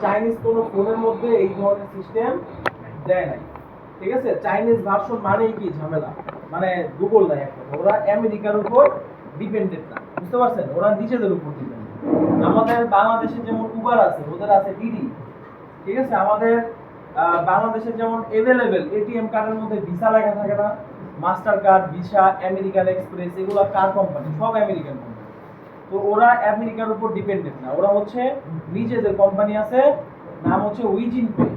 Chinese কোনো ফোনের মধ্যে এই ধরনের সিস্টেম দেয় নাই। ঠিক আছে, চাইনিজ ভার্সন মানেই কি ঝামেলা, মানে গুগল নাই একটা, ওরা আমেরিকার উপর ডিপেন্ডেন্ট না, বুঝতে পারছেন, ওরা নিজেদের উপর ডিপেন্ডেন্ট। আমাদের বাংলাদেশে যেমন উবার আছে, ওদের আছে ডিডি। ঠিক আছে, আমাদের বাংলাদেশে যেমন এভেলেবেল এটিএম কার্ডের মধ্যে ভিসা লেখা থাকে না, master card, visa, American express, এগুলো কার কোম্পানি? সব আমেরিকান কোম্পানি। তো ওরা আমেরিকার উপর ডিপেন্ডেন্ট না, ওরা হচ্ছে নিজেদের কোম্পানি আছে, নাম হচ্ছে উইজিন পে,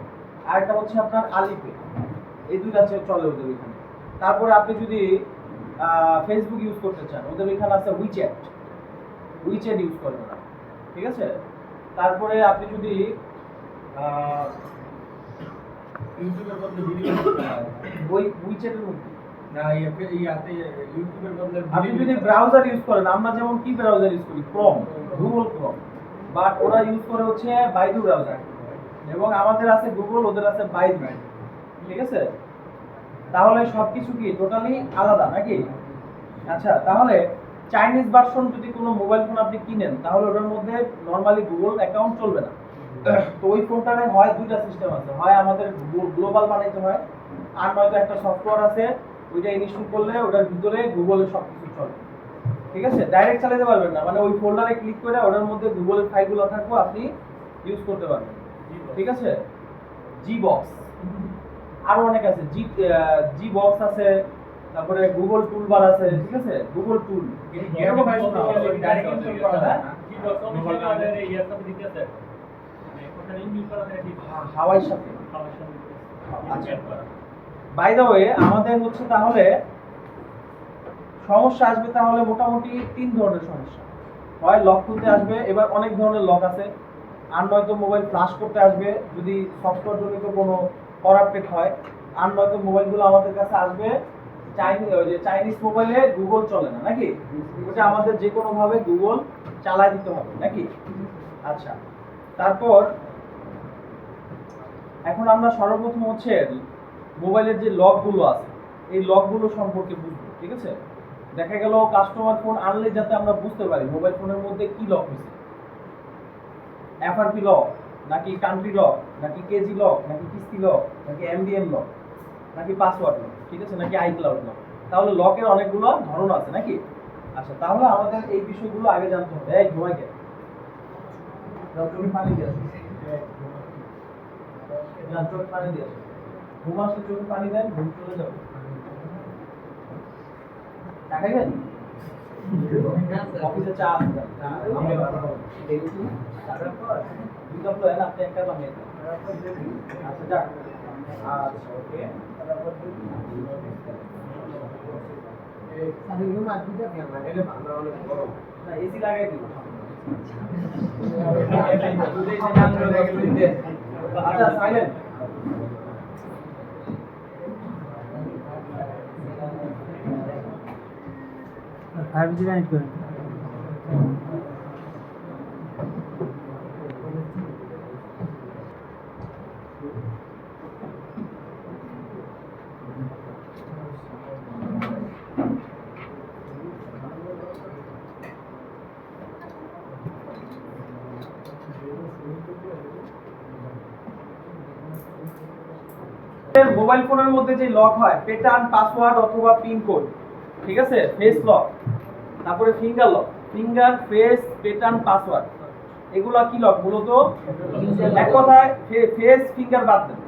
আর একটা হচ্ছে আপনার আলিপে, এই দুইটা চলে ওদের এখানে। তারপরে আপনি যদি ফেসবুক ইউজ করতে চান, ওদের এখানে আছে উইচ্যাট, উইচ্যাট ইউজ করেন ওরা। ঠিক আছে, তারপরে আপনি যদি ইউটিউবের বদলে ভিডিও ওই উইচ্যাটের মধ্যে না ইয়াতে ইউটিউবের বদলে আপনি যদি ব্রাউজার ইউজ করেন, আমরা যেমন কি ব্রাউজার ইউজ করি, ক্রোম, গুগল ক্রোম, বাট ওরা ইউজ করে হচ্ছে বাইদু ব্রাউজার, এবং আমাদের আছে গুগল, ওদের আছে বাইদু। ঠিক আছে, তাহলে সবকিছু কি টোটালি আলাদা নাকি? আচ্ছা, তাহলে চাইনিজ ভার্সন যদি কোনো মোবাইল ফোন আপনি কিনেন, তাহলে ওটার মধ্যে নরমালি গুগল অ্যাকাউন্ট চলবে না। তো ওই ফোনটারে হয় দুইটা সিস্টেম আছে, হয় আমাদের গ্লোবাল বানাইতে হয়, আর নয়তো একটা সফটওয়্যার আছে, ওইটা ইনস্টল করলে ওটার ভিতরে গুগলের সবকিছু চলে। ঠিক আছে, ডাইরেক্ট চালাতে পারবেন না, মানে ওই ফোল্ডারে ক্লিক করে ওটার মধ্যে গুগলের ফাইলগুলো থাকবে, আপনি ইউজ করতে পারবেন। ঠিক আছে, জি বক্স, আরো অনেক আছে, জি বক্স আছে, তারপরে গুগল টুলবার আছে। ঠিক আছে, গুগল টুল, গেম ফাইল ডাইরেক্ট ইনস্টল করা যায় না কি দরকার মোবাইল আমাদের ইয়ার সাথে দিতে আছে মানে ওখানে ইউজ করা যায় ঠিক হাওয়াইয়ের সাথে। খাওয়ার সাথে আচ্ছা, বাই দ্য ওয়ে, আমাদের হচ্ছে তাহলে সমস্যা আসবে তাহলে মোটামুটি তিন ধরনের সমস্যা। হয় লক খুলতে আসবে, এবার অনেক ধরনের লক আছে, আর নয়তো মোবাইল ফ্লাশ করতে আসবে যদি সফটওয়্যার জনিত কোনো করাপ্টেড হয়, আর নয়তো মোবাইলগুলো আমাদের কাছে আসবে চাইনিজ মোবাইলে গুগল চলে না নাকি, ওটা আমাদের যে কোনো ভাবে গুগল চালায় দিতে হবে নাকি। আচ্ছা, তারপর এখন আমরা সর্বপ্রথম হচ্ছে মোবাইলের যে লকগুলো আছে, এই লকগুলো সম্পর্কে বুঝবো। ঠিক আছে, দেখা গেল কাস্টমার ফোন আনলে যাতে আমরা বুঝতে পারি মোবাইল ফোনের মধ্যে কি লক হয়েছে, এফআরপি লক নাকি কান্ট্রি লক নাকি কেজি লক নাকি কিস্তি লক নাকি এমডিএম লক নাকি পাসওয়ার্ড লক, ঠিক আছে, নাকি আইক্লাউড লক। তাহলে লকের অনেকগুলো ধরন আছে নাকি। আচ্ছা, তাহলে আমাদের এই বিষয়গুলো আগে জানতে হবে। এই ঘুমাইকে চোখে পানি দিয়ে আসো, না চোখে পানি দিয়ে আসো, ঘুম আসলে চোখে পানি দেন, ঘুম চলে যাবে। চা খাইবেন? অফিসে চা আছে, দুই কাপ লেন, আপনি একটা বানিয়ে দেন। আচ্ছা, যাক, আচ্ছা, ওকে, এসি লাগাই দিব। আচ্ছা, সাইলেন্ট। फाइव जी कनेक्ट करें। মোবাইল ফোনের মধ্যে যে লক হয়, প্যাটার্ন, পাসওয়ার্ড অথবা পিন কোড, ঠিক আছে, ফেস লক, তারপরে finger lock, finger, face, pattern, password, এগুলা কি লক? মূলত এক কথায় ফেস ফিঙ্গার বাদ দেন,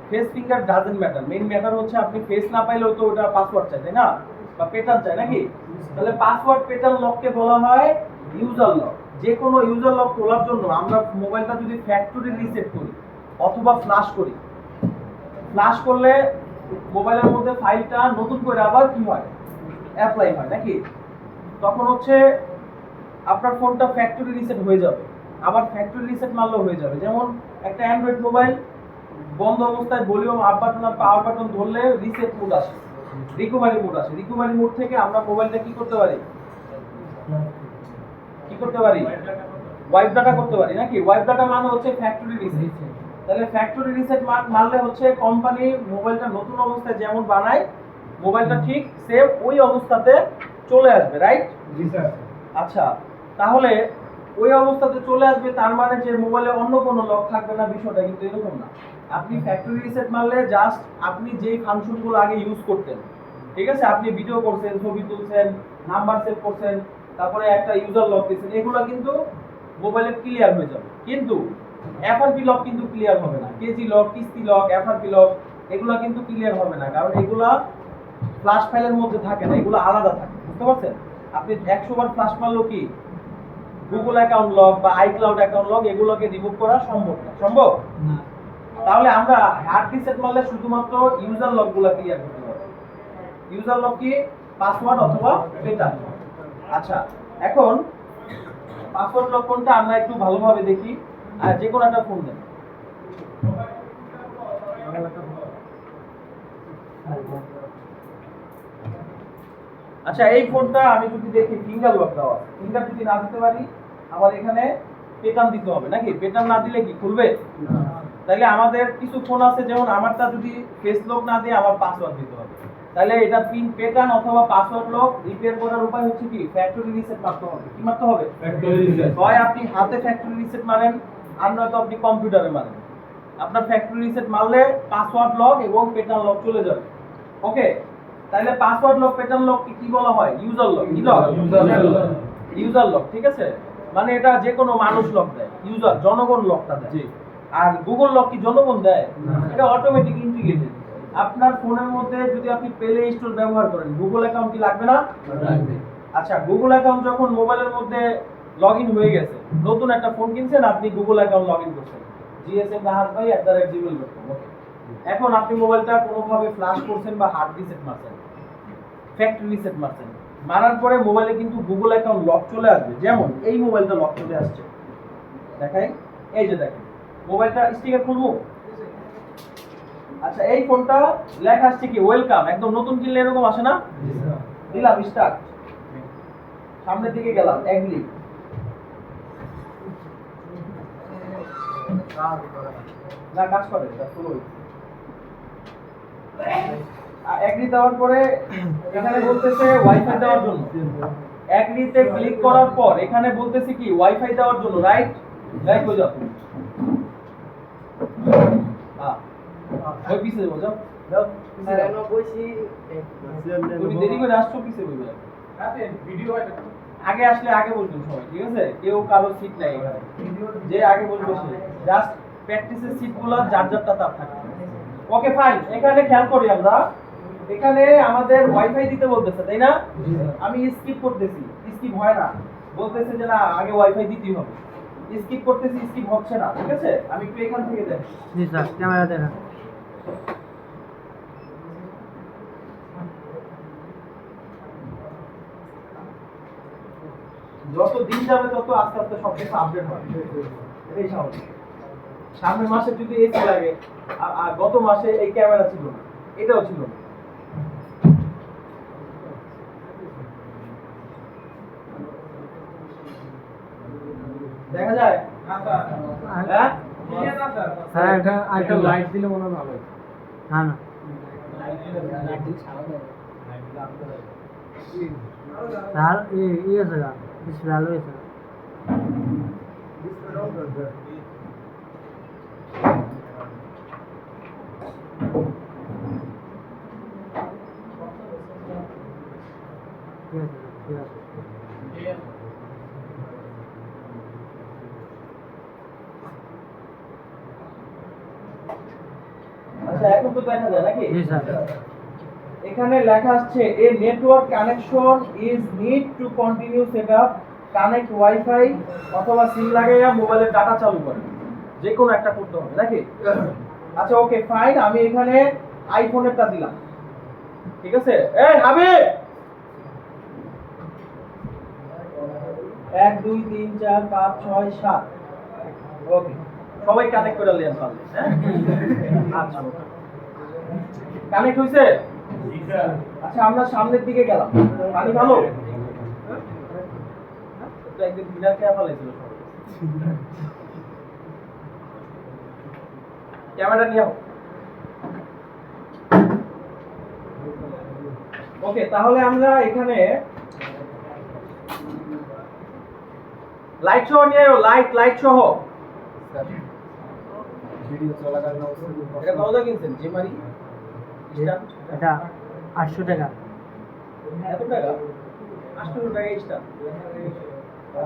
face finger doesn't matter, main matter হচ্ছে আপনি ফেস না পাইলেও তো ওটা পাসওয়ার্ড চাই, তাই না, বা প্যাটার্ন চাই নাকি। তাহলে পাসওয়ার্ড, প্যাটার্ন লককে বলা হয় ইউজার লক। যে কোনো ইউজার লক খোলার জন্য আমরা মোবাইলটা যদি ফ্যাক্টরি রিসেট করি অথবা ফ্লাশ করি, ফ্লাশ করলে মোবাইলের মধ্যে ফাইলটা নতুন করে আবার কি হয়, অ্যাপ্লাই হয় নাকি, তখন হচ্ছে আপনার ফোনটা ফ্যাক্টরি রিসেট হয়ে যাবে, আবার ফ্যাক্টরি রিসেট মারলেও হয়ে যাবে। যেমন একটা অ্যান্ড্রয়েড মোবাইল বন্ধ অবস্থায় ভলিউম আপ বাটন আর পাওয়ার বাটন ধরলে রিসেট মোড আসে, রিকভারি মোড আসে, রিকভারি মোড থেকে আমরা মোবাইলটা কি করতে পারি, ওয়াইপ ডাটা করতে পারি নাকি। ওয়াইপ ডাটা মানে হচ্ছে ফ্যাক্টরি রিসেট। তাহলে ফ্যাক্টরি রিসেট মারলে হচ্ছে কোম্পানি মোবাইলটা নতুন অবস্থায় যেমন বানায়, মোবাইলটা ঠিক সেম ওই অবস্থাতে চলে আসবে, রাইট? জি স্যার। আচ্ছা, তাহলে ওই অবস্থাতে চলে আসবে, তার মানে যে মোবাইলে অন্য কোনো লক থাকবে না, বিষয়টা কিন্তু এরকম না। আপনি ফ্যাক্টরি রিসেট মারলে জাস্ট আপনি যেই ফাংশনগুলো আগে ইউজ করতেন, ঠিক আছে, আপনি ভিডিও করছেন, ছবি তুলছেন, নাম্বার সেভ করছেন, তারপরে একটা ইউজার লক দিয়েছেন, এগুলো কিন্তু মোবাইলে ক্লিয়ার হয়ে যাবে। কিন্তু এফআরপি লক কিন্তু ক্লিয়ার হবে না। কেজি লক, কিস্তি লক, এফআরপি লক এগুলো কিন্তু ক্লিয়ার হবে না, কারণ এগুলা ফ্ল্যাশ ফাইলের মধ্যে থাকে না, এগুলো আলাদা থাকে, বুঝতে পারছেন? আপনি 100 বার ফ্ল্যাশ মারলো কি গুগল অ্যাকাউন্ট লক বা আইক্লাউড অ্যাকাউন্ট লক এগুলোকে রিমুভ করা সম্ভব না। সম্ভব? না। তাহলে আমরা হার্ড রিসেট মারলে শুধুমাত্র ইউজার লকগুলো ক্লিয়ার করতে পারবো। ইউজার লক কি? পাসওয়ার্ড অথবা প্যাটার্ন। আচ্ছা, এখন পাসওয়ার্ড লক কোনটা আমরা একটু ভালোভাবে দেখি। আর যে কোনো একটা ফোন দেন। আচ্ছা, এই ফোনটা আমি যদি দেখি ফিঙ্গার লক দেওয়া, ফিঙ্গার যদি না দিতে পারি, আমার এখানে প্যাটার্ন দিতে হবে নাকি? প্যাটার্ন না দিলে কি খুলবে? তাহলে আমাদের কিছু ফোন আছে, যেমন আমারটা যদি ফেস লক না দিয়ে আমার পাসওয়ার্ড দিতে হবে, তাহলে এটা পিন প্যাটার্ন অথবা পাসওয়ার্ড লক রিপেয়ার করার উপায় হচ্ছে কি ফ্যাক্টরি রিসেট মারতে হবে। কি মারতে হবে? Factory reset. হয় আপনি হাতে ফ্যাক্টরি রিসেট মারেন, আর নয়তো আপনি কম্পিউটারে মারেন। আপনার ফ্যাক্টরি রিসেট মারলে পাসওয়ার্ড লক এবং প্যাটার্ন লক চলে যাবে। ওকে, তাহলে পাসওয়ার্ড লক প্যাটার্ন লক কি বলা হয়? User lock. কি লক? ইউজার লক, ঠিক আছে? মানে এটা যে কোনো মানুষ লক দেয়, ইউজার জনগণ লকটা দেয়। জি। আর গুগল লক কি জনগণ দেয়? না। এটা অটোমেটিক ইন্টিগ্রেটেড। আপনার ফোনের মধ্যে যদি আপনি প্লে স্টোর ব্যবহার করেন, গুগল অ্যাকাউন্ট কি লাগবে না? আচ্ছা, গুগল অ্যাকাউন্ট যখন মোবাইলের মধ্যে লগইন হয়ে গেছে, নতুন একটা ফোন কিনছেন, আপনি গুগল অ্যাকাউন্ট লগইন করছেন gsmnahasbhai@gmail.com। ওকে, এখন আপনি মোবাইলটা কোনোভাবে ফ্ল্যাশ করছেন বা হার্ড রিসেট মারছেন, ফ্যাক্টরি রিসেট মারছেন, মারার পরে মোবাইলে কিন্তু গুগল অ্যাকাউন্ট লক চলে আসবে। যেমন এই মোবাইলটা লক চলে আসছে, দেখাই, এই যে দেখেন মোবাইলটা স্টিকার খুলবো। আচ্ছা, এই ফোনটা লেখা আসছে কি ওয়েলকাম, একদম নতুন কিনলে এরকম আসে না? দিলাম স্টার্ট, সামনের দিকে গেলাম, এগ্রি, না কাজ করে এটা শুরু হইছে। এগ্রি দেওয়ার পরে এখানে বলতেছে ওয়াইফাই দেওয়ার জন্য। এগ্রিতে ক্লিক করার পর এখানে বলতেছে কি ওয়াইফাই দেওয়ার জন্য, রাইট? রাইট হয়ে যাও তুমি। ওই পিছে যাও, যাও যাও পিছে যাও। তুমি দেরি করে আসছো, পিছে বইবে। ভিডিও আগে আসলে আগে বলবেন সবাই, ঠিক আছে? কেউ কারো সিট নাই এখানে, যে আগে বলবে সে জাস্ট প্র্যাকটিসের সিটগুলো যার যারটা তার থাকে। ওকে ফাইন, এখানে খেয়াল করি আমরা, এখানে আমাদের ওয়াইফাই দিতে বলতেছে, তাই না? আমি স্কিপ করতেছি, স্কিপ হয় না, বলতেছে যে না আগে ওয়াইফাই দিতেই হবে। স্কিপ করতেছি, স্কিপ হচ্ছে না, ঠিক আছে? আমি একটু এখান থেকে দেখ। জি স্যার, ক্যামেরা দেখা। যত দিন যাবে তত আস্তে আস্তে সবকিছু আপডেট হবে, এটাই স্বাভাবিক। সামনের মাসে যদি এসি লাগে, আর গত মাসে এই ক্যামেরা ছিল না, এটাও ছিল না। দেখা যায়? হ্যাঁ? স্যার একটা লাইট দিলে মনে হয় ভালো। না না, স্যার ইয়ে আছে গা, ডিসপ্লে ভালো হয়েছে। ঠিক আছে, ঠিক আছে। আচ্ছা, এখন তো দেখা যায় নাকি? জি স্যার। এখানে লেখা আসছে a network connection is need to continue setup, connect WiFi অথবা সিম লাগাইয়া মোবাইলের ডাটা চালু করে, যে কোনো একটা করতে হবে নাকি? আচ্ছা ওকে ফাইন, আমি এখানে আইফোনেরটা দিলাম, ঠিক আছে? এই হাবিব, 1 2 3 4 5 6 7, ওকে সবাই কানেক্ট করে নেন পারলে, হ্যাঁ? আচ্ছা, কানেক্ট হইছে? আচ্ছা, আমরা সামনের দিকে গেলাম, পানি ভালো? তো একদিন ডিনার খেয়ে ফেলাইছিল সবাই। ক্যামেরা নিয়ে ওকে, তাহলে আমরা এখানে লাইট সহ নিয়ে আয়ো, লাইট সহ। ভিডিও চলাকালীন এটা কত টাকা কিনছেন জিমারি? এটা 800 টাকা। এত টাকা? 800 টাকা এক্সট্রা।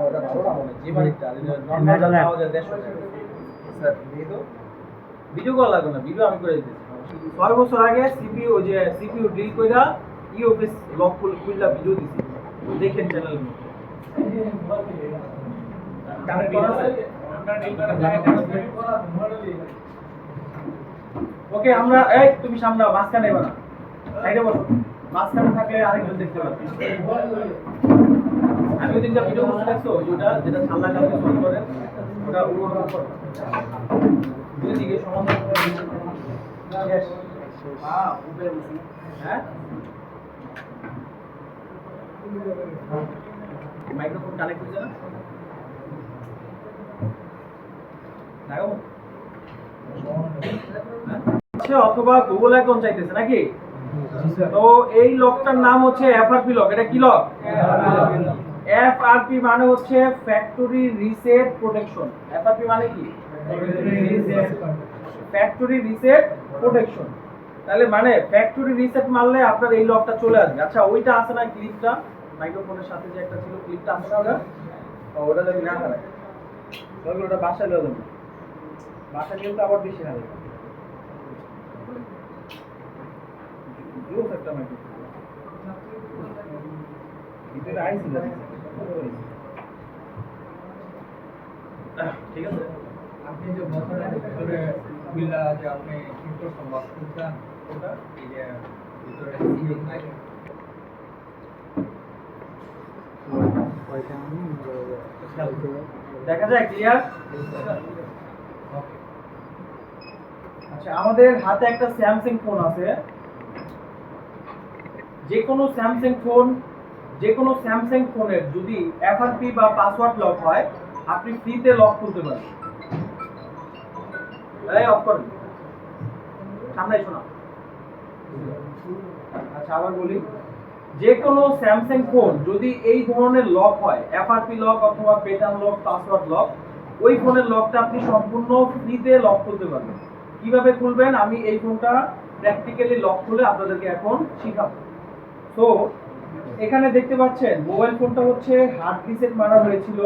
ওটা ভালো না মনে জিমারিটা, নরমাল পাওয়া যায় 150 টাকা। স্যার এই তো ভিডিও কল লাগবে না, ভিডিও আমি করে দিতেছি। 6 বছর আগে সিপিইউ যে সিপিইউ ডিল কইরা ইউএফএস লক খুললা ভিডিও দিছি, দেখেন চ্যানেল মধ্যে। কানেক্ট করা আছে? ওকে আমরা এই তুমি সামনে মাঝখানে এবার না, সাইডে বসো। মাঝখানে থাকলে আরেকজন দেখতে পাবে। আমি ওই দিনটা ভিডিও করতে দেখছো ওইটা যেটা ছাল্লা কালকে সলভ করে ওটা ওর উপর দুই দিকে সমান্তরাল করে দিচ্ছি। Yes. উপরে বসি। হ্যাঁ মাইক্রোফোন কানেক্ট হয়েছে না? লাগাবো? আচ্ছা, অথবা গুগল অ্যাকাউন্ট চাইতেছে নাকি? তো এই লকটার নাম হচ্ছে এফআরপি লক। এটা কি লক? এফআরপি মানে হচ্ছে ফ্যাক্টরি রিসেট প্রোটেকশন। এফআরপি মানে কি? Factory reset protection. তাহলে মানে ফ্যাক্টরি রিসেট মারলে আপনার এই লকটা চলে আসবে। আচ্ছা ওইটা আছে না ক্লিপটা, মাইক্রোফোনের সাথে যে একটা ছিল ক্লিপটা আছে না ওটা? ওটা যদি না হারায় তাহলে ওটা বাসায় লয়ে যাবে। বাসায় গেলে তো আবার বেশি হারাবে। জোস একটা মাইক্রোফোন ভিতরে আইছিল। ঠিক আছে, আপনি যে বছরের ভিতরে খুললা যে আপনি কি করছেন লক খুলছেন ওটা এই যে ভিতরে সিলিং নাই দেখা যায় ক্লিয়ার? আচ্ছা আমাদের হাতে একটা স্যামসাং ফোন আছে। যে কোনো স্যামসাং ফোনের যদি এফআরপি বা পাসওয়ার্ড লক হয় আপনি ফ্রিতে লক খুলতে পারেন। এই অফ করেন, সামনে এসো না। আচ্ছা আবার বলি, যে কোনো স্যামসাং ফোন যদি এই ধরনের লক হয় এফআরপি লক অথবা প্যাটার্ন লক, পাসওয়ার্ড লক, ওই ফোনের লকটা আপনি সম্পূর্ণ ফ্রিতে লক খুলতে পারবেন। কিভাবে খুলবেন আমি এই ফোনটা প্র্যাকটিক্যালি লক খুলে আপনাদেরকে এখন শেখাবো। তো এখানে দেখতে পাচ্ছেন মোবাইল ফোনটা হচ্ছে হার্ড রিসেট মারা হয়েছিল।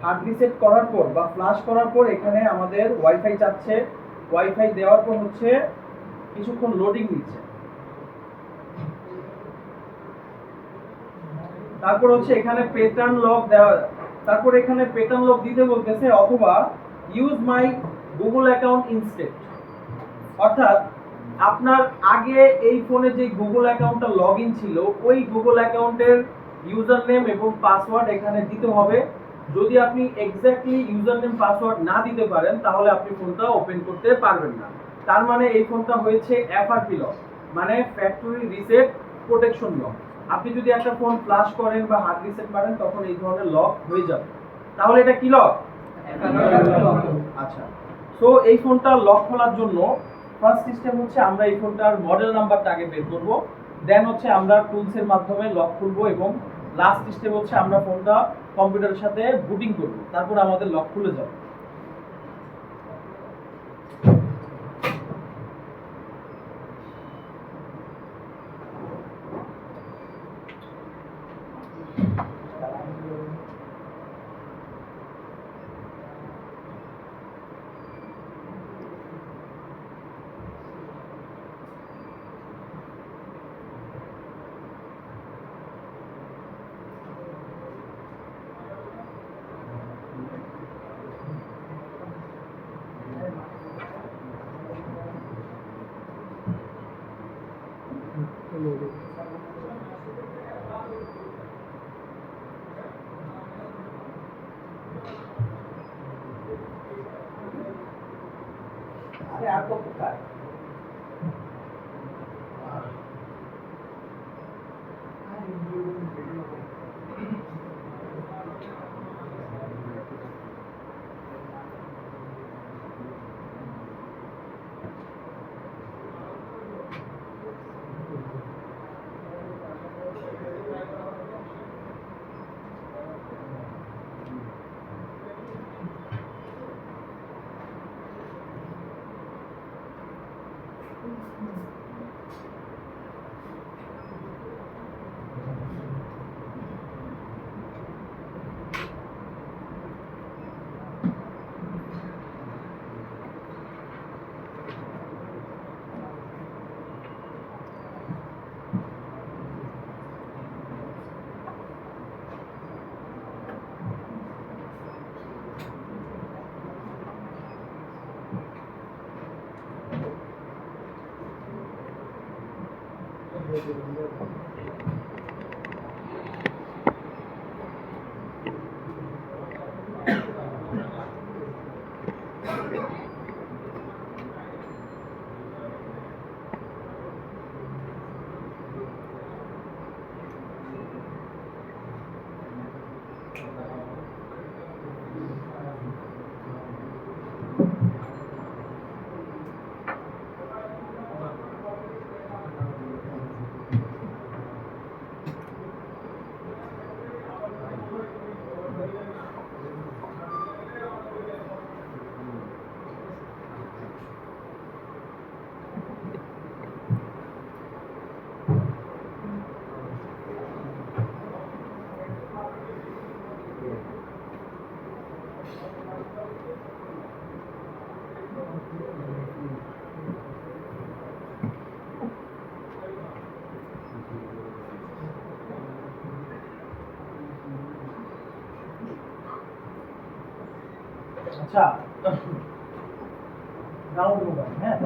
হার্ড রিসেট করার পর বা ফ্লাশ করার পর এখানে আমাদের ওয়াইফাই যাচ্ছে। ওয়াইফাই দেওয়ার পর হচ্ছে কিছুক্ষণ লোডিং নিচ্ছে। তারপর হচ্ছে এখানে প্যাটার্ন লক দেওয়া, তারপর এখানে প্যাটার্ন লক দিতে বলতেছে অথবা use my Google account instead. অর্থাৎ আপনার আগে এই ফোনে যে গুগল অ্যাকাউন্টটা লগইন ছিল ওই গুগল অ্যাকাউন্টের ইউজার নেম এবং পাসওয়ার্ড এখানে দিতে হবে। যদি আপনি এক্স্যাক্টলি ইউজার নেম পাসওয়ার্ড না দিতে পারেন তাহলে আপনি ফোনটা ওপেন করতে পারবেন না। তার মানে এই ফোনটা হয়েছে এফআরপি লক, মানে ফ্যাক্টরি রিসেট প্রোটেকশন লক। আপনি যদি একটা ফোন ফ্লাশ করেন বা হার্ড রিসেট মারেন তখন এই ধরনের লক হয়ে যাবে। তাহলে এটা কি লক? আচ্ছা, সো এই ফোনটা লক খোলার জন্য ফার্স্ট সিস্টেম হচ্ছে আমরা এই ফোনটার মডেল নাম্বারটা আগে বের করব, দেন হচ্ছে আমরা টুলসের মাধ্যমে লক খুলবো এবং লাস্ট স্টেপ হচ্ছে আমরা ফোনটা কম্পিউটারের সাথে বুটিং করব, তারপর আমাদের লক খুলে যাবে। আরে আর কত কাজ? আচ্ছা গ্রাউন্ড মোবাইল, হ্যাঁ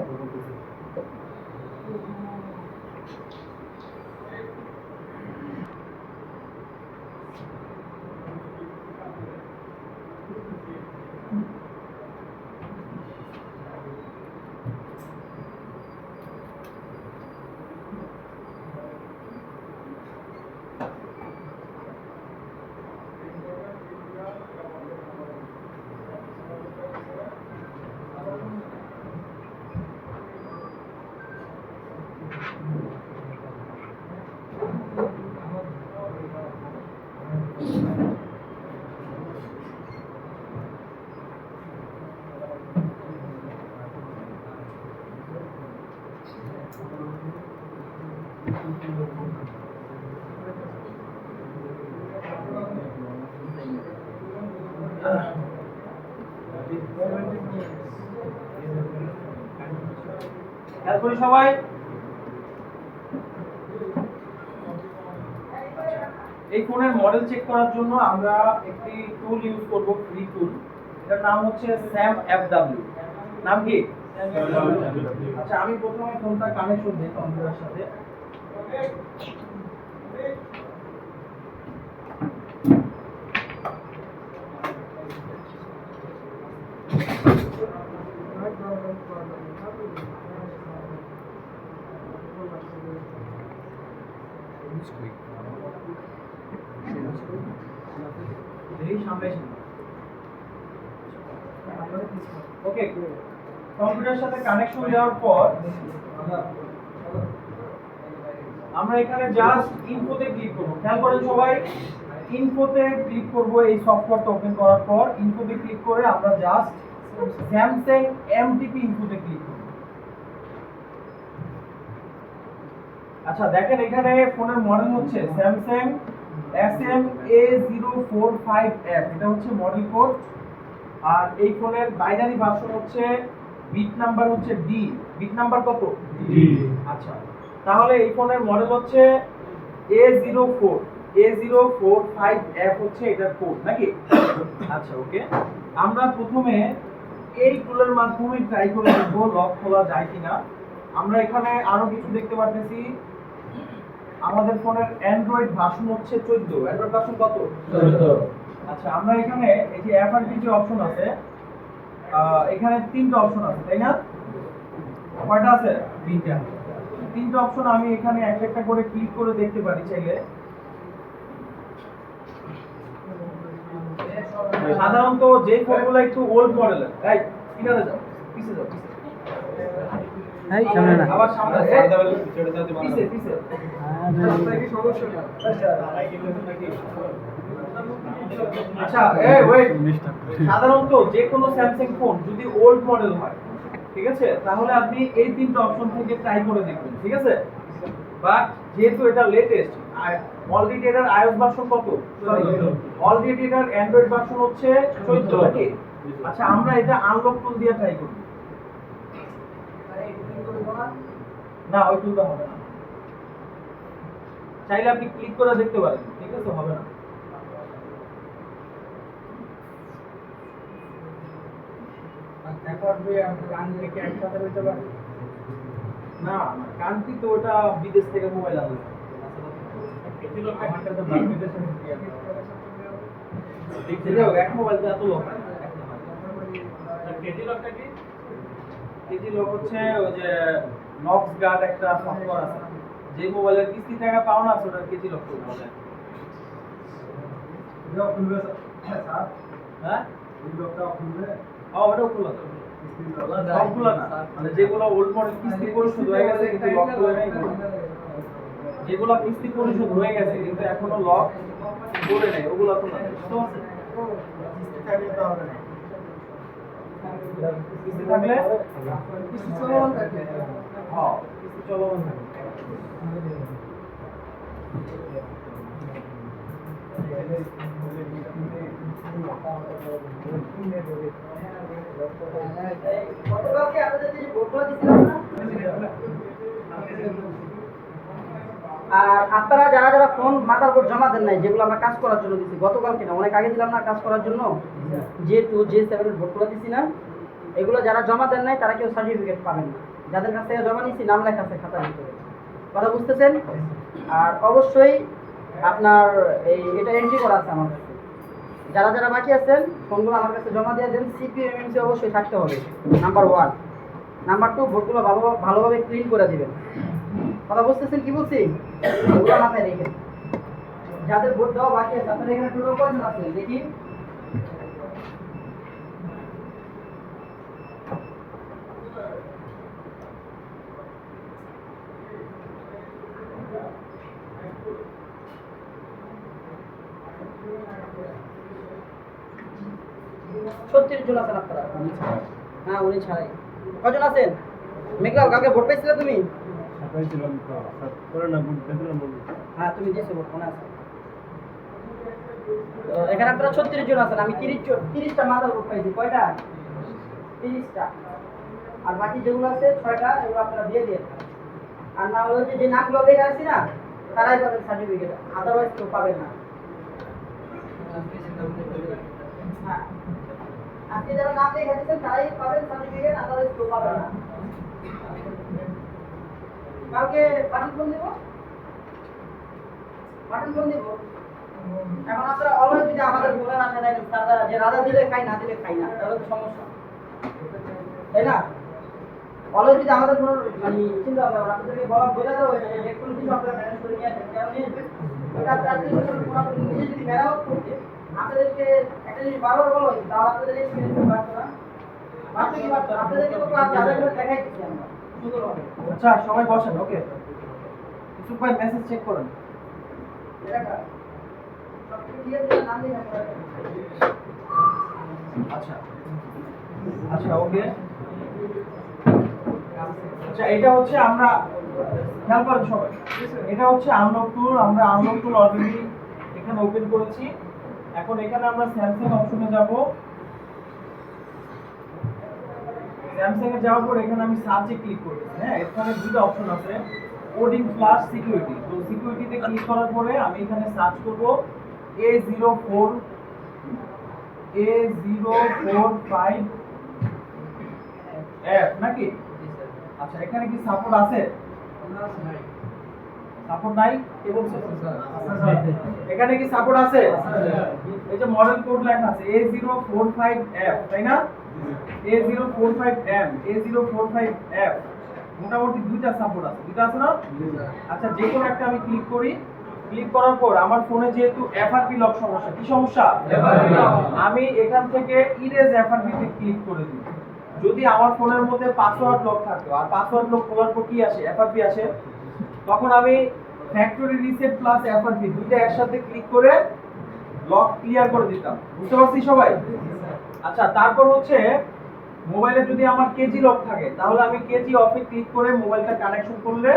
খেয়াল করি সবাই। এই ফোনের মডেল চেক করার জন্য আমরা একটি টুল ইউজ করব, ফ্রি টুল। এটার নাম হচ্ছে স্যাম এফডব্লিউ। নাম কি? আচ্ছা আমি প্রথমে ফোনটা কানেকশন দিই কম্পিউটারের সাথে। ওকে, কম্পিউটারের সাথে কানেকশন দেওয়ার পর আমরা এখানে জাস্ট ইনফোতে ক্লিক করব। খেয়াল করেন সবাই, ইনফোতে ক্লিক করব। এই সফটওয়্যারটা ওপেন করার পর ইনফোতে ক্লিক করে আমরা জাস্ট স্যামসাং এমটিপি ইনফোতে ক্লিক করব। আচ্ছা দেখেন এখানে ফোনের মডেল হচ্ছে স্যামসাং SMA045F, এটা হচ্ছে মডেল কোড। আর এই ফোনের বাইনারি ভার্সন হচ্ছে, বিট নাম্বার হচ্ছে ডি। বিট নাম্বার কত? ডি। আচ্ছা তাহলে এই ফোনের মডেল হচ্ছে A04A045F হচ্ছে এটার কোড নাকি? আচ্ছা ওকে, আমরা প্রথমে এই টুলের মাধ্যমে ট্রাই করে দেখব লক খোলা যায় কিনা। আমরা এখানে আরো কিছু দেখতে পাচ্ছি। আমাদের ফোনের অ্যান্ড্রয়েড ভার্সন হচ্ছে 14। অ্যান্ড্রয়েড ভার্সন কত? 14। আচ্ছা আমরা এখানে এই যে এফআরপি যে অপশন আছে, এখানে তিনটা অপশন আছে তাই না? কয়টা আছে? তিনটা অপশন। আমি এখানে একটা একটা করে ক্লিক করে দেখতে পারি চাইলে। সাধারণত যে ফোনগুলো একটু ওল্ড মডেলের, রাইট, কিনারে যাও, পিছে যাও, পিছে। এই সামনে না, আবার সামনে, পিছে পিছে। আচ্ছা এই ওয়েট, সাধারণত যে কোনো স্যামসাং ফোন যদি ওল্ড মডেল হয় ঠিক আছে, তাহলে আপনি এই তিনটা অপশন থেকে ট্রাই করে দেখবেন, ঠিক আছে। বাট যেহেতু এটা লেটেস্ট, অলরেডি এটার iOS ভার্সন কত, অলরেডি এটার অ্যান্ড্রয়েড ভার্সন হচ্ছে 14 নাকি? আচ্ছা, আমরা এটা আনলক টুল দিয়ে ট্রাই করি। না, ওই টুলটা হবে না, চাইলে আপনি ক্লিক করে দেখতে পারেন, ঠিক আছে, হবে না। এখন আপনি কি একসাথে হইতে পারে? না, কান্তি তো ওটা বিদেশ থেকে মোবাইল আনলো। কেজি লকটা আমারটা তো বাংলাদেশে কি আছে? দেখতে যাও, এক মোবাইল দিয়ে এত লোক। কেজি লকটা কি? কেজি লোক হচ্ছে ওই যে নক্স গার্ড একটা সফটওয়্যার আছে, যে মোবাইলের কিস্তি টাকা পাও না ওটা কেজি লোক বলে। এটা খুলবে স্যার? হ্যাঁ, এই লোকটা খুলবে? ওটাও খোলা তো, সবগুলো না, মানে যেগুলো ওল্ড মডেল কিস্তি পরিশোধ হয়ে গেছে কিন্তু লক করে নাই, যেগুলো কিস্তি পরিশোধ হয়ে গেছে কিন্তু এখনো লক করে নাই, ওগুলো খোলা। বুঝতে পারছেন? কিস্তি থাকলে তো হবে না। কিস্তি থাকলে কিস্তি চলমান থাকলে হ্যাঁ, কিস্তি চলমান থাকে। গতকালকে আপনাদের যে ভোটগুলো দিছিলাম না, আর আপনারা যারা যারা ফোন মাদারবোর্ড জমা দেন নাই, যেগুলো আমরা কাজ করার জন্য দিছি, গতকালকে না অনেক আগে দিলাম না কাজ করার জন্য, J2 J7 এর ভোটগুলো দিছি না, এগুলো যারা জমা দেন নাই তারা কেউ সার্টিফিকেট পাবেন না। যাদের কাছ থেকে জমা নিছি নাম লেখা আছে খাতার ভিতরে, কথা বুঝতেছেন? আর অবশ্যই আপনার এটা এন্ট্রি করা আছে আমার কাছে। যারা যারা বাকি আছেন ফোনগুলো আমার কাছে জমা দিয়ে দেন। CPU MMC অবশ্যই থাকতে হবে, নাম্বার 1। নাম্বার 2, ভোটগুলো ভালোভাবে ক্লিন করে দিবেন। কথা বুঝতেছেন কি বলছি? এগুলো মাথায় রেখেন। যাদের ভোট দেওয়া বাকি আছে, আপনাদের এখানে টোটাল কয়জন আছেন দেখি? ছত্রিশ জন আছেন আপনারা? হ্যাঁ, উনি ছাড়াই। কজন আছেন? মেঘলাল, কালকে ভোট পেয়েছিলে তুমি? হ্যাঁ, তুমি দিয়েছো ভোট, মনে আছে। তো এখানে আপনারা 36 জন আছেন, আমি 30টা মাদার ভোট পাইছি। কয়টা? 30টা। আর বাকি যেগুলো আছে 6টা, এগুলো আপনারা দিয়ে দিয়ে। আর না হলে যে নামগুলো দেখে আসছি না, তারাই পাবেন সার্টিফিকেট, আদারওয়াইজ কেউ পাবেন না। হ্যাঁ, আজকে যারা নাম দেখে দিচ্ছেন তারাই পাবেন সার্টিফিকেট, আদারওয়াইজ কেউ পাবেন না। কালকে বাটন ফোন দিব, বাটন ফোন দিব। এখন আপনারা অলওয়েজ যদি আমাদের বলেন আসে দেখেন তারা যে রাজা দিলে খাই, না দিলে খাই না, তাহলে তো সমস্যা, তাই না? অলওয়েজ যদি আমাদের কোনো মানে চিন্তা ভাবনা আপনাদেরকে বোঝা দেওয়া হয়েছে যে কোনো কিছু আপনারা ম্যানেজ করে নিয়ে আসেন, কেন নিয়ে আসবেন? এটা আপনাদের নিজে যদি মেরামত করতে আপনাদেরকে একটা জিনিস বারবার বলা হয়েছে, তাহলে আপনাদের এক্সপিরিয়েন্স বাড়তো না? বাড়তো কি বাড়তো? আপনাদেরকে তো ক্লাস যাদের দেখাই দিচ্ছি আমরা সুন্দরভাবে। আচ্ছা, সবাই বসেন, ওকে। কিছু ভাই মেসেজ চেক করেন। এটা সবকিছু ঠিক আছে, নাম দিয়ে রাখা। আচ্ছা আচ্ছা, ওকে। আচ্ছা, এটা হচ্ছে আমরা খেয়াল করেন সবাই, এটা হচ্ছে আনলক টুল। আমরা আনলক টুল অলরেডি এখানে ওপেন করেছি। এখন এখানে আমরা স্যামসাং অপশনে যাব। স্যামসাং এ যাওয়ার পর এখানে আমি সার্চে ক্লিক করব। হ্যাঁ, এখানে দুটো অপশন আছে, কোডিং প্লাস সিকিউরিটি। তো সিকিউরিটিতে ক্লিক করার পরে আমি এখানে সার্চ করব A045 F নাকি? আচ্ছা, এখানে কি সাপোর্ট আছে? সাপোর্ট নাই? কে বলছে? এখানে কি সাপোর্ট আছে? এই যে মডেল কোড লেখা আছে A045F, তাই না? A045M, A045F, মোটামুটি দুইটা সাপোর্ট আছে, দুইটা আছে না? আচ্ছা, যে কোনো একটা আমি ক্লিক করি। ক্লিক করার পর আমার ফোনে যেহেতু FRP লক সমস্যা, কি সমস্যা? আমি এখান থেকে ইরেজ FRP তে ক্লিক করে দিই। যদি আমার ফোনের মধ্যে পাসওয়ার্ড লক থাকতো, আর পাসওয়ার্ড লক খোলার পর কি আসে? FRP আসে। তখন আমি ফ্যাক্টরি রিসেট প্লাস FRP দুইটা একসাথে ক্লিক করে লক ক্লিয়ার করে দিতাম। বুঝতে পারছি সবাই? আচ্ছা, তারপর হচ্ছে মোবাইলে যদি আমার কেজি লক থাকে তাহলে আমি কেজি অফে ক্লিক করে মোবাইলটা কানেকশন করলে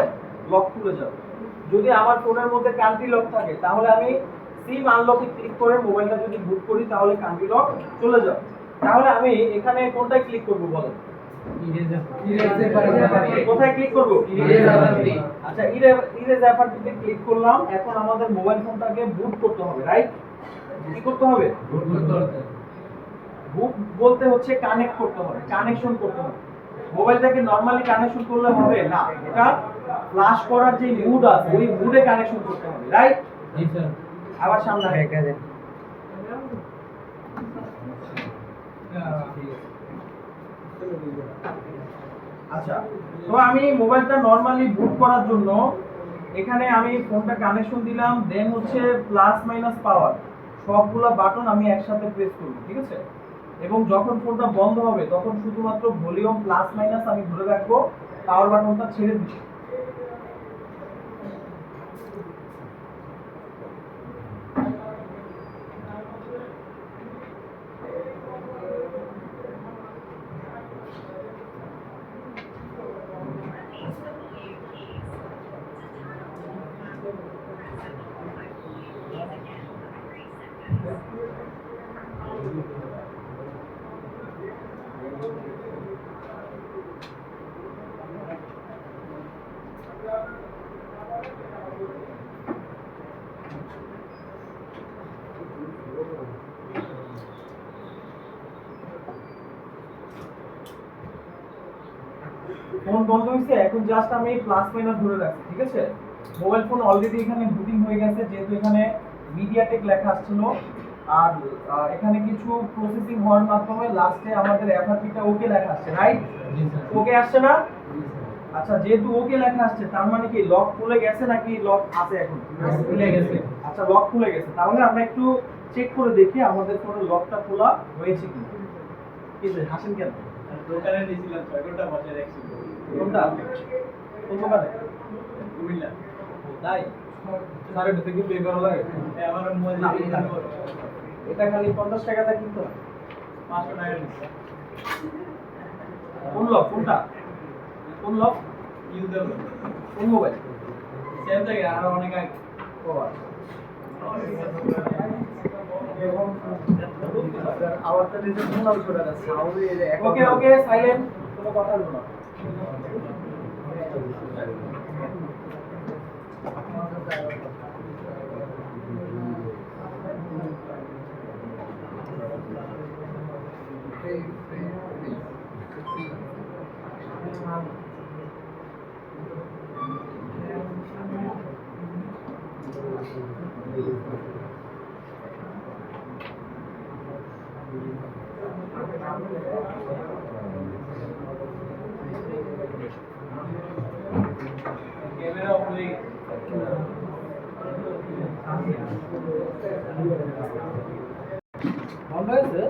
লক খুলে যাবে। যদি আমার ফোনের মধ্যে কান্ট্রি লক থাকে তাহলে আমি সিম আনলকে ক্লিক করে মোবাইলটা যদি বুট করি তাহলে কান্ট্রি লক চলে যাবে। তাহলে আমি এখানে কোনটায় ক্লিক করব বলেন? কোথায় ক্লিক করব? আচ্ছা, ইরেজ অ্যাপারটিতে ক্লিক করলাম। এখন আমাদের মোবাইল ফোনটাকে বুট করতে হবে, রাইট? কি করতে হবে? বুট বলতে হচ্ছে কানেক্ট করতে হবে, কানেকশন করতে হবে। মোবাইলটাকে নরমালি কানেকশন করলে হবে না, এটা ফ্ল্যাশ করার যে মুড আছে ওই মুডে কানেকশন করতে হবে, রাইট? জি স্যার। আবার সামনে ঠিক আছে। আচ্ছা, তো আমি মোবাইলটা নরমালি বুট করার জন্য এখানে আমি ফোনটা কানেকশন দিলাম, দেন হচ্ছে প্লাস মাইনাস পাওয়ার সবগুলা বাটন আমি একসাথে প্রেস করব, ঠিক আছে? এবং যখন ফোনটা বন্ধ হবে তখন শুধুমাত্র ভলিউম প্লাস মাইনাস আমি ধরে রাখবো, পাওয়ার বাটনটা ছেড়ে দিব। ফোন বন্ধ হয়েছে, এখন জাস্ট আমি প্লাস মাইনাস ধরে রাখছি, ঠিক আছে? মোবাইল ফোন অলরেডি এখানে বুটিং হয়ে গেছে, যেহেতু এখানে মিডিয়াটেক লেখা আসছিল। আর এখানে কিছু প্রসেসিং হওয়ার মাধ্যমে লাস্টে আমাদের এফআরপিটা ওকে লেখা আসছে, রাইট? ওকে আসছে না? আচ্ছা, যেহেতু ওকে লেখা আসছে তার মানে কি লক খুলে গেছে নাকি লক আছে এখন? খুলে গেছে। আচ্ছা, লক খুলে গেছে। তাহলে আমরা একটু চেক করে দেখি আমাদের ফোনের লকটা খোলা হয়েছে কিনা। কি যে হাসেন কেন? দোকানে দিয়েছিলাম 6 ঘন্টা বসে রাখছি। কোনটা? কোন দোকানে? কুমিল্লা। তাই? স্যার এটা থেকে পে করা লাগে? আমার মোবাইল না, এটা খালি 50 টাকাতে কিনতে হয়। 500 টাকা দিচ্ছে। কোন লক? কোনটা? কোন লক? ইউজার কোন মোবাইল? সেম থেকে আর অনেক আগে। ও আচ্ছা। ওকে ওকে, সাইলেন্ট, কোনো কথা বলবো না। ক্যামেরা অফ হয়ে গেছে। বন্ধ হয়েছে?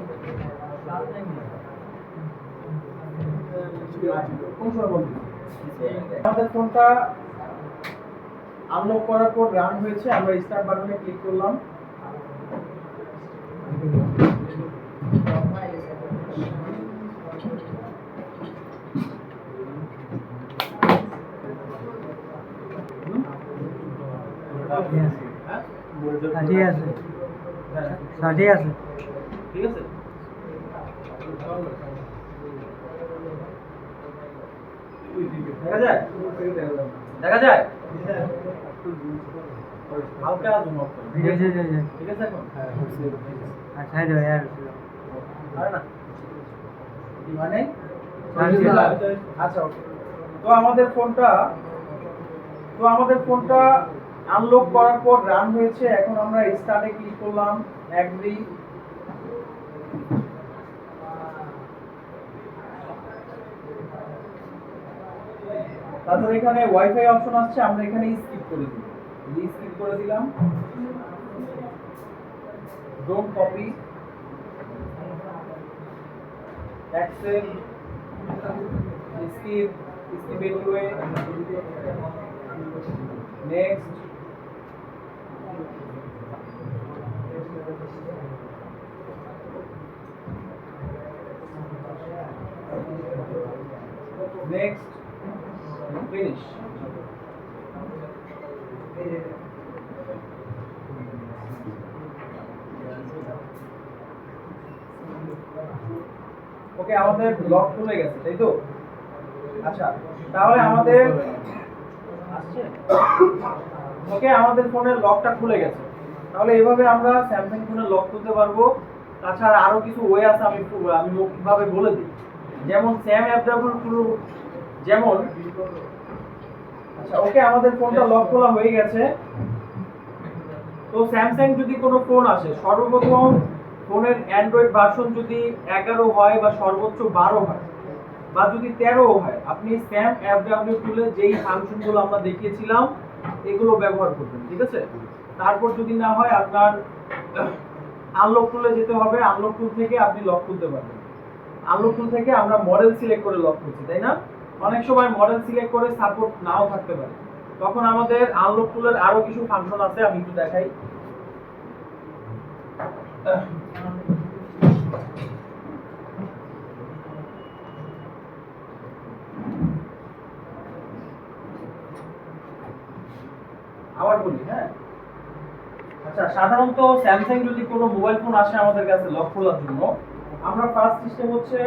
কোন সময় বন্ধ? আমাদের ফোনটা আনলক করার পর রান হয়েছে, আমরা স্টার্ট বাটনে ক্লিক করলাম। হ্যাঁ? ঠিক আছে। ঠিক আছে। ঠিক আছে? দেখা যায়? দেখা যায়? হালকা জুম আউট করো। ঠিক আছে এখন? আচ্ছা यार আরে না। মানে? আচ্ছা, ওকে। তো আমাদের ফোনটা আনলক করার পর রান হয়েছে। এখন আমরা স্টার্টে ক্লিক করলাম, এগ্রি। তারপর এখানে ওয়াইফাই অপশন আসছে, আমরা এখানে স্কিপ করে দিই। স্কিপ করে দিলাম। Don't copy, accept, skip, skip anyway, next. Next, finish. Okay, আমাদের লক খুলে গেছে তাই তো? আচ্ছা, তাহলে আমাদের আসছে। ওকে, আমাদের ফোনের লকটা খুলে গেছে। তাহলে এভাবে আমরা স্যামসাং ফোনের লক খুলতে পারবো। তাছাড়া আরো কিছু ওয়ে আছে, আমি মৌখিকভাবে বলে দিই। যেমন স্যাম অ্যাডাপ্টার যেমন, আচ্ছা ওকে, আমাদের ফোনটা লক খোলা হয়ে গেছে। তো স্যামসাং যদি কোনো ফোন আসে, সর্বপ্রথম ফোনের অ্যান্ড্রয়েড ভার্সন যদি 11 হয় বা সর্বোচ্চ 12 হয় বা যদি 13 হয়, আপনি স্যাম অ্যাপডাব্লিউ টুলে যেই ফাংশনগুলো আমরা দেখিয়েছিলাম এগুলো ব্যবহার করবেন, ঠিক আছে? তারপর যদি না হয়, আপনার আনলক টুলে যেতে হবে। আনলক টুল থেকে আপনি লক খুলতে পারবেন। আনলক টুল থেকে আমরা মডেল সিলেক্ট করে লক খুলছি, তাই না? অনেক সময় মডেল সিলেক্ট করে সাপোর্ট নাও থাকতে পারে, তখন আমাদের আনলক টুলের আরো কিছু ফাংশন আছে, আমি একটু দেখাই। আবার বলি, হ্যাঁ। আচ্ছা, সাধারণত স্যামসাং যদি কোনো মোবাইল ফোন আসে আমাদের কাছে লক খোলার জন্য, আমরা ফার্স্ট সিস্টেম হচ্ছে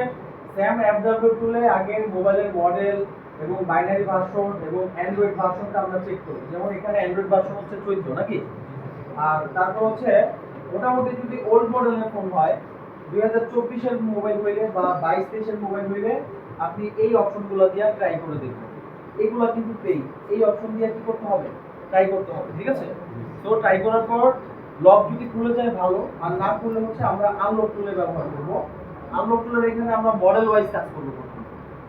স্যাম অ্যাডাপ্টার টুলে আগে মোবাইলের মডেল এবং বাইনারি ভার্সন এবং অ্যান্ড্রয়েড ভার্সনটা আমরা চেক করি। যেমন এখানে অ্যান্ড্রয়েড ভার্সন হচ্ছে 14, নাকি? আর তারপর হচ্ছে মোটামুটি যদি ওল্ড মডেলের ফোন হয়, 2024 এর মোবাইল হইলে বা 22-23 এর মোবাইল হইলে আপনি এই অপশনগুলো দিয়ে ট্রাই করে দেখবেন। এগুলো কিন্তু পেই, এই অপশন দিয়ে কি করতে হবে? ট্রাই করতে হবে, ঠিক আছে? তো ট্রাই করার পর লক যদি খুলে যায় ভালো, আর না খুললে হচ্ছে আমরা আনলক টুলে ব্যবহার করব। আনলক টুলের এখানে আমরা মডেল ওয়াইজ কাজ করব।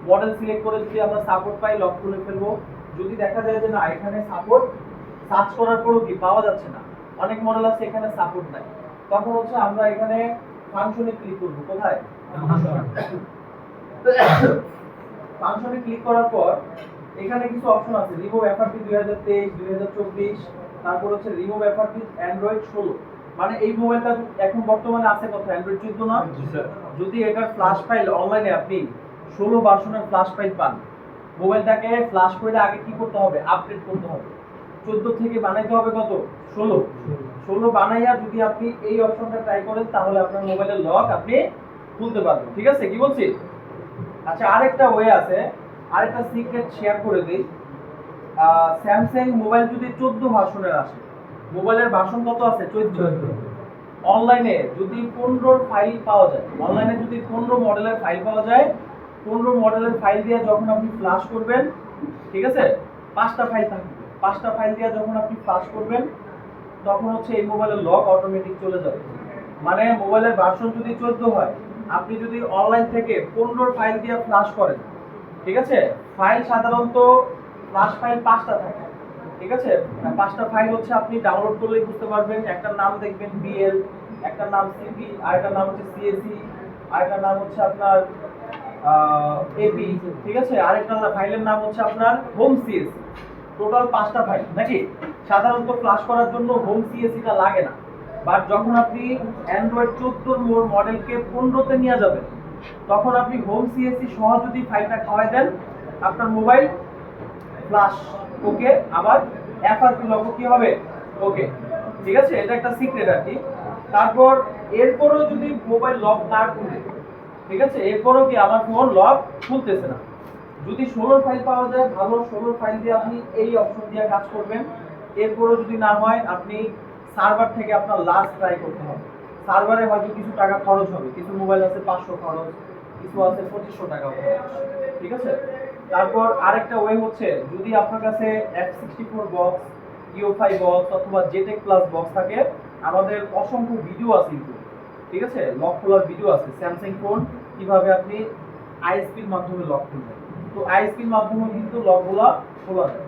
মডেল সিলেক্ট করে যদি আমরা সাপোর্ট পাই, লক খুলে ফেলবো। যদি দেখা যায় যে না, এখানে সাপোর্ট সার্চ করার পরও কি পাওয়া যাচ্ছে না, অনেক মডেল আছে এখানে সাপোর্ট নাই, তখন হচ্ছে আমরা এখানে ফাংশনে ক্লিক করব। কোথায়? ফাংশনে ক্লিক করার পর এখানে কিছু অপশন আছে, রিমুভ এফআরপি 2023, 2024, তারপর হচ্ছে রিমুভ এফআরপি অ্যান্ড্রয়েড 16। মানে এই মোবাইলটা এখন বর্তমানে আছে কত? অ্যান্ড্রয়েড 14 না? যদি এটার ফ্ল্যাশ ফাইল অনলাইনে আপনি 16 ভার্সনের ফ্ল্যাশ ফাইল পান, মোবাইলটাকে ফ্ল্যাশ করে আগে কি করতে হবে? আপডেট করতে হবে। 14 থেকে বানাইতে হবে কত? 16 বানাইয়া যদি আপনি এই অপশনটা ট্রাই করেন, তাহলে আপনার মোবাইলের লক আপনি খুলতে পারবেন, ঠিক আছে? কি বলছি? আচ্ছা, আরেকটা ওয়ে আছে, আরেকটা সিক্রেট শেয়ার করে দিই। স্যামসাং মোবাইল যদি 14 ভার্সনের আসে, মোবাইলের ভার্সন কত আছে? 14। অনলাইনে যদি 15 ফাইল পাওয়া যায়, অনলাইনে যদি 15 মডেলের ফাইল পাওয়া যায়, 15 মডেলের ফাইল দিয়ে যখন আপনি ফ্ল্যাশ করবেন, ঠিক আছে? 5টা ফাইল থাকবে, 5টা ফাইল দিয়ে যখন আপনি ফ্ল্যাশ করবেন, তখন হচ্ছে এই মোবাইলের লক অটোমেটিক চলে যাবে। মানে মোবাইলের ভার্সন যদি 14 হয়, আপনি যদি অনলাইন থেকে 15 ফাইল দিয়ে ফ্ল্যাশ করেন, ঠিক আছে? ফাইল সাধারণত ফ্ল্যাশ ফাইল 5টা থাকে, ঠিক আছে? 5টা ফাইল হচ্ছে আপনি ডাউনলোড করলেই বুঝতে পারবেন। একটা নাম দেখবেন বিএল, একটা নাম সিপি, আরেকটা নাম হচ্ছে সিএসি, আরেকটা নাম হচ্ছে আপনার এপি, ঠিক আছে? আরেকটা ফাইলের নাম হচ্ছে আপনার হোম সিএসি। টোটাল 5টা ফাইল, নাকি? সাধারণত ফ্ল্যাশ করার জন্য হোম সিএসিটা লাগে না, বাট যখন আপনি অ্যান্ড্রয়েড 14 মডেলকে 15তে নিয়ে যাবেন, তখন আপনি হোম সিএসি সহ যদি ফাইলটা খাওয়াই দেন, আপনার মোবাইল ফ্ল্যাশ ওকে, আবার এফআরপি লক কি হবে? ওকে, ঠিক আছে? এটা একটা সিক্রেট আর কি। তারপর এরপরও যদি মোবাইল লক না খুলে, ঠিক আছে, এরপরও কি আমার ফোন লক খুলতেছে না, যদি 16 ফাইল পাওয়া যায় ভালো, 16 ফাইল দিয়ে আপনি এই অপশন দিয়ে কাজ করবেন। এরপরও যদি না হয়, আপনি সার্ভার থেকে আপনার লাস্ট ট্রাই করতে হবে। সার্ভারে হয়তো কিছু টাকা খরচ হবে, কিছু মোবাইল আছে 500 খরচ, কিছু আছে 2500 টাকা খরচ, ঠিক আছে? তারপর আরেকটা ওয়ে হচ্ছে, যদি আপনার কাছে F64 বক্স, EO5 বক্স অথবা জেটেক প্লাস বক্স থাকে, আমাদের অসংখ্য ভিডিও আছে ইউটিউবে, ঠিক আছে? লক খোলার ভিডিও আছে, স্যামসাং ফোন কিভাবে আপনি আইএসপির মাধ্যমে লক খুলবেন। তো আইএসপির মাধ্যমে কিন্তু লকগুলা খোলা যায়,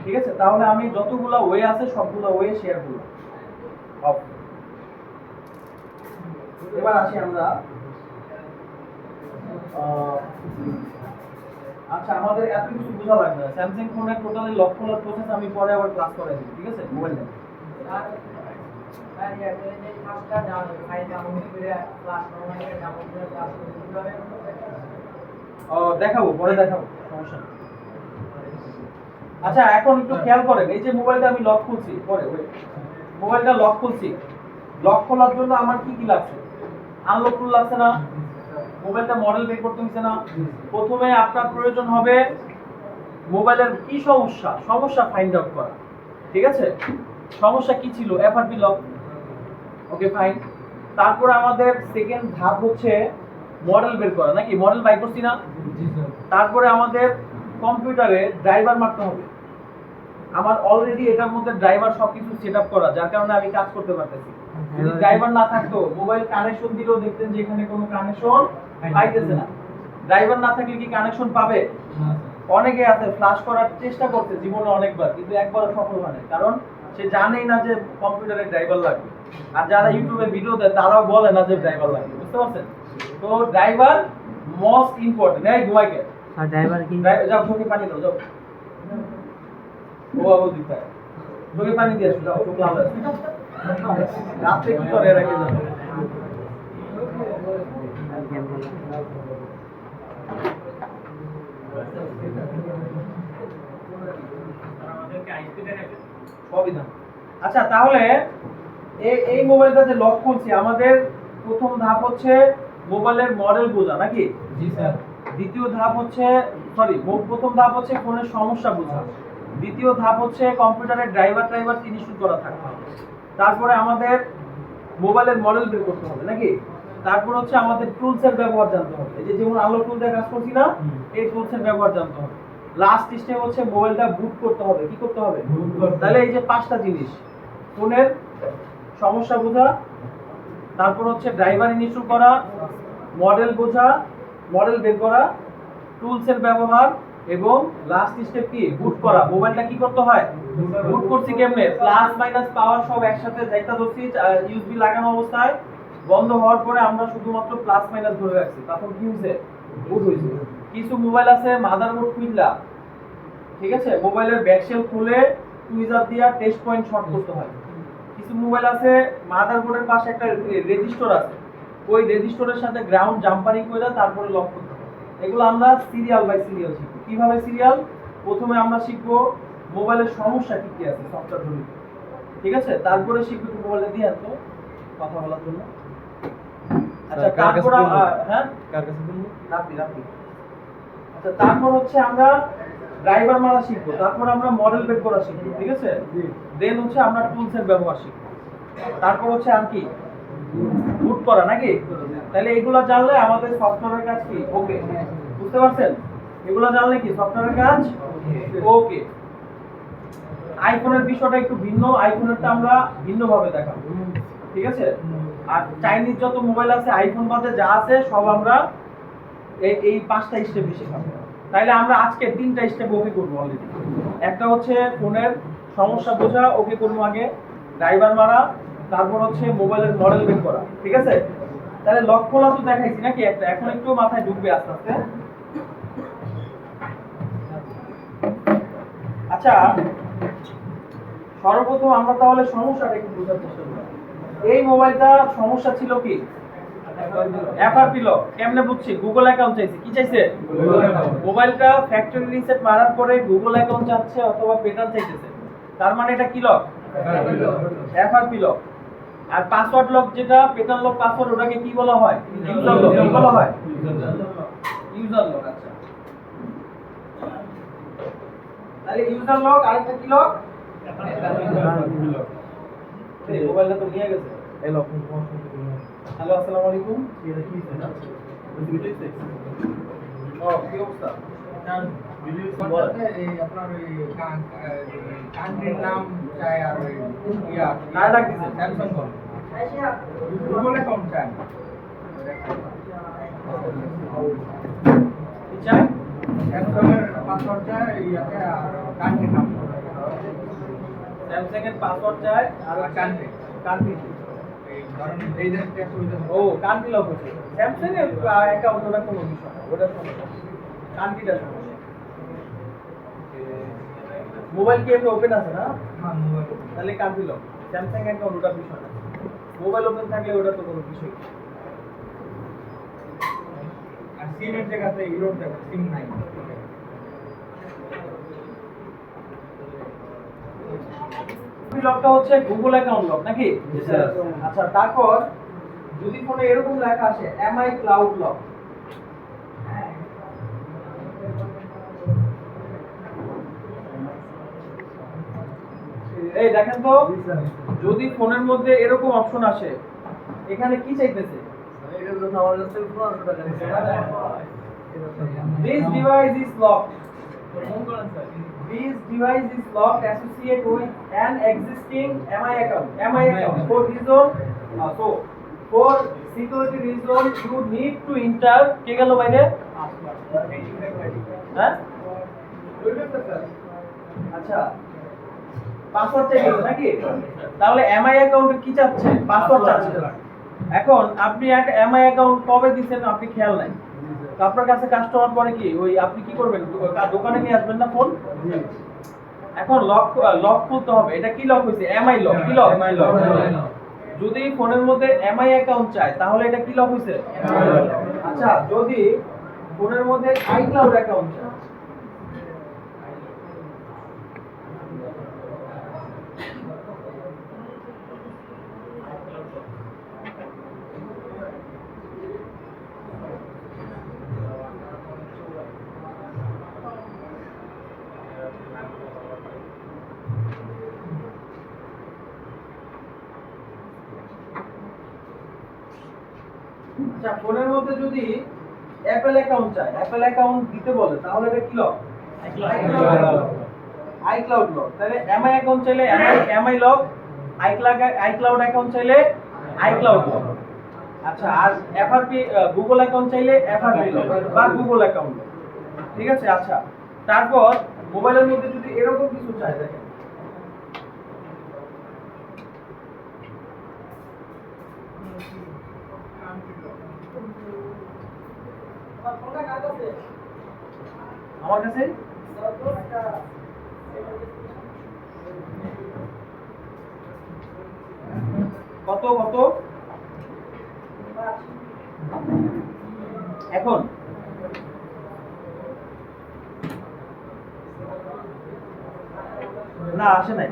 ঠিক আছে? তাহলে আমি যতগুলা ওয়ে আছে সবগুলা ওয়ে শেয়ার করলাম। এবার আসি আমরা, আচ্ছা আমাদের এত কিছু বোঝা লাগবে না। স্যামসাং ফোনের টোটালি লক খোলার প্রসেস আমি পরে আবার ক্লাস করাই দেব, ঠিক আছে? মোবাইল নেই দেখাবো, পরে দেখাবো। সমস্যা নেই। আচ্ছা এখন একটু খেয়াল করেন, এই যে মোবাইলটা আমি লক খুলছি, পরে মোবাইলটা লক খুলছি, লক খোলার জন্য আমার কি কি লাগছে? আনলক টুল লাগছে না? মোবাইলটা মডেল বের করতে হচ্ছে না? প্রথমে আপনার প্রয়োজন হবে মোবাইলের কি সমস্যা ফাইন্ড আউট করা। ঠিক আছে, সমস্যা কি ছিল? FRP lock. Okay fine. তারপরে আমাদের সেকেন্ড ধাপ হচ্ছে মডেল বের করা, নাকি? মডেল বাই করছি না? তারপরে আমাদের কম্পিউটারে ড্রাইভার মারতে হবে। আমার অলরেডি এটার মধ্যে ড্রাইভার সবকিছু সেটআপ করা, যার কারণে আমি কাজ করতে পারতেছি। যদি ড্রাইভার না থাকতো, মোবাইল কানেকশন দিলেও দেখতেন যে এখানে কোনো কানেকশন পাইতেছে না। ড্রাইভার না থাকলে কি কানেকশন পাবে? অনেকে আছে ফ্লাশ করার চেষ্টা করতে জীবনে অনেকবার, কিন্তু একবারও সফল হয় না, কারণ সে জানেই না যে কম্পিউটারে ড্রাইভার লাগবে। আর যারা ইউটিউবে ভিডিও দেয় তারাও বলে না যে ড্রাইভার লাগবে, বুঝতে পারছেন? তো ড্রাইভার মোস্ট ইম্পর্টেন্ট। এই ঘুমাইকে আর ড্রাইভার কি যাও, চোখে পানি দাও, যাও। ও বাবু দিতে চোখে পানি দিয়ে আসো, যাও, চোখ লাল হয়ে আছে। রাত্রে কি করে রেখে যাবে? আমাদেরকে আইসি দেখাবে। সবই না। আচ্ছা তাহলে এই মোবাইলটা যে লক খুলছি, আমাদের প্রথম ধাপ হচ্ছে মোবাইলের মডেল বোঝা, নাকি? জি স্যার। দ্বিতীয় ধাপ হচ্ছে প্রথম ধাপ হচ্ছে ফোনের সমস্যা বোঝা। দ্বিতীয় ধাপ হচ্ছে কম্পিউটারের ড্রাইভার ইনস্টল করা থাকতে হবে। তারপরে আমাদের মোবাইলের মডেল বের করতে হবে, নাকি? তারপর হচ্ছে আমাদের টুলসের ব্যবহার জানতে হবে। এই যে যেমন আলো টুল দিয়ে কাজ করছি না, এই টুলসের ব্যবহার জানতে হবে। লাস্ট স্টেপ হচ্ছে মোবাইলটা বুট করতে হবে। কি করতে হবে? তাহলে এই যে পাঁচটা জিনিস: ফোনের সমস্যা বোঝা, তারপর হচ্ছে ড্রাইভার ইনস্টল করা, মডেল বোঝা, মডেল বের করা, টুলসের ব্যবহার, এবং লাস্ট স্টেপ কি? বুট করা। মোবাইলটা কি করতে হয়? বুট করছি কেমনে? প্লাস মাইনাস পাওয়ার সব একসাথে যাইতা ধরছি, ইউএসবি লাগানো অবস্থায় বন্ধ হওয়ার পরে আমরা শুধুমাত্র প্লাস মাইনাস ধরে রাখছি, তখন কি হয়েছে? বুট হয়েছে। কিছু মোবাইল আছে মাদারবোর্ড খুললা, ঠিক আছে, মোবাইলের ব্যাকশেল খুলে টুইজার দিয়া টেস্ট পয়েন্ট শর্ট করতে হয়। কিছু মোবাইল আছে মাদারবোর্ডের পাশে একটা রেজিস্টার আছে, ওই রেজিস্টারের সাথে গ্রাউন্ড জাম্পারিং করে তারপরে লক করতে হয়। এগুলো আমরা সিরিয়াল বাই সিরিয়াল শিখব। কিভাবে সিরিয়াল? প্রথমে আমরা শিখব মোবাইলের সমস্যা কি কি আছে সফটওয়্যার জনিত, ঠিক আছে? তারপরে শিখব একটু মোবাইলে দিয়ে আসো কথা বলার জন্য। আচ্ছা তারপর হ্যাঁ কার কাছে বলবো? রাখি। আচ্ছা তারপর হচ্ছে আমরা ড্রাইভার মারা শিখবো, তারপর আমরা মডেল বের করা শিখবো, ঠিক আছে? দেন হচ্ছে আমরা টুলসের ব্যবহার শিখবো, তারপর হচ্ছে আর কি বুট করা, নাকি? তাহলে এগুলো জানলে আমাদের সফটওয়্যারের কাজ কি ওকে, বুঝতে পারছেন? এগুলো জানলে কি সফটওয়্যারের কাজ ওকে। আইফোনের বিষয়টা একটু ভিন্ন, আইফোনেরটা আমরা ভিন্নভাবে দেখাবো, ঠিক আছে? আর চাইনিজ যত মোবাইল আছে আইফোন বাদে যা আছে সব আমরা এই পাঁচটা স্টেপ শেখাবো। তাইলে আমরা আজকে তিনটা স্টেপ ওকে করবো অলরেডি। একটা হচ্ছে ফোনের সমস্যা বোঝা, ওকে করবো আগে। ড্রাইভার মারা, তারপর হচ্ছে মোবাইলের মডেল বের করা, ঠিক আছে? তাহলে লক খোলা তো দেখাইছি নাকি একটা, এখন একটু মাথায় ঢুকবে আস্তে আস্তে। আচ্ছা সর্বপ্রথম আমরা তাহলে সমস্যাটা একটু বোঝার চেষ্টা করি। এই মোবাইলটার সমস্যা ছিল কি? FRP lock. কেমনে বুঝছি? গুগল অ্যাকাউন্ট চাইছে। কি চাইছে? মোবাইলটা ফ্যাক্টরি রিসেট মারার পরে গুগল অ্যাকাউন্ট চাচ্ছে অথবা পেটার্ন চাইতেছে, তার মানে এটা কি লক? FRP lock. আর পাসওয়ার্ড লক যেটা পেটার্ন লক পাসওয়ার্ড, ওটাকে কি বলা হয়? User lock. কি বলা হয়? User lock. আচ্ছা তাহলে ইউজার লক, আরেকটা কি লক? এই মোবাইলটা তো নিয়ে গেছে। এই লক হ্যালো আসসালামু আলাইকুম। ও কি অবস্থা? এই আপনার ওই কান্ট্রির নাম চাই, আর ওই ইয়া কার ডাক দিছেন? স্যামসাং কল গুগল অ্যাকাউন্ট চাই। কি চাই? স্যামসাং এর পাসওয়ার্ড চাই, ইয়াতে আর কান্ট্রির নাম। স্যামসাং এর পাসওয়ার্ড চাই আর কান্ট্রি কান্ট্রি। এই ধরুন এই দেশ থেকে সুবিধা। ও কান্ট্রি লক হচ্ছে। স্যামসাং এর অ্যাকাউন্ট ওটা কোনো বিষয় না, ওটা সমস্যা। কান্ট্রিটা সমস্যা। মোবাইল কি এমনি ওপেন আছে না? হ্যাঁ মোবাইল। তাহলে কান্ট্রি লক। স্যামসাং অ্যাকাউন্ট ওটা বিষয় না। মোবাইল ওপেন থাকলে ওটা তো কোনো বিষয় না। আর সিমের জায়গাতে ইউরোপ দেখো সিম নাই। লকটা হচ্ছে গুগল অ্যাকাউন্ট লক নাকি? আচ্ছা, তারপর যদি ফোনে এরকম লেখা আসে এমআই ক্লাউড লক, এই দেখেন তো, যদি ফোনের মধ্যে এরকম অপশন আসে, এখানে কি চাইতেছে? This device is locked. This device is locked associated with an existing MI account. MI account. For reason, so for security reason, you need to enter. কে গেল বাইরে? হ্যাঁ? আচ্ছা, পাসওয়ার্ড চাইছে নাকি? তাহলে এমআই অ্যাকাউন্টে কি চাচ্ছে? পাসওয়ার্ড চাচ্ছে। এখন আপনি এক এমআই অ্যাকাউন্ট কবে দিবেন আপনি খেয়াল নাই, তো আপনার কাছে কাস্টমার পরে কি ওই আপনি কি করবেন, দোকানে নিয়ে আসবেন না ফোন? এখন লক খুলতে হবে। এটা কি লক হইছে? MI lock. কি লক? MI lock. যদি ফোনের মধ্যে এমআই অ্যাকাউন্ট চাই তাহলে এটা কি লক হইছে? আচ্ছা, যদি ফোনের মধ্যে আইক্লাউড অ্যাকাউন্ট চাই, আচ্ছা ফোনের মধ্যে যদি অ্যাপল অ্যাকাউন্ট চাই, অ্যাপল অ্যাকাউন্ট দিতে বলে তাহলে এটা কি লক? ICloud lock. তাহলে এমআই অ্যাকাউন্ট চাইলে এমআই লক, আইক্লাউড অ্যাকাউন্ট চাইলে আইক্লাউড লক। আচ্ছা, আর এফআরপি গুগল অ্যাকাউন্ট চাইলে এফআরপি লক বা গুগল অ্যাকাউন্ট লক। ঠিক আছে? আচ্ছা, তারপর মোবাইলের মধ্যে যদি এরকম কিছু চাই, দেখেন আমার কাছে কত কত এখন না আসে নাই,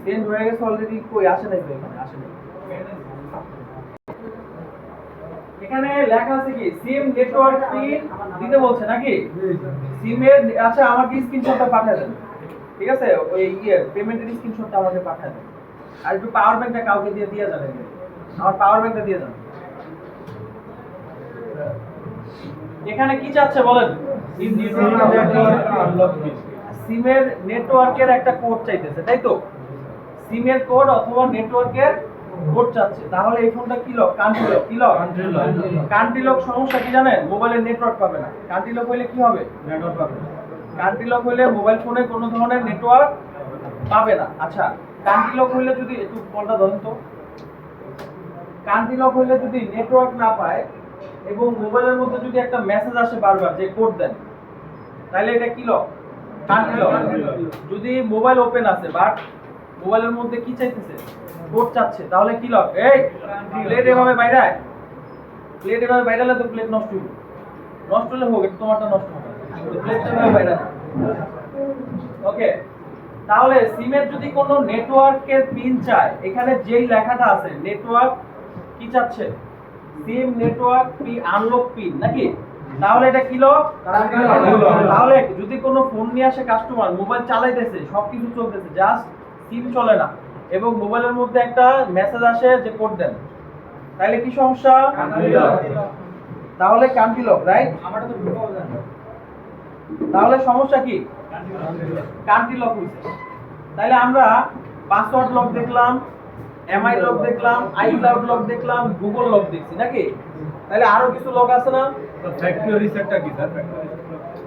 চেঞ্জ হয়ে গেছে অলরেডি। কই আসে নাই তো, এখানে আসে নাই। এখানে লেখা আছে কি সিম নেটওয়ার্ক পিন দিতে বলছে নাকি? সিমের আচ্ছা আমাকে স্ক্রিনশটটা পাঠিয়ে দেন। ঠিক আছে, ওই পেমেন্টের স্ক্রিনশটটা আমাকে পাঠিয়ে দেন। আর একটু পাওয়ার ব্যাংকটা কাউকে দিয়ে যাবেন, আমার পাওয়ার ব্যাংকটা দিয়ে যান। এখানে কি চাচ্ছে বলেন? সিমের নেটওয়ার্কের একটা কোড চাইতেছে, তাই তো? সিমের কোড অথবা নেটওয়ার্কের কোড চাচ্ছে। তাহলে এই ফোনটা কি লক? Country lock. কি লক? Country lock. সমস্যা কি জানেন? মোবাইলের নেটওয়ার্ক পাবে না। কান্ট্রি লক হইলে কি হবে? নেটওয়ার্ক পাবে না। কান্ট্রি লক হইলে মোবাইল ফোনে কোনো ধরনের নেটওয়ার্ক পাবে না। আচ্ছা, কান্ট্রি লক হইলে যদি একটু কলটা ধরেন তো, কান্ট্রি লক হইলে যদি নেটওয়ার্ক না পায় এবং মোবাইলের মধ্যে যদি একটা মেসেজ আসে বারবার যে কোড দেন, তাহলে এটা কি লক? Country lock. যদি মোবাইল ওপেন আছে বাট মোবাইলের মধ্যে কি চাইতেছে? কোড চাচ্ছে, তাহলে কি লক? এই প্লেট এভাবে বাইরায়, প্লেট এভাবে বাইরালে তো প্লেট নষ্ট হবে। নষ্ট হলে হোক, তোমারটা নষ্ট হবে, প্লেটটা এভাবে বাইরায়। ওকে, তাহলে সিমের যদি কোনো নেটওয়ার্কের পিন চায়, এখানে যেই লেখাটা আছে নেটওয়ার্ক কি চাচ্ছে? সিম নেটওয়ার্ক পি আনলক পিন নাকি? তাহলে এটা কি লক? তাহলে যদি কোনো ফোন নিয়ে আসে কাস্টমার, মোবাইল চালাইতেছে, সবকিছু চলতেছে, জাস্ট সিম চলে না এবং মোবাইলের মধ্যে একটা মেসেজ আসে যে কোড দেন, তাহলে কি সমস্যা? তাহলে কান্ট্রি লক, রাইট? আমারটা তো ঢোকাও যায় না। তাহলে সমস্যা কি? কান্ট্রি লক হইছে। তাহলে আমরা পাসওয়ার্ড লক দেখলাম, এমআই লক দেখলাম, আইক্লাউড লক দেখলাম, গুগল লক দেখছি নাকি? তাহলে আরো কিছু লক আছে না? ফ্যাক্টরি রিসেটটা কি স্যার?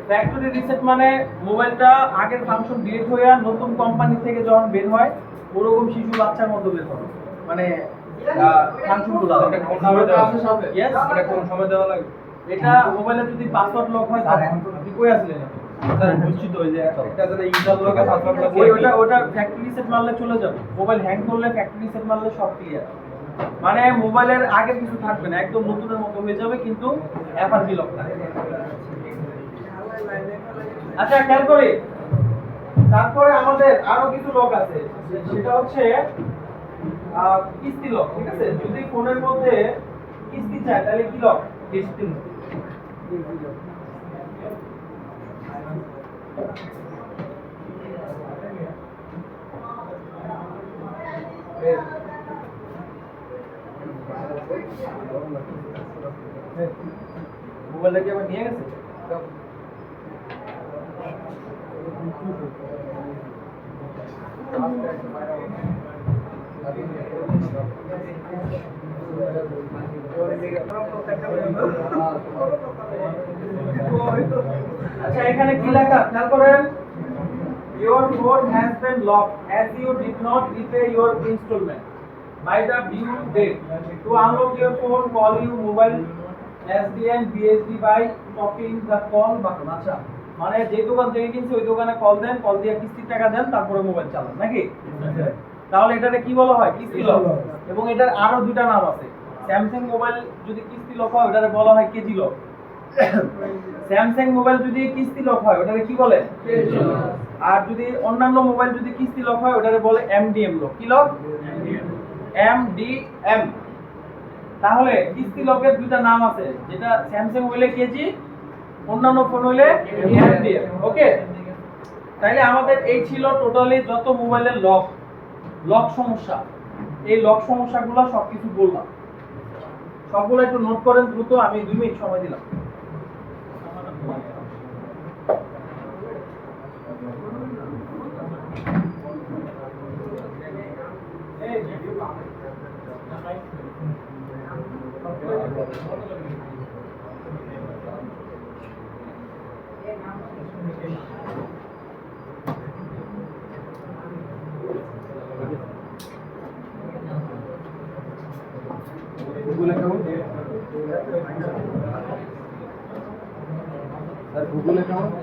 ফ্যাক্টরি রিসেট মানে মোবাইলটা আগের ফাংশন ডিলিট হয়ে নতুন কোম্পানি থেকে যখন বের হয় ওরকম শিশু বাচ্চার মতো বের হয়, মানে ফাংশনগুলো এটা কোন সময় দেওয়া আছে? Yes? এটা কোন সময় দেওয়া লাগে? এটা মোবাইলে যদি পাসওয়ার্ড লক হয় তখন আপনি কই আসলেন? স্যার বুঝছি তো, ওই যে একটা যেটা ইউজার লগে পাসওয়ার্ড লাগে, ওটা ফ্যাক্টরি রিসেট মারলে চলে যাবে। মোবাইল হ্যাং করলে ফ্যাক্টরি রিসেট মারলে সব ক্লিয়ার, মানে মোবাইলের আগে কিছু থাকবে না, একদম নতুনের মতো হয়ে যাবে, কিন্তু এফআরপি লক থাকবে। আচ্ছা খেয়াল করি, তারপরে আমাদের আরো কিছু লক আছে, সেটা হচ্ছে কিস্তি লক। ঠিক আছে, যদি ফোনের মধ্যে কিস্তি চায় তাহলে কি লক? কিস্তি লক। মোবাইলটা কি আবার নিয়ে গেছে? আচ্ছা, এখানে কি লেখা খেয়াল করেন, your phone has been locked as you did not repay your installment by the due date. To unlock your phone, call your mobile SDN BSD by tapping the call button. আচ্ছা, মানে যে দোকান থেকে কিনছে ওই দোকানে কল দেন, call দিয়ে কিস্তির টাকা দেন, তারপরে মোবাইল চালান নাকি? তাহলে এটাকে কি বলা হয়? কিস্তি লক। এবং এটার আরো দুটো নাম আছে। স্যামসাং মোবাইল যদি কিস্তি লক হয় ওটাকে বলা হয় কেজি লক। স্যামসাং মোবাইল যদি কিস্তি লক হয় ওটাকে কি বলে? KG lock. আর যদি অন্যান্য মোবাইল যদি কিস্তি লক হয় ওটাকে বলে এমডিএম লক। কি লক? এমডিএম। তাহলে কিস্তি লকের দুটো নাম আছে, যেটা স্যামসাং হইলে কেজি, অন্যান্য ফোন হইলে এমডিএম। ওকে, তাইলে আমাদের এই ছিল টোটালি যত মোবাইলের লক সমস্যা। এই লক সমস্যাগুলো সবকিছু বললাম, সবগুলো একটু নোট করেন দ্রুত, আমি 2 মিনিট সময় দিলাম। Google account, sir Google account,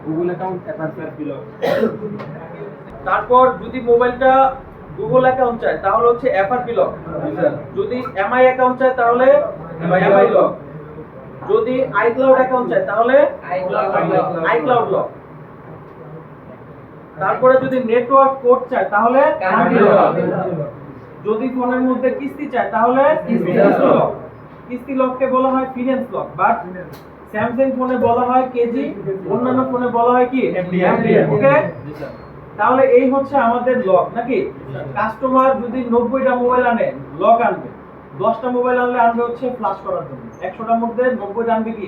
Google account অ্যাপারচার বিলক। তারপর যদি মোবাইলটা গুগল অ্যাকাউন্ট চায় তাহলে হচ্ছে এফআরপি লক। যদি এমআই অ্যাকাউন্ট চায় তাহলে এমআই লক। যদি আইক্লাউড অ্যাকাউন্ট চায় তাহলে আইক্লাউড লক। তারপরে যদি নেটওয়ার্ক কোড চায় তাহলে কান্ট্রি লক। যদি ফোনের মধ্যে কিস্তি চায় তাহলে কিস্তি লক। কিস্তি লককে বলা হয় ফিন্যান্স লক, বাট স্যামসাং ফোনে বলা হয় কেজি, অন্যান্য ফোনে বলা হয় কি এমডিএম। ওকে, তাহলে এই হচ্ছে আমাদের লক নাকি? কাস্টমার যদি 90টা মোবাইল আনে লক আনবে, 10টা মোবাইল আনলে আনবে হচ্ছে ফ্লাশ করার জন্য, 100টার মধ্যে 90টা আনবে কি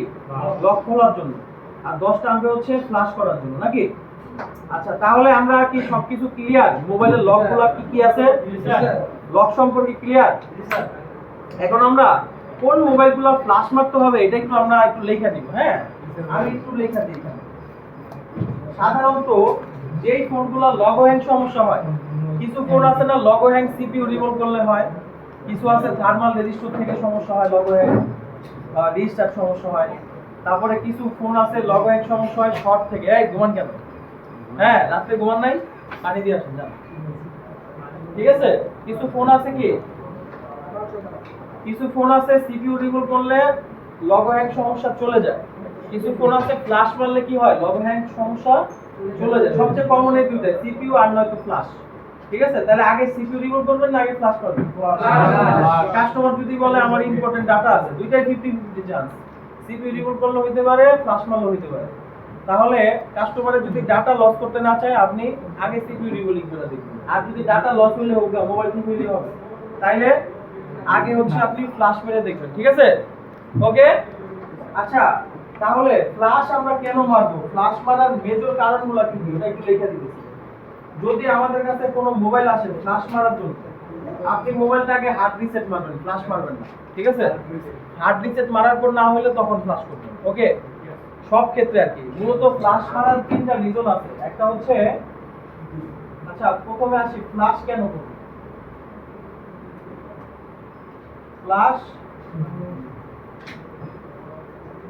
লক খোলার জন্য, আর 10টা আনবে হচ্ছে ফ্লাশ করার জন্য নাকি? আচ্ছা, তাহলে আমরা কি সবকিছু ক্লিয়ার? মোবাইলের লকগুলো কি কি আছে, লক সম্পর্কে ক্লিয়ার? এখন আমরা কোন মোবাইলগুলো ফ্লাশ মারতে হবে এটা একটু আমরা একটু লেখা দিব। হ্যাঁ, আমি একটু লেখা দিই এখানে। সাধারণত যেই ফোনগুলো লগো হ্যাং সমস্যা হয়, কিছু ফোন আছে না লগো হ্যাং সিপিইউ রিভলভ করলে হয়, কিছু আছে থার্মাল রেজিস্টার থেকে সমস্যা হয়, লগো হ্যাং রেজিস্টার সমস্যা হয়। তারপরে কিছু ফোন আছে লগো হ্যাং সমস্যা হয় শর্ট থেকে। এই ঘুমান কেন? হ্যাঁ, রাতে ঘুমান নাই, পানি দিয়ে আসেন যান। ঠিক আছে, কিছু ফোন আছে কি, কিছু ফোন আছে সিপিইউ রিভলভ করলে লগো হ্যাং সমস্যা চলে যায়। কিছু ফোন আছে ফ্ল্যাশ মারলে কি হয়, লগো হ্যাং সমস্যা চলে যায়। সবচেয়ে কমন এই দুইটা, সিপিইউ আর নয়তো ফ্ল্যাশ। ঠিক আছে, তাহলে আগে সিপিইউ রিভলভ করবেন না আগে ফ্ল্যাশ করবেন? কাস্টমার যদি বলে আমার ইম্পর্টেন্ট ডাটা আছে, দুইটাই 50-50 চান্স, সিপিইউ রিভলভ করলে হইতে পারে, ফ্ল্যাশ মারলে হইতে পারে। তাহলে কাস্টমারে যদি ডাটা লস করতে না চায় আপনি আগে সিপিইউ রিভলভ করে দেখবেন। আর যদি ডাটা লস হলে হোক, মোবাইল ঠিক হইলে হবে, তাইলে আগে হচ্ছে আপনি ফ্ল্যাশ মেরে দেখবেন। ঠিক আছে, ওকে। আচ্ছা, তাহলে ফ্ল্যাশ আমরা কেন মারবো, ফ্ল্যাশ মারার মেজর কারণগুলো কি কি এটা একটু লিখে দিতেছি। যদি আমাদের কাছে কোনো মোবাইল আসে ফ্ল্যাশ মারার জন্য, আপনি মোবাইলটাকে হার্ড রিসেট মারবেন, ফ্ল্যাশ মারবেন না। ঠিক আছে, হার্ড রিসেট মারার পর না হলে তখন ফ্ল্যাশ করবেন। ওকে, সব ক্ষেত্রে আর কি। মূলত ফ্ল্যাশ মারার 3টা রিজন আছে। একটা হচ্ছে, আচ্ছা প্রথমে আসি ফ্ল্যাশ কেন করব।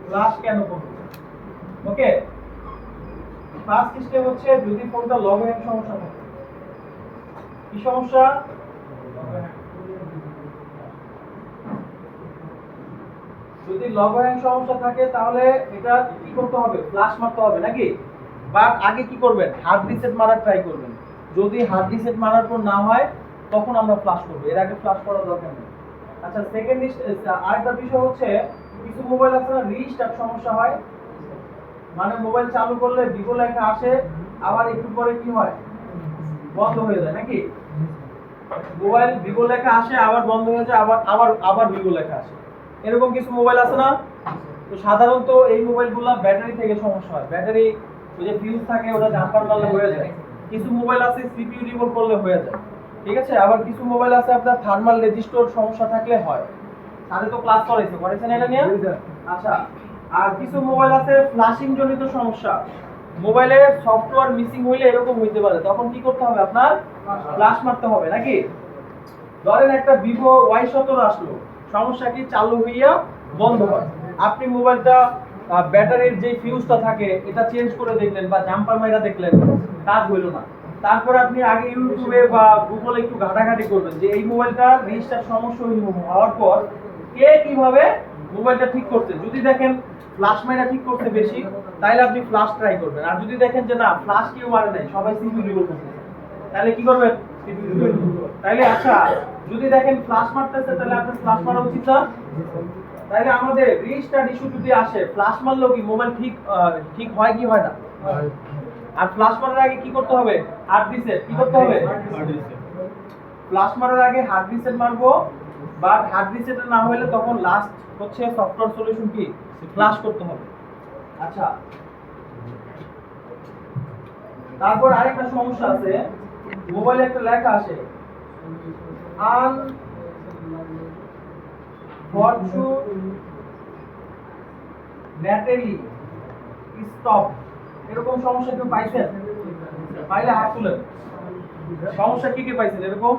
ফ্ল্যাশ কেন করব? ওকে, ফার্স্ট স্টেপ হচ্ছে যদি ফোনটা লগ হ্যাং সমস্যা থাকে। কি সমস্যা? যদি লগ হ্যাং সমস্যা থাকে তাহলে এটা কি করতে হবে, ফ্ল্যাশ মারতে হবে নাকি? বাট আগে কি করবেন, হার্ড রিসেট মারার ট্রাই করবেন। যদি হার্ড রিসেট মারার পর না হয় তখন আমরা ফ্লাশ করব, এর আগে ফ্লাশ করার দরকার নেই। আচ্ছা, সেকেন্ড আরেকটা বিষয় হচ্ছে কিছু মোবাইল আছে না রিস্টার্ট সমস্যা হয়, মানে মোবাইল চালু করলে ভিভো লেখা আসে, আবার একটু পরে কি হয়, বন্ধ হয়ে যায় নাকি? মোবাইল ভিভো লেখা আসে আবার বন্ধ হয়ে যায়, আবার আবার আবার ভিভো লেখা আসে, এরকম কিছু মোবাইল আছে না? তো সাধারণত এই মোবাইলগুলো ব্যাটারি থেকে সমস্যা হয়, ব্যাটারি ওই যে ফিউজ থাকে ওটা জাম্পার মারলে হয়ে যায়। কিছু মোবাইল আছে সিপিইউ রিভোল্ট করলে হয়ে যায়, ঠিক আছে? আবার কিছু মোবাইল আছে আপনার থার্মাল রেজিস্টর সমস্যা থাকলে হয়। তাহলে তো ক্লাস করেছেন এটা নিয়ে? আচ্ছা, আর কিছু মোবাইল আছে ফ্ল্যাশিং জনিত সমস্যা, মোবাইলের সফটওয়্যার মিসিং হইলে এরকম হইতে পারে, তখন কি করতে হবে, আপনার ফ্ল্যাশ মারতে হবে নাকি? ধরেন একটা ভিভো Y17 আসলো, সমস্যা কি, চালু হইয়া বন্ধ হয়, আপনি মোবাইলটা ব্যাটারির যে ফিউজটা থাকে এটা চেঞ্জ করে দেখলেন বা জাম্পার মাইরা দেখলেন, কাজ হইলো না। তারপর আপনি আগে ইউটিউবে বা গুগলে একটু ঘাটাঘাটি করবেন যে এই মোবাইলটা রিস্টার্ট সমস্যা হওয়ার পর কে কিভাবে মোবাইলটা ঠিক করছে। যদি দেখেন ফ্ল্যাশ মাইরা ঠিক করতে বেশি, তাহলে আপনি ফ্ল্যাশ ট্রাই করবেন। আর যদি দেখেন যে না ফ্ল্যাশ কেউ মারে নাই, সবাই সিপিইউ রিভোল্ট করতেছে, তাহলে কি করবেন, তাহলে আচ্ছা যদি দেখেন ফ্ল্যাশ মারতেছে তাহলে আপনার ফ্ল্যাশ মারা উচিত না? তাহলে আমাদের রিস্টার্ট ইস্যু যদি আসে, ফ্ল্যাশ মারলেও কি মোবাইল ঠিক হয় কি হয় না? আর ফ্ল্যাশ মারার আগে কি করতে হবে, হার্ড রিসেট। কি করতে হবে, ফ্ল্যাশ মারার আগে হার্ড রিসেট মারবো, বাট হার্ড রিসেট না হলে তখন লাস্ট হচ্ছে সফটওয়্যার সলিউশন কি ফ্ল্যাশ করতে হবে। আচ্ছা, তারপর আরেকটা সমস্যা আছে, মোবাইলে একটা লেখা আসে আনফরচুনেটলি স্টপ, এরকম সমস্যা কেউ পাইছেন? পাইলে হাত তুলেন। সমস্যা কি কি পাইছেন এরকম?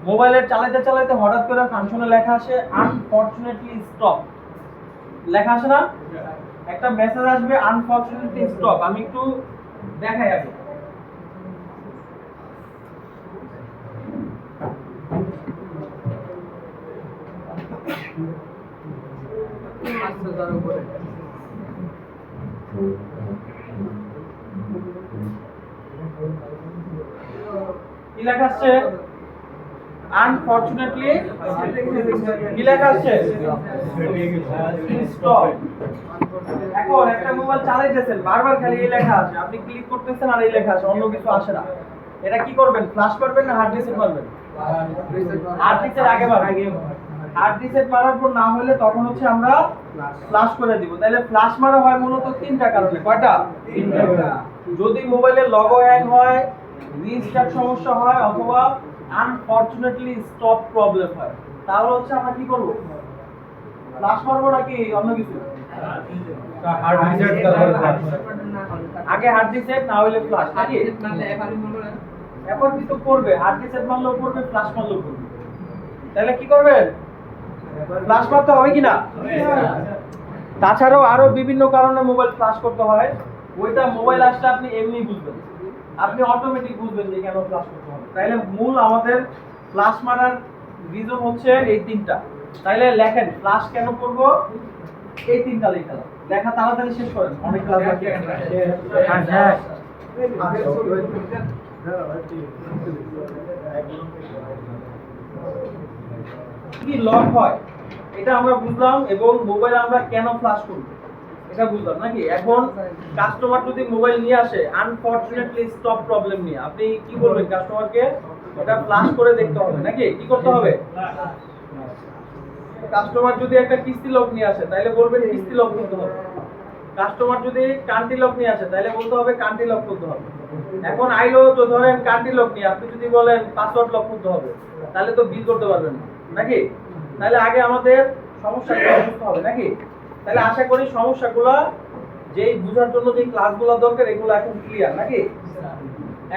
মোবাইলের চালাতে চালাতে হঠাৎ করে ফাংশনে লেখা আসে আনফরচুনেটলি স্টপ, লেখা আসে না? একটা মেসেজ আসবে আনফরচুনেটলি স্টপ, আমি একটু দেখাই আগে। কি লেখা আসছে? আনফরচুনেটলি কি লেখা আসছে? স্টপ। এখন একটা মোবাইল চালাইতেছেন, বারবার খালি এই লেখা আসে, আপনি ক্লিক করতেছেন আর এই লেখা আসে, অন্য কিছু আসে না। এটা কি করবেন, ফ্ল্যাশ করবেন না হার্ড রিসেট মারবেন? হার্ড রিসেট আগে মারবেন। হার্ড রিসেট মারার পর না হলে তখন হচ্ছে আমরা ফ্ল্যাশ করে দিব। তাহলে ফ্ল্যাশ মারা হয় মূলত তিনটা কারণে। কয়টা? তিনটা। যদি মোবাইলের লগো হ্যাং হয়, রিস্টার্ট সমস্যা হয়, অথবা আনফরচুনেটলি স্টপ প্রবলেম হয়, তাহলে হচ্ছে আমরা কি করব, ফ্ল্যাশ মারবো নাকি অন্য কিছু? হার্ড রিসেট তারপরে ফ্ল্যাশ। আগে হার্ড রিসেট, না হলে ফ্ল্যাশ নাকি? এখন কি তো করবে, হার্ড রিসেট মারলেও করবে, ফ্ল্যাশ মারলেও করবে। তাহলে কি করবেন, ফ্ল্যাশ মারতে হবে কি না? তাছাড়াও আরো বিভিন্ন কারণে মোবাইল ফ্ল্যাশ করতে হয়, ওইটা মোবাইল আসলে আপনি এমনি বুঝবেন, আপনি অটোমেটিক বুঝবেন যে কেন ফ্ল্যাশ করতে হবে। তাইলে মূল আমাদের ফ্ল্যাশ মারার রিজন হচ্ছে এই তিনটা। তাইলে লেখেন ফ্ল্যাশ কেন করব, এই তিনটা লেখা, লেখা তাড়াতাড়ি শেষ করেন, অনেক ক্লাস বাকি আছে। কি লক হয় এটা আমরা বুঝলাম, এবং মোবাইল আমরা কেন ফ্ল্যাশ করব এটা বুঝলাম নাকি? এখন কাস্টমার যদি মোবাইল নিয়ে আসে আনফরচুনেটলি স্টপ প্রবলেম নিয়ে, আপনি কি বলবেন কাস্টমারকে? এটা ফ্ল্যাশ করে দেখতে হবে নাকি? কি করতে হবে? কাস্টমার যদি একটা কিস্তি লক নিয়ে আসে তাহলে বলবেন কিস্তি লক করতে হবে। কাস্টমার যদি কান্ট্রি লক নিয়ে আসে তাহলে বলতে হবে কান্ট্রি লক করতে হবে। এখন আইলো তো ধরেন কান্ট্রি লক নিয়ে আপনি যদি বলেন পাসওয়ার্ড লক করতে হবে, তাহলে তো বিল করতে পারবেন না নাকি? তাহলে আগে আমাদের সমস্যাগুলো বুঝতে হবে নাকি? তাহলে আশা করি সমস্যাগুলো যেই বুঝার জন্য যে ক্লাসগুলো দরকার এগুলো এখন ক্লিয়ার নাকি?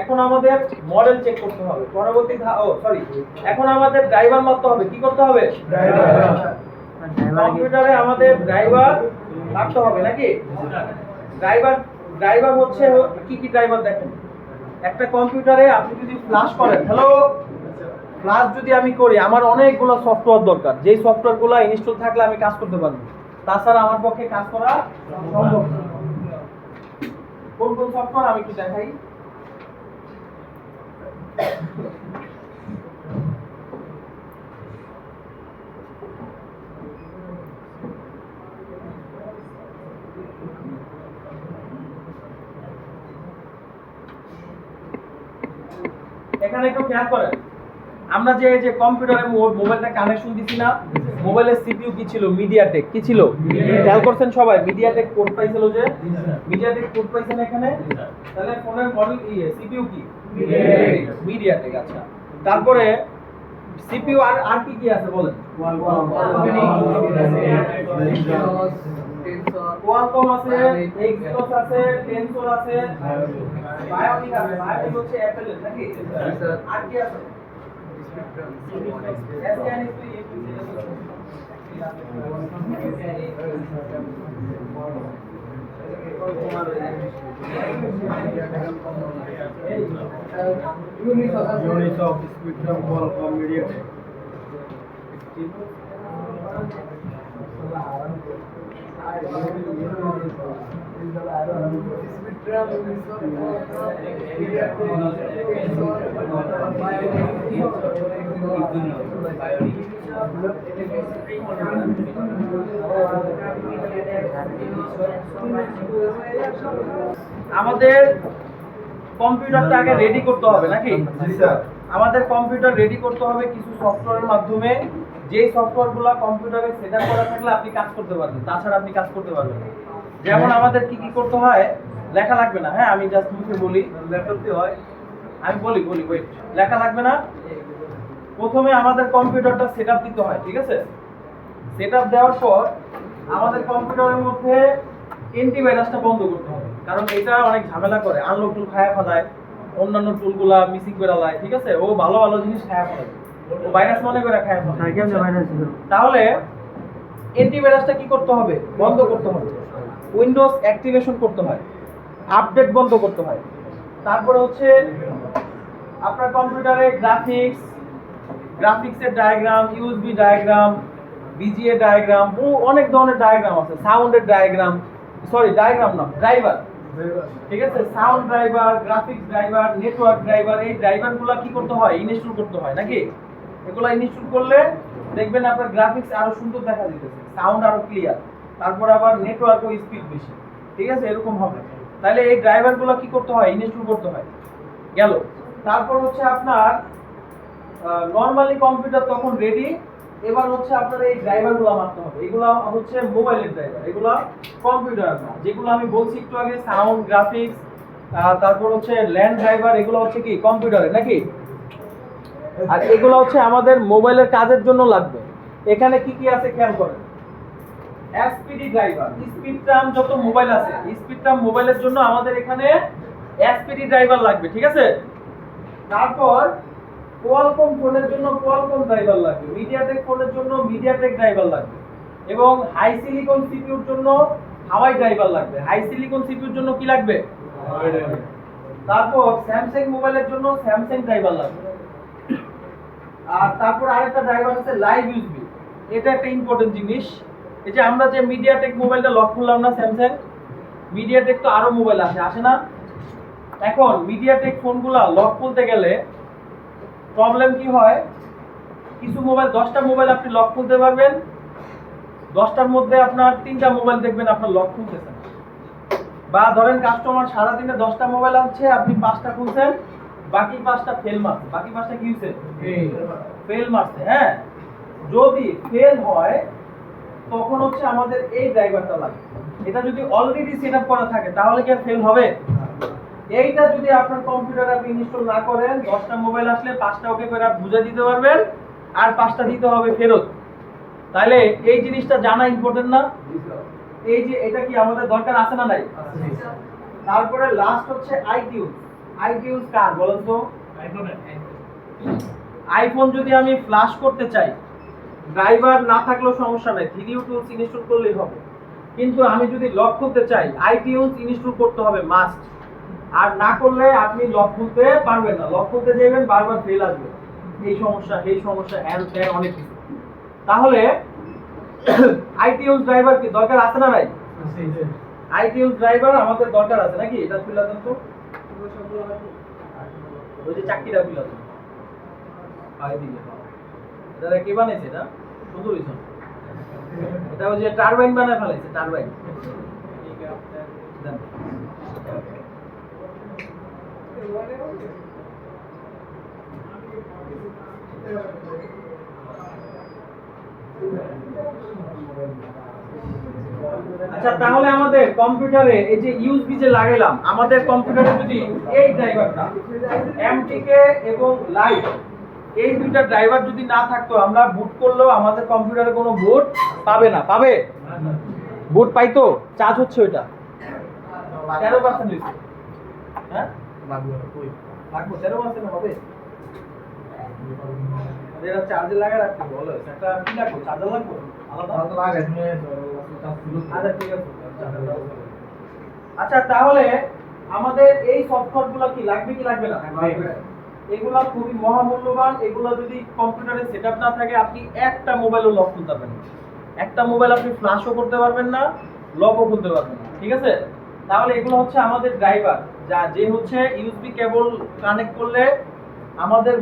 এখন আমাদের মডেল চেক করতে হবে, পরবর্তী এখন আমাদের ড্রাইভার মারতে হবে। কি করতে হবে? কম্পিউটারে আমাদের ড্রাইভার মারতে হবে নাকি? ড্রাইভার হচ্ছে কি কি ড্রাইভার দেখেন, একটা কম্পিউটারে আপনি যদি ফ্ল্যাশ করেন, ফ্ল্যাশ যদি আমি করি, আমার অনেকগুলো সফটওয়্যার দরকার, যেই সফটওয়্যারগুলো ইনস্টল থাকলে আমি কাজ করতে পারবো, তাছাড়া আমার পক্ষে কাজ করা সম্ভব না। কোন কোন সফটওয়্যার আমি একটু দেখাই। এখানে একটু খেয়াল করেন, আমরা যে এই যে কম্পিউটারে মোবাইলটা কানেকশন দিছি না, মোবাইলের সিপিইউ কি ছিল? মিডিয়াটেক। কি ছিল? খেয়াল করছেন সবাই? মিডিয়াটেক কোড পাইছিল যে, মিডিয়াটেক কোড পাইছেন এখানে। তাহলে ফোনের মডেল সিপিইউ কি? মিডিয়াটেক। আচ্ছা, তারপরে সিপিইউ আর কি কি আছে বলেন? কোয়ালকম আছে, এক্সিনোস আছে, টেনসর আছে, বায়োনিক আছে। বায়োনিক হচ্ছে অ্যাপলের নাকি? আর কি আছে? Unisoc, Spectrum, Qualcomm, MediaTek. আমাদের কম্পিউটারটা আগে রেডি করতে হবে নাকি? জি স্যার। আমাদের কম্পিউটার রেডি করতে হবে কিছু সফটওয়্যারের মাধ্যমে। যেই সফটওয়্যারগুলো কম্পিউটারে সেটআপ করা থাকলে আপনি কাজ করতে পারবেন, তাছাড়া আপনি কাজ করতে পারবেন না। যেমন আমাদের কি কি করতে হয়, লেখা লাগবে না, হ্যাঁ আমি জাস্ট মুখে বলি। লেখাতে হয়, আমি বলি ওয়েট, লেখা লাগবে না। প্রথমে আমাদের কম্পিউটারটা সেটআপ দিতে হয়, ঠিক আছে? সেটআপ দেওয়ার পর আমাদের কম্পিউটারের মধ্যে অ্যান্টিভাইরাসটা বন্ধ করতে হবে, কারণ এটা অনেক ঝামেলা করে, আনলক টুল খায়া ফেলায়, অন্যান্য টুলগুলা মিসিং করে লায়, ঠিক আছে? ও ভালো ভালো জিনিস খায়া ফেলায়, ও ভাইরাস মনে করে খায়া ফেলায়। তাহলে অ্যান্টিভাইরাসটা কি করতে হবে? বন্ধ করতে হবে। উইন্ডোজ অ্যাক্টিভেশন করতে হয়, আপডেট বন্ধ করতে হয়। তারপরে হচ্ছে আপনার কম্পিউটারে গ্রাফিক্সের diagram, USB diagram, VGA diagram, অনেক ধরনের ডায়াগ্রাম আছে, সাউন্ডের ডায়াগ্রাম, সরি ডায়াগ্রাম না, ড্রাইভার, ঠিক আছে? Sound driver, graphics driver, network driver, এই ড্রাইভারগুলো কি করতে হয়? ইনস্টল করতে হয় নাকি? এগুলো ইনস্টল করলে দেখবেন আপনার গ্রাফিক্স আরো সুন্দর দেখা দিতেছে, সাউন্ড আরো ক্লিয়ার, তারপর আবার নেটওয়ার্কও স্পিড বেশি, ঠিক আছে? এরকম হবে। তাহলে এই ড্রাইভারগুলো কি করতে হয়? ইনস্টল করতে হয়। গেল। তারপর হচ্ছে আপনার নরমালি কম্পিউটার তখন রেডি। এবার হচ্ছে আপনার এই ড্রাইভারগুলো মারতে হবে। এগুলো হচ্ছে মোবাইলের ড্রাইভার, এগুলো কম্পিউটার না। যেগুলো আমি বলছি একটু আগে, সাউন্ড, গ্রাফিক্স, তারপর হচ্ছে ল্যান্ড ড্রাইভার, এগুলো হচ্ছে কি কম্পিউটারে নাকি? আর এগুলো হচ্ছে আমাদের মোবাইলের কাজের জন্য লাগবে। এখানে কি কি আছে খেয়াল করেন। এসপিডি ড্রাইভার, স্পিডট্রাম যত মোবাইল আছে, স্পিডট্রাম মোবাইলের জন্য আমাদের এখানে এসপিডি ড্রাইভার লাগবে, ঠিক আছে? তারপর কোয়ালকম ফোনের জন্য কোয়ালকম ড্রাইভার লাগবে, মিডিয়াটেক ফোনের জন্য মিডিয়াটেক ড্রাইভার লাগবে, এবং হাই সিলিকন সিপিইউর জন্য হাওয়াই ড্রাইভার লাগবে। হাই সিলিকন সিপিইউর জন্য কি লাগবে? তারপর স্যামসাং মোবাইলের জন্য স্যামসাং ড্রাইভার লাগবে। আর তারপর আরেকটা ড্রাইভার আছে লাইভ ইউএসবি, এটা একটা ইম্পর্টেন্ট জিনিস। এই যে আমরা যে মিডিয়াটেক মোবাইলটা লক করলাম না, স্যামসাং, মিডিয়াটেক তো আরো মোবাইল আসে না? এখন মিডিয়াটেক ফোনগুলা লক খুলতে গেলে প্রবলেম কি হয়? কিছু মোবাইল, 10টা মোবাইল আপনি লক খুলতে পারবেন, 10টার মধ্যে আপনার 3টা মোবাইল দেখবেন আপনার লক খুলতেছে না। বা ধরেন কাস্টমার সারাদিনে 10টা মোবাইল আনছে, আপনি 5টা খুলছেন, বাকি 5টা ফেল মারছে। বাকি 5টা কি হয়েছে? ফেল মারছে। হ্যাঁ, যদি ফেল হয় তখন হচ্ছে আমাদের এই ড্রাইভারটা লাগে। এটা যদি অলরেডি সেটআপ করা থাকে তাহলে কি আর ফেল হবে? এইটা যদি আপনার কম্পিউটারে আপনি ইনস্টল না করেন, 10টা মোবাইল আসলে 5টা ওকে করে বুঝে দিতে পারবেন, আর 5টা দিতে হবে ফেরত। তাহলে এই জিনিসটা জানা ইম্পর্টেন্ট না? এই যে এটা কি আমাদের দরকার আছে না নাই? তারপরে লাস্ট হচ্ছে আইটিউন। আইটিউন কার বলেন তো? আইফোন যদি আমি ফ্ল্যাশ করতে চাই, ড্রাইভার না থাকলেও সমস্যা নাই, 3U টুলস ইনস্টল করলেই হবে। কিন্তু আমি যদি লক খুলতে চাই, আইটিউন ইনস্টল করতে হবে মাস্ট। আর না করলে আপনি লক খুলতে পারবেন না, লক খুলতে যাবেন বারবার ফেল আসবে, এই সমস্যা হ্যান ত্যান অনেক কিছু। তাহলে আইটিউন ড্রাইভার কি দরকার আছে না নাই? আইটিউস ড্রাইভার আমাদের দরকার আছে নাকি? এটা খুলে দেন তো, ওই যে চাকরিটা খুলে দেন। দিকে এটা কি বানাইছে? এটা সুন্দর হইছে। এটা ওই যে টারবাইন বানায় ফেলাইছে, টারবাইন। দেন। আচ্ছা, তাহলে আমাদের কম্পিউটারে এই যে ইউএসবি যে লাগাইলাম, আমাদের কম্পিউটারে যদি এই ড্রাইভারটা এমটিকে এবং লাইট এই দুইটা ড্রাইভার যদি না থাকতো, আমরা বুট করলেও আমাদের কম্পিউটারে কোনো বুট পাবে না। পাবে? বুট পাইতো? চার্জ হচ্ছে ওইটা 13% হইছে। হ্যাঁ লাগবে 13% হবে। এটা চার্জে লাগায় রাখতে বলো, একটা কি লাগবে? চার্জার লাগবে আলাদা? আচ্ছা ঠিক আছে। আচ্ছা, তাহলে আমাদের এই সফটওয়্যারগুলো কি লাগবে কি লাগবে না? এগুলা খুবই মহামূল্যবান। এগুলা যদি কম্পিউটারে সেটআপ না থাকে, আপনি একটা মোবাইলও লক খুলতে পারবেন না। একটা মোবাইল আপনি ফ্ল্যাশও করতে পারবেন না, লকও খুলতে পারবেন না। ঠিক আছে? তাহলে এগুলো হচ্ছে আমাদের ড্রাইভার, যে হচ্ছে ইউএসবি কেবল কানেক্ট করলে আমাদের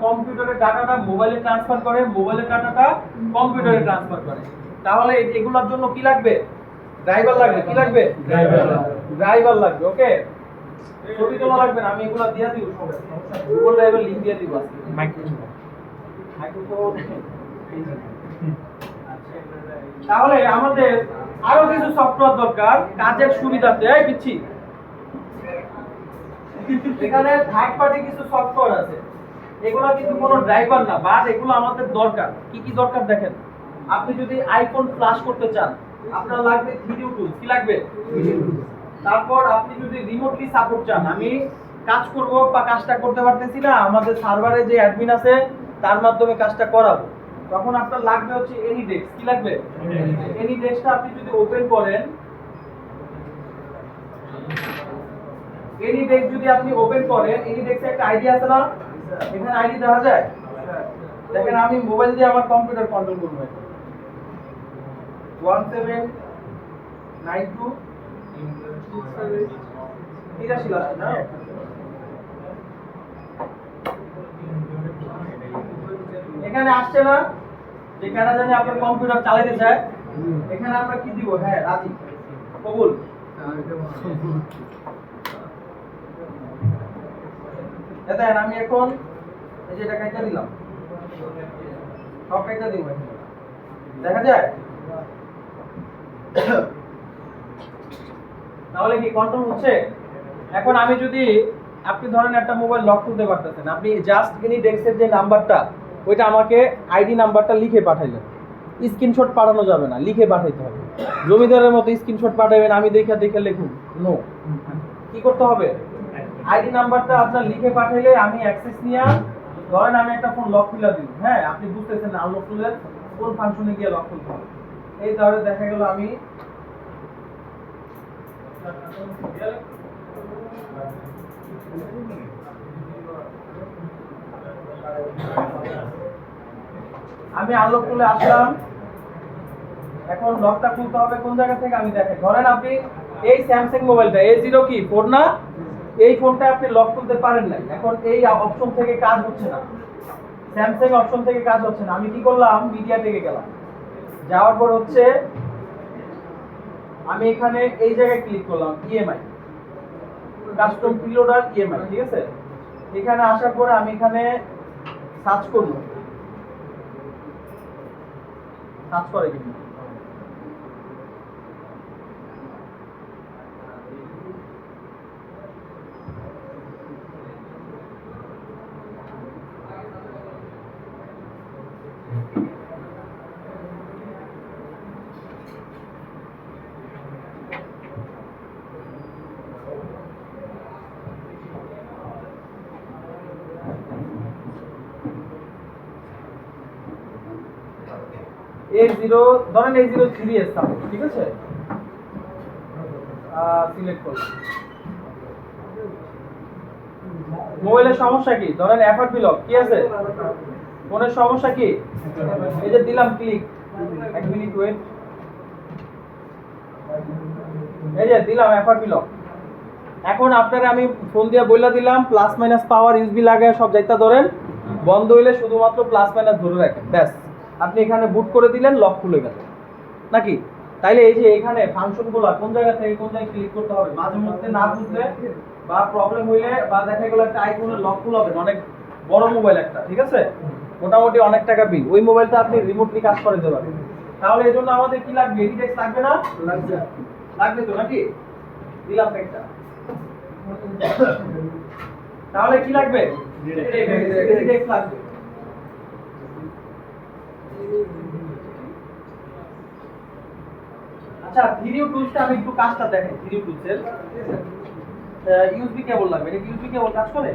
কম্পিউটারের ডাটাটা মোবাইলে ট্রান্সফার করে, মোবাইলের ডাটাটা কম্পিউটারে ট্রান্সফার করে। তাহলে এগুলোর জন্য কি লাগবে? ড্রাইভার লাগবে। কি লাগবে? ড্রাইভার লাগবে। ওকে, ছবি তোলা লাগবে না, আমি এগুলো দিয়ে দিব। গুগল ড্রাইভের লিংক দিয়ে দিব। মাইক্রোফোন। তাহলে আমাদের আরো কিছু সফটওয়্যার দরকার কাজের সুবিধাতে। এই পিচ্ছি, এখানে থার্ড পার্টি কিছু সফটওয়্যার আছে, এগুলো কিন্তু কোনো ড্রাইভার না, বাট এগুলো আমাদের দরকার। কি কি দরকার দেখেন। আপনি যদি আইফোন ফ্ল্যাশ করতে চান, আপনার লাগবে 3D টুলস। কি লাগবে? তারপর আপনি যদি রিমোটলি সাপোর্ট চান, আমি কাজ করব বা কাজটা করতে পারতেছি না, আমাদের সার্ভারে যে অ্যাডমিন আছে তার মাধ্যমে কাজটা করাবো, তখন আপনার লাগবে হচ্ছে এনিডেস্ক। কি লাগবে? এনিডেস্কটা আপনি যদি ওপেন করেন, এনিডেস্ক যদি আপনি ওপেন করেন, এনিডেস্কে একটা আইডি আছে না? এখানে আইডি দেখা যায়। দেখেন, আমি মোবাইল দিয়ে আমার কম্পিউটার কন্ট্রোল করব। 1792 83 লাস্ট না? এখানে আসছে না যে কেন জানি আপনার কম্পিউটার চালাতে চায়। এখানে আমরা কি দিব? হ্যাঁ, রাজি, কবুল। দেখেন, আমি এখন এই যে এটা কাইটা দিলাম, সব কাইটা দিব। দেখা যায়? তাহলে কি কন্ট্রোল হচ্ছে? এখন আমি যদি, আপনি ধরেন একটা মোবাইল লক খুলতে পারতেছেন, আপনি জাস্ট এনিডেস্কের যে নাম্বারটা, ওইটা আমাকে আইডি নাম্বারটা লিখে পাঠাইলেন। স্ক্রিনশট পাঠানো যাবে না, লিখে পাঠাইতে হবে। জমিদারের মতো স্ক্রিনশট পাঠাবেন, আমি দেখে দেখে লিখুন, নো। কি করতে হবে? আইডি নাম্বারটা আপনার লিখে পাঠাইলে আমি অ্যাক্সেস নিয়ে, ধরেন আমি একটা ফোন লক খুলে দিই, হ্যাঁ, আপনি বুঝতেছেন না আনলক খুলে কোন ফাংশনে গিয়ে লক খুলতে হবে। এই ধরে দেখা গেল আমি আনলক খুলে আসলাম। এখন লকটা খুলতে হবে কোন জায়গা থেকে আমি দেখাই। ধরেন আপনি এই স্যামসাং মোবাইলটা A0 কি 4 না, এই ফোনটা আপনি লক খুলতে পারেন না। এখন এই অপশন থেকে কাজ হচ্ছে না, স্যামসাং অপশন থেকে কাজ হচ্ছে না। আমি কি করলাম? মিডিয়া থেকে গেলাম, যাওয়ার পর হচ্ছে আমি এখানে এই জায়গায় ক্লিক করলাম, ইএমআই, কাস্টম প্রিলোডার ইএমআই। ঠিক আছে? এখানে আসার পরে আমি এখানে সার্চ করব, সার্চ করে কিন্তু A0, ধরেন A0 3S সাপোর্ট। ঠিক আছে? সিলেক্ট করলাম। মোবাইলের সমস্যা কি? ধরেন এফআরপি লক। কি আছে? ফোনের সমস্যা কি? এই যে দিলাম ক্লিক, 1 মিনিট ওয়েট। এই যে দিলাম এফআরপি লক। এখন আপনারা আমি ফোন দিয়ে বইলা দিলাম প্লাস মাইনাস পাওয়ার ইউএসবি লাগায় সব যাইতা ধরেন, বন্ধ হইলে শুধুমাত্র প্লাস মাইনাস ধরে রাখেন, ব্যাস আপনি এখানে বুট করে দিলেন, লক খুলে গেল নাকি। তাইলে এই যে এখানে ফাংশনগুলো কোন জায়গা থেকে কোন জায়গায় ক্লিক করতে হবে মাঝে মধ্যে না বুঝলে বা প্রবলেম হইলে বা দেখা গেল একটা আইফোনের লক খুলবেন, অনেক বড় মোবাইল একটা, ঠিক আছে, মোটামুটি অনেক টাকা বিল, ওই মোবাইলটা আপনি রিমোটলি কাজ করে দিতে পারবেন। তাহলে এই জন্য আমাদের কি লাগবে, এডিটেক্স লাগবে না? লাগবে তো নাকি, দিলাম একটা। তাহলে কি লাগবে, এডিটেক্স লাগবে। আচ্ছা 3U টুলসটা আমি একটু কাজটা দেখেন। 3U টুলসের ইউএসবি কেবল লাগবে, এটা ইউএসবি কেবল কাজ করে?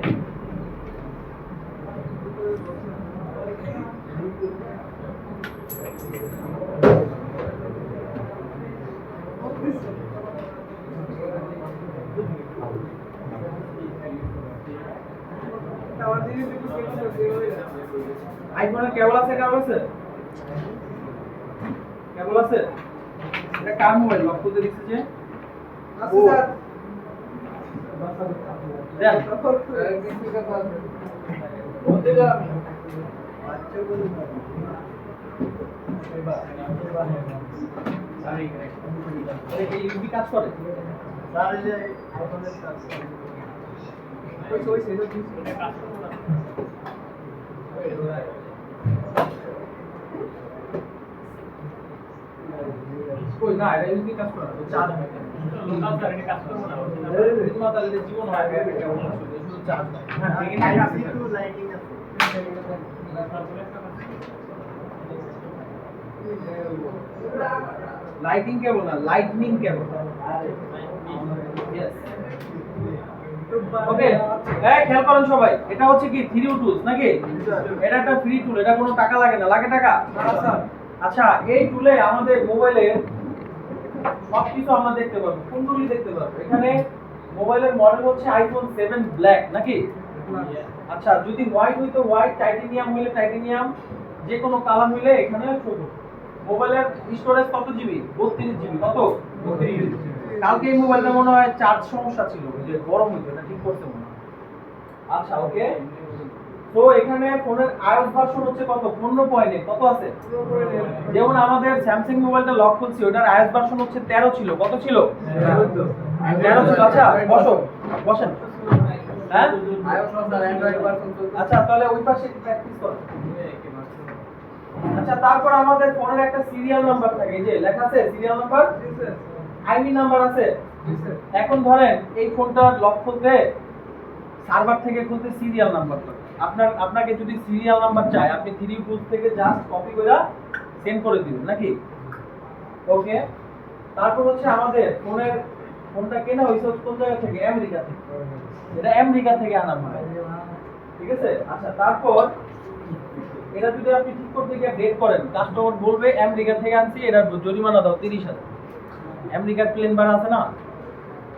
আইফোনের কেবল আছে, কেবল আছে, কেবল আছে। এটা কার মোবাইল, লক খুলতে দিচ্ছে যে? আছে স্যার। দেন বলতে গেলাম আচ্ছা বলুন এটা ইউবি কাজ করে স্যার, এই যে আইফোনের কাজ করে ওই সেটা কি কাজ করে না? কই না, এটা ইউবি কাজ করে না, চার্জ হয় না, লোকাল স্যার এটা কাজ করে না, এই মাতালে জীবন হয় এটা শুধু চার্জ হয়। হ্যাঁ এখানে আছে একটু লাইটিং আছে, লাইটিং কেবল না, লাইটনিং কেবল। यस ওকে, এই খেয়াল করেন সবাই, এটা হচ্ছে কি 3U টুলস নাকি? এটা একটা ফ্রি টুল, এটা কোনো টাকা লাগে না, লাগে টাকা? আচ্ছা এই টুলে আমাদের মোবাইলে সবকিছু আমরা দেখতে পারবো, কোনগুলি দেখতে পারবো। এখানে মোবাইলের মডেল হচ্ছে আইফোন 7 ব্ল্যাক নাকি? আচ্ছা যদি হোয়াইট হইতো হোয়াইট, টাইটেনিয়াম হইলে টাইটেনিয়াম, যে কোনো কালার হইলে এখানে শো করবে। মোবাইলের স্টোরেজ কত জিবি? 32 জিবি। কত? 32। কালকে এই মোবাইলটা মনে হয় চার্জ সমস্যা ছিল, যে গরম হইতো, এটা ঠিক করতে মনে হয়। আচ্ছা ওকে, তো এখানে ফোনের iOS ভার্সন হচ্ছে কত? 15.1। কত আছে? যেমন আমাদের স্যামসাং মোবাইলটা লক খুলছি, ওটার iOS ভার্সন হচ্ছে 13 ছিল। কত ছিল? 13 ছিল। আচ্ছা বসো, বসেন। হ্যাঁ আচ্ছা তাহলে ওই পাশে প্র্যাকটিস করো। আচ্ছা তারপর আমাদের ফোনের একটা সিরিয়াল নাম্বার থাকে, এই যে লেখা আছে সিরিয়াল নাম্বার, আইডি নাম্বার আছে। এখন ধরেন এই ফোনটা লক খুলতে সার্ভার থেকে খুলতে সিরিয়াল নাম্বার লাগে। আপনাকে যদি সিরিয়াল নাম্বার চাই, আপনি 3U টুলস থেকে জাস্ট কপি করে সেন্ড করে দিবেন নাকি। ওকে, তারপর হচ্ছে আমাদের ফোনটা কেনা হয়েছে কোন জায়গা থেকে? আমেরিকা থেকে। এটা আমেরিকা থেকে আনা হয়, ঠিক আছে। আচ্ছা তারপর এটা যদি আপনি ঠিক করতে গিয়ে ডেট করেন, কাস্টমার বলবে আমেরিকা থেকে আনছি, এটা জরিমানা দাও 30,000। আমেরিকার প্লেন ভাড়া আছে না।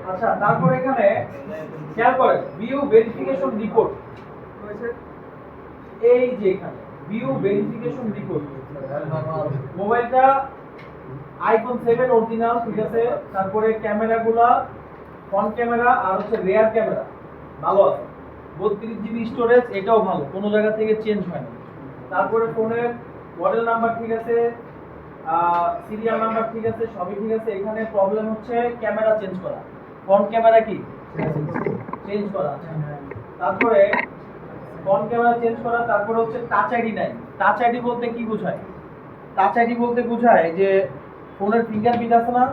আচ্ছা তারপর এখানে খেয়াল করেন ভিউ ভেরিফিকেশন রিপোর্ট, এই যে এখানে ভিউ ভেরিফিকেশন রিপোর্ট, মোবাইলটা আইফোন 7 অরিজিনাল, ঠিক আছে। তারপরে ক্যামেরাগুলা ফ্রন্ট ক্যামেরা আর হচ্ছে রিয়ার ক্যামেরা ভালো আছে, 32 জিবি স্টোরেজ, এটাও ভালো, কোনো জায়গা থেকে চেঞ্জ হয় না। তারপরে ফোনের মডেল নাম্বার ঠিক আছে, সিরিয়াল নাম্বার ঠিক আছে, সবই ঠিক আছে। এখানে প্রবলেম হচ্ছে ক্যামেরা চেঞ্জ করা, ফ্রন্ট ক্যামেরা কি চেঞ্জ করা। তারপরে ফ্রন্ট ক্যামেরা চেঞ্জ করা, তারপরে হচ্ছে টাচ আইডি নাই। টাচ আইডি বলতে কি বোঝায়? টাচ আইডি বলতে বোঝায় যে ফোনের ফিঙ্গারপ্রিন্ট আছে না,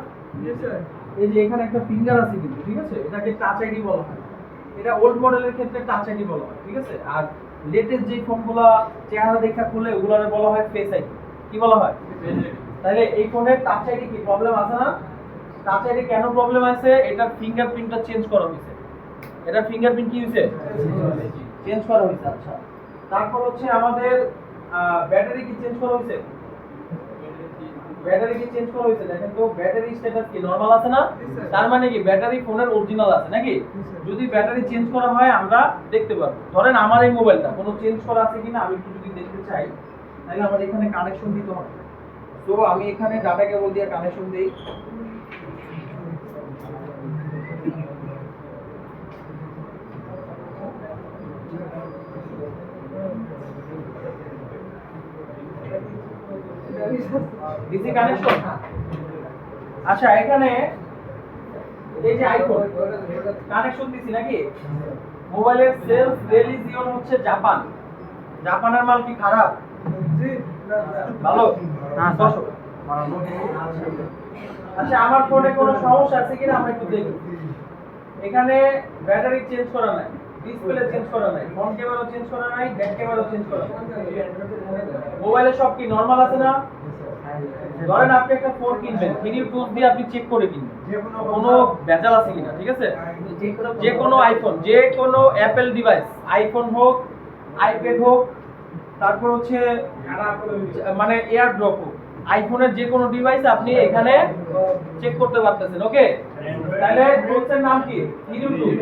এই যে এখানে একটা ফিঙ্গার আছে কিন্তু, ঠিক আছে, এটাকে টাচ আইডি বলা হয়। এটা ওল্ড মডেলের ক্ষেত্রে টাচ আইডি বলা হয়, ঠিক আছে। আর লেটেস্ট যে ফোনগুলো চেহারা দেখা খুলে ওগুলোরে বলা হয় ফেস আইডি। কি বলা হয়? তাহলে এই ফোনের টাচ আইডি কি প্রবলেম আছে না? টাচ আইডি কেন প্রবলেম আছে? এটার ফিঙ্গারপ্রিন্টটা চেঞ্জ করা হয়েছে, এটার ফিঙ্গারপ্রিন্ট কি হয়েছে? চেঞ্জ করা হয়েছে। আচ্ছা তারপর হচ্ছে আমাদের ব্যাটারি কি চেঞ্জ করা হয়েছে? ব্যাটারি কি চেঞ্জ করা হয়েছে? দেখেন তো ব্যাটারি স্ট্যাটাস কি নরমাল আছে না, তার মানে কি ব্যাটারি ফোনের অরিজিনাল আছে নাকি। যদি ব্যাটারি চেঞ্জ করা হয় আমরা দেখতে পারবো। ধরেন আমার এই মোবাইলটা কোনো চেঞ্জ করা আছে কিনা আমি একটু যদি দেখতে চাই, তাহলে আমার এখানে কানেকশন দিতে হবে। তো আমি এখানে ডাটা কেবল দিয়ে কানেকশন দেই, ডিসি কানেকশন। আচ্ছা এখানে এই যে আইফোন কানেকশন দিছি নাকি? মোবাইলের সেলস রিলিজিয়ন হচ্ছে জাপান। জাপানের মাল কি খারাপ? ভালো না, বসো। আচ্ছা আমার ফোনে কোনো সমস্যা আছে কিনা আমরা একটু দেখি। এখানে ব্যাটারি চেঞ্জ করা নাই, ডিসপ্লে চেঞ্জ করা নাই, ফ্রন্ট ক্যামেরা চেঞ্জ করা নাই, ব্যাক ক্যামেরা চেঞ্জ করা নাই। মোবাইলে সব কি নরমাল আছে না? ধরেন আপনি একটা ফোন কিনবেন, ফিনিউ টুলস দিয়ে আপনি চেক করে কিনবেন কোনো ভেজাল আছে কিনা, ঠিক আছে? যে কোনো আইফোন, যে কোনো অ্যাপেল ডিভাইস, আইফোন হোক, আইপ্যাড হোক, তারপর হচ্ছে মানে এয়ারড্রপ হোক, আইফোনের যে কোনো ডিভাইস আপনি এখানে চেক করতে পারতেছেন। ওকে, তাহলে টুলসের নাম কি? ফিনিউ টুলস।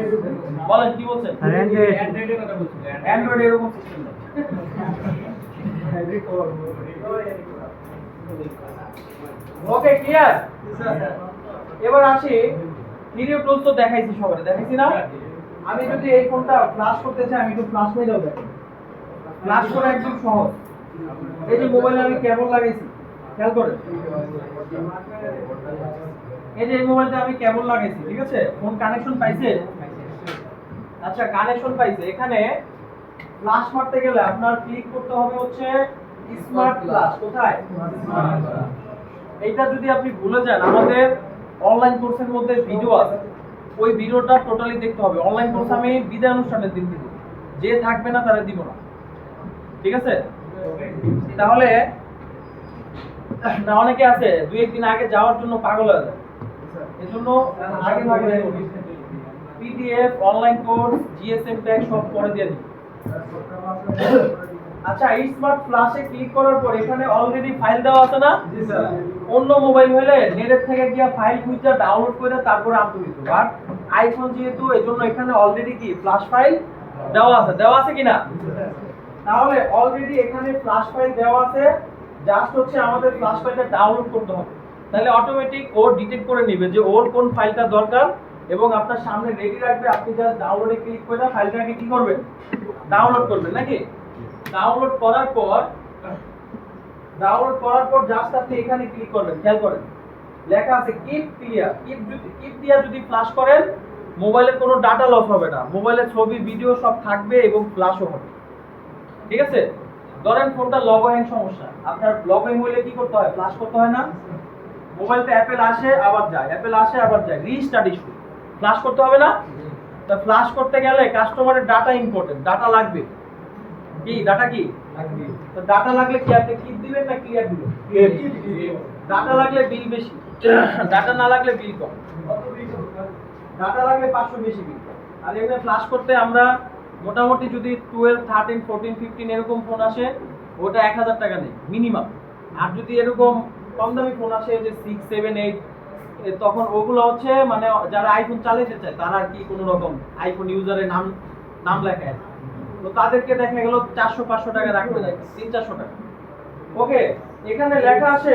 বলেন কি বলছেন? অ্যান্ড্রয়েডের কথা বলছিলেন। অ্যান্ড্রয়েড এরকম সিস্টেম না। Okay clear? এবার আসি, ভিডিও টুলস তো দেখাইছি সবাই, দেখাইছি না? আমি যদি এই ফোনটা ফ্ল্যাশ করতে চাই, আমি একটু ফ্ল্যাশ মেরেও দেখাই। ফ্ল্যাশ করা একদম সহজ। এই যে মোবাইলে আমি কেবল লাগাইছি, খেয়াল করেন। এই যে এই মোবাইলটা আমি কেবল লাগাইছি, ঠিক আছে? ফোন কানেকশন পাইছে? আচ্ছা কানেকশন পাইছে। এখানে ফ্ল্যাশ মারতে গেলে আপনার ক্লিক করতে হবে হচ্ছে স্মার্ট ফ্ল্যাশ। কোথায়? এইটা যদি আপনি ভুলে যান, আমাদের অনলাইন কোর্সের মধ্যে ভিডিও আছে, ওই ভিডিওটা টোটালি দেখতে হবে। অনলাইন কোর্স আমি বিদায় অনুষ্ঠানের দিন দিব, যে থাকবে না তারা দিব না, ঠিক আছে? তাহলে না অনেকে আছে দুই একদিন আগে যাওয়ার জন্য পাগল হয়ে যায়, এজন্য আগে ভাগে PDF, online course, GSM tag সব পরে দিয়ে দিই। আচ্ছা স্মার্ট ফ্ল্যাশে ক্লিক করার পর এখানে অলরেডি ফাইল দেওয়া আছে না? জি স্যার। অন্য মোবাইল হলে নেটের থেকে গিয়া ফাইল খুঁজে ডাউনলোড করে তারপরে আনতে দিত, বাট আইফোন যেহেতু এজন্য এখানে অলরেডি কি ফ্ল্যাশ ফাইল দেওয়া আছে। দেওয়া আছে কিনা? তাহলে অলরেডি এখানে ফ্ল্যাশ ফাইল দেওয়া আছে, জাস্ট হচ্ছে আমাদের ফ্ল্যাশ ফাইলটা ডাউনলোড করতে হবে। তাহলে অটোমেটিক ও ডিটেক্ট করে নেবে যে ওর কোন ফাইলটা দরকার এবং আপনার সামনে রেডি রাখবে। আপনি জাস্ট ডাউনলোডে ক্লিক করে ফাইলটাকে কি করবেন? ডাউনলোড করবেন নাকি? ডাউনলোড করার পর জাস্ট আপনি এখানে ক্লিক করবেন। খেয়াল করেন লেখা আছে কিপ ক্লিয়ার। কিপ দিয়া যদি ফ্ল্যাশ করেন মোবাইলের কোনো ডাটা লস হবে না, মোবাইলের ছবি ভিডিও সব থাকবে এবং ফ্ল্যাশও হবে, ঠিক আছে? ধরেন ফোনটা লগ হ্যাং সমস্যা, আপনার লগ হ্যাং হলে কি করতে হয়? ফ্ল্যাশ করতে হয় না? মোবাইলটা অ্যাপেল আসে আবার যায়, অ্যাপেল আসে আবার যায়, রিস্টার্ট ইস্যু, ফ্ল্যাশ করতে হবে না? তা ফ্ল্যাশ করতে গেলে কাস্টমারের ডাটা ইম্পর্টেন্ট, ডাটা লাগবে। কি ডাটা? কি তো ডাটা লাগলে কি আপনি কিপ দিবেন না ক্লিয়ার দিবেন? ডাটা লাগলে বিল বেশি, ডাটা না লাগলে বিল কম। ডাটা লাগলে 500 বেশি বিল। আর এখানে ফ্ল্যাশ করতে আমরা মোটামুটি যদি 12, 13, 14, 15 এরকম ফোন আসে ওটা 1000 টাকা নেই মিনিমাম। আর যদি এরকম কম দামি ফোন আসে যে 6, 7, 8 তখন ওগুলো হচ্ছে মানে যারা আইফোন চালাতে চায় তারা আর কি কোনো রকম আইফোন ইউজারের নাম লেখা আছে, তো তাদেরকে দেখা গেল 400-500 টাকা রাখবে না, 300-400 টাকা। ওকে, এখানে লেখা আছে,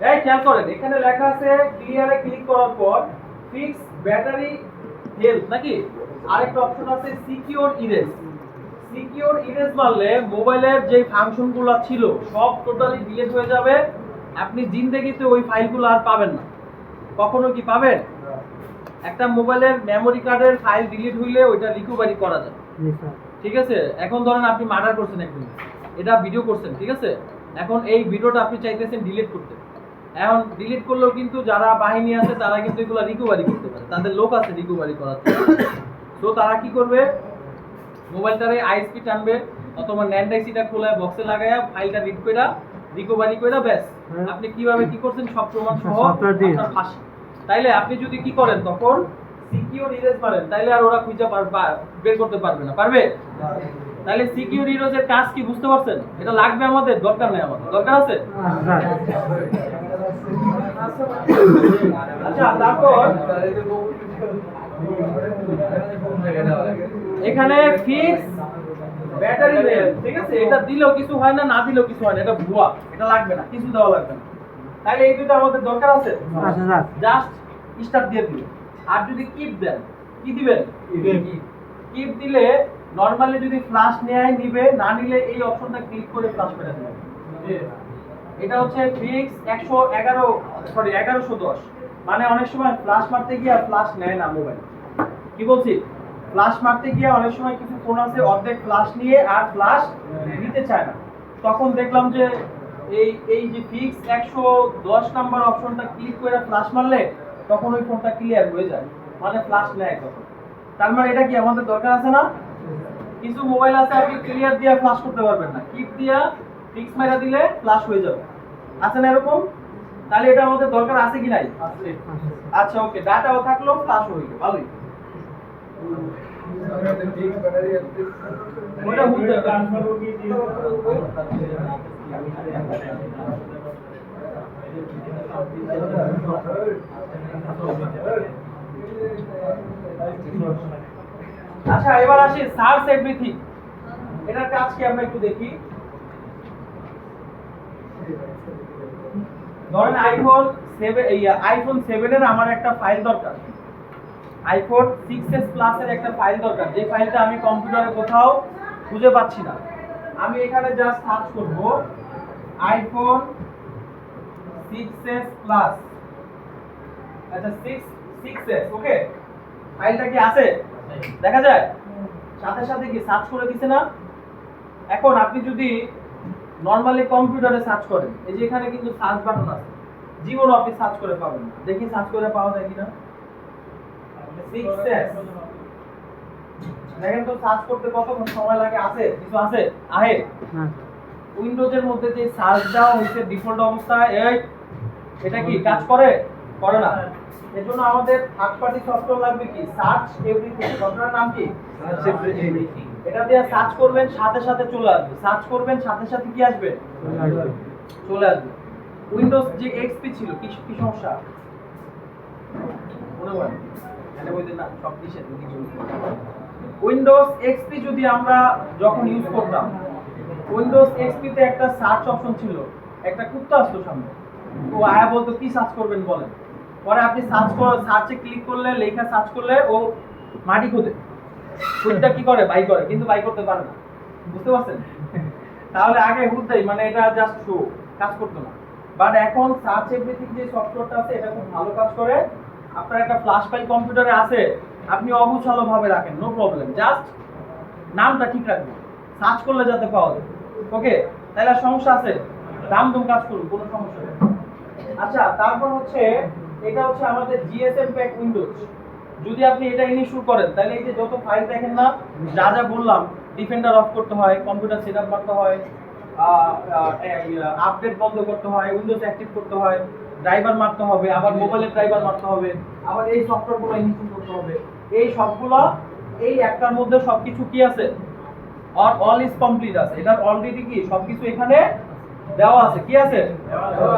এই খেয়াল করেন এখানে লেখা আছে ক্লিয়ারে ক্লিক করার পর ফিক্স ব্যাটারি হেলথ নাকি? আরেকটা অপশন আছে সিকিউর ইরেজ। সিকিউর ইরেজ মারলে মোবাইলের যে ফাংশনগুলো ছিল সব টোটালি ডিলিট হয়ে যাবে, আপনি জিন্দেগিতে ওই ফাইলগুলো আর পাবেন না। কখনো কি পাবেন? একটা মোবাইলের মেমোরি কার্ডের ফাইল ডিলিট হইলে ওইটা রিকভারি করা যায়, ঠিক আছে? এখন ধরেন আপনি মার্ডার করছেন একদিন, এটা ভিডিও করছেন, ঠিক আছে? এখন এই ভিডিওটা আপনি চাইতেছেন ডিলিট করতে, এখন ডিলিট করলেও কিন্তু যারা বাহিনী আছে তারা কিন্তু এগুলো রিকভারি করতে পারে, তাদের লোক আছে রিকভারি করার। তো তারা কি করবে? মোবাইলটারে আইএসপি টানবে অথবা ন্যান্ড আইসিটা খোলা বক্সে লাগায়া ফাইলটা রিড কইরা রিকভারি কইরা ব্যাস আপনি কিভাবে কি করছেন সব প্রমাণ সহ আপনার ফাঁসি। তাইলে আপনি যদি কি করেন তখন সিকিউর ইরেজ মারেন, তাইলে আর ওরা খুঁজে বের করতে পারবে না। পারবে? তাহলে সিকিউর ইরেজের কাজ কি বুঝতে পারছেন? এটা লাগবে আমাদের? দরকার নেই আমাদের, দরকার আছে? আচ্ছা তারপর এখানে ফিক্স ব্যাটারি হেলথ, ঠিক আছে? এটা দিলেও কিছু হয় না, না দিলেও কিছু হয় না, এটা ভুয়া, এটা লাগবে না, কিছু দেওয়া লাগবে না। তাহলে এই দুটো আমাদের দরকার আছে, জাস্ট স্টার্ট দিয়ে দিবেন। আর যদি কিপ দেন, কি দিবেন? কিপ দিলে নরমালি যদি ফ্ল্যাশ নেয় নিবে, না নিলে এই অপশনটা ক্লিক করে ফ্ল্যাশ করে দিবেন। এটা হচ্ছে ফিক্স 111 সরি 1110, মানে অনেক সময় ফ্লাশ মারতে গিয়ে ফ্লাশ নেয় না মোবাইল। কি বলছি, ফ্লাশ মারতে গিয়ে অনেক সময় কিছু ফোন আছে অর্ধেক ফ্লাশ নিয়ে আর ফ্লাশ নিতে চায় না, তখন দেখলাম যে এই যে ফিক্স 110 নাম্বার অপশনটা ক্লিক করে ফ্লাশ মারলে তখন ওই ফোনটা ক্লিয়ার হয়ে যায়, মানে ফ্লাশ নেয় তখন। তার মানে এটা কি আমাদের দরকার আছে না? কিছু মোবাইল আছে আপনি ক্লিয়ার দিয়ে ফ্লাশ করতে পারবেন না, কিপ দিয়া ফিক্স মারা দিলে ফ্লাশ হয়ে যাবে, আছে না এরকম? তাহলে এটা আমাদের দরকার আছে কি নাই? আচ্ছা ওকে, ডাটাও থাকলো ফ্লাশ হয়ে গেল, ভালোই। ওটা বুঝতে ট্রান্সফার কি দিয়ে আচ্ছা এবার আসি সার্চ এভরিথিং, এটার কাজ কি আমরা একটু দেখি। ধরেন আইফোন 7 এর আমার একটা ফাইল দরকার, আইফোন 6s প্লাস এর একটা ফাইল দরকার, যে ফাইলটা আমি কম্পিউটারে কোথাও খুঁজে পাচ্ছি না। আমি এখানে জাস্ট সার্চ করব আইফোন 6s প্লাস, আচ্ছা 6s, ওকে। ফাইলটা কি আছে দেখা যায়, সাথে সাথে কি সার্চ করে দিছে না? এখন আপনি যদি নরমালি কম্পিউটারে সার্চ করেন, এই যে এখানে কিন্তু সার্চ বাটন আছে, জীবন আপনি সার্চ করে পাবেন না, দেখি সার্চ করে পাওয়া যায় কিনা। 6s দেখেন তো সার্চ করতে কতক্ষণ সময় লাগে, আছে কিছু আছে আহে। উইন্ডোজের মধ্যে যে সার্চ দেওয়া হয়েছে ডিফল্ট অবস্থায়, এটা কি কাজ করে করে না? এর জন্য আমাদের থার্ড পার্টি সফটওয়্যার লাগবে কি, সার্চ এভরিথিং। সফটওয়্যারের নাম কি? এটা দিয়ে সার্চ করবেন সাথে সাথে চলে আসবে, সার্চ করবেন সাথে সাথে কি আসবে, চলে আসবে। উইন্ডোজ যে এক্সপি ছিল কি কি সমস্যা মনে হয় এটা বলতে না, সব কিছু উইন্ডোজ এক্সপি যদি আমরা যখন ইউজ করতাম, উইন্ডোজ এক্সপি তে একটা সার্চ অপশন ছিল, একটা কুত্তা আসতো সামনে, তো আয়া বলতো কি সার্চ করবেন বলেন, পরে আপনি সার্চে ক্লিক করলে, লেখা সার্চ করলে ও মাটি খোঁজে, কুত্তা কি করে বাই করে, কিন্তু বাই করতে পারে না, বুঝতে পারছেন? তাহলে আগে হুদ্দাই মানে এটা জাস্ট শো, কাজ করতো না। বাট এখন সার্চ এভরিথিং যে সফটওয়্যারটা আছে এটা খুব ভালো কাজ করে। আপনার একটা ফ্ল্যাশ ফাইল কম্পিউটারে আছে, আপনি অগোছালো ভাবে রাখেন, নো প্রবলেম, জাস্ট নামটা ঠিক রাখবেন, সার্চ করলে যাতে পাওয়া যায়, ওকে। তাহলে আর সমস্যা আছে, দাম কাজ করুন, কোনো সমস্যা নেই। আচ্ছা তারপর হচ্ছে এটা হচ্ছে আমাদের জিএসএম প্যাক উইন্ডোজ। যদি আপনি এটা ইনস্টল করেন তাহলে এই যে যত ফাইল দেখেন না, যা যা বললাম, ডিফেন্ডার অফ করতে হয়, কম্পিউটার সেটআপ করতে হয়, আপডেট বন্ধ করতে হয়, উইন্ডোজ অ্যাক্টিভ করতে হয়, ড্রাইভার মারতে হবে, আবার মোবাইলের ড্রাইভার মারতে হবে, আবার এই সফটওয়্যারগুলো ইনস্টল করতে হবে, এই সবগুলো এই একটার মধ্যে সবকিছু কি আছে, অল ইজ কমপ্লিট আছে, এটা অলরেডি কি সবকিছু এখানে দেওয়া আছে, কি আছে,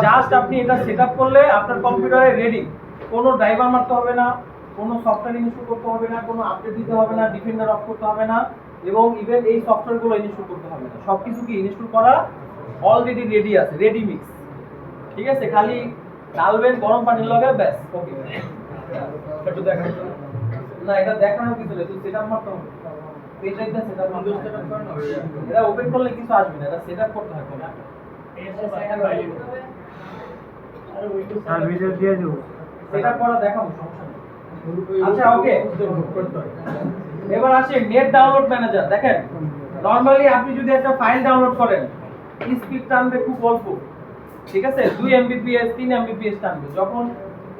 জাস্ট আপনি এটা সেটআপ করলে আপনার কম্পিউটারে রেডি, কোনো ড্রাইভার মারতে হবে না, কোনো সফটওয়্যার ইনস্টল করতে হবে না, কোনো আপডেট দিতে হবে না, ডিফেন্ডার অফ করতে হবে না, এবং ইভেন এই সফটওয়্যারগুলো ইনস্টল করতে হবে না, সবকিছু কি ইনস্টল করা অলরেডি রেডি আছে, রেডি মিক্স, ঠিক আছে। খালি ডালবেন গরম পানির লগে, ব্যাস, ওকে। একটু দেখান না, এটা দেখানোর কিছু নেই, তো সেটআপ মারতে হবে, পেজটা সেটআপ মারতে হবে, এটা ওপেন করলে কিছু আসবে না, এটা সেটআপ করতে হয় কম্পিউটার। আর ভিডিও দিয়ে দেবো। সেটআপ করা দেখাবো, সমস্যা নেই। আচ্ছা ওকে, এবার আসি নেট ডাউনলোড ম্যানেজার। দেখেন নরমালি আপনি যদি একটা ফাইল ডাউনলোড করেন, স্পিড টানবে খুব অল্প, ঠিক আছে, 2 এমবিপিএস 3 এমবিপিএস টানবে। যখন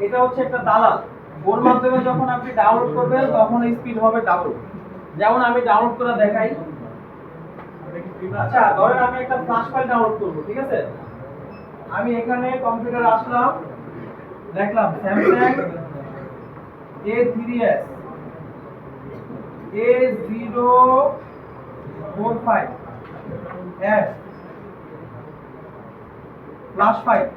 এটা হচ্ছে একটা দালাল, ওর মাধ্যমে যখন আপনি ডাউনলোড করবেন তখন স্পিড হবে ডাবল। যেমন আমি ডাউনলোড করে দেখাই। আচ্ছা ধরেন আমি একটা ফ্ল্যাশ ফাইল ডাউনলোড করব, ঠিক আছে, আমি এখানে কম্পিউটারে আসলাম, দেখলাম Samsung A3s A045 S flash file.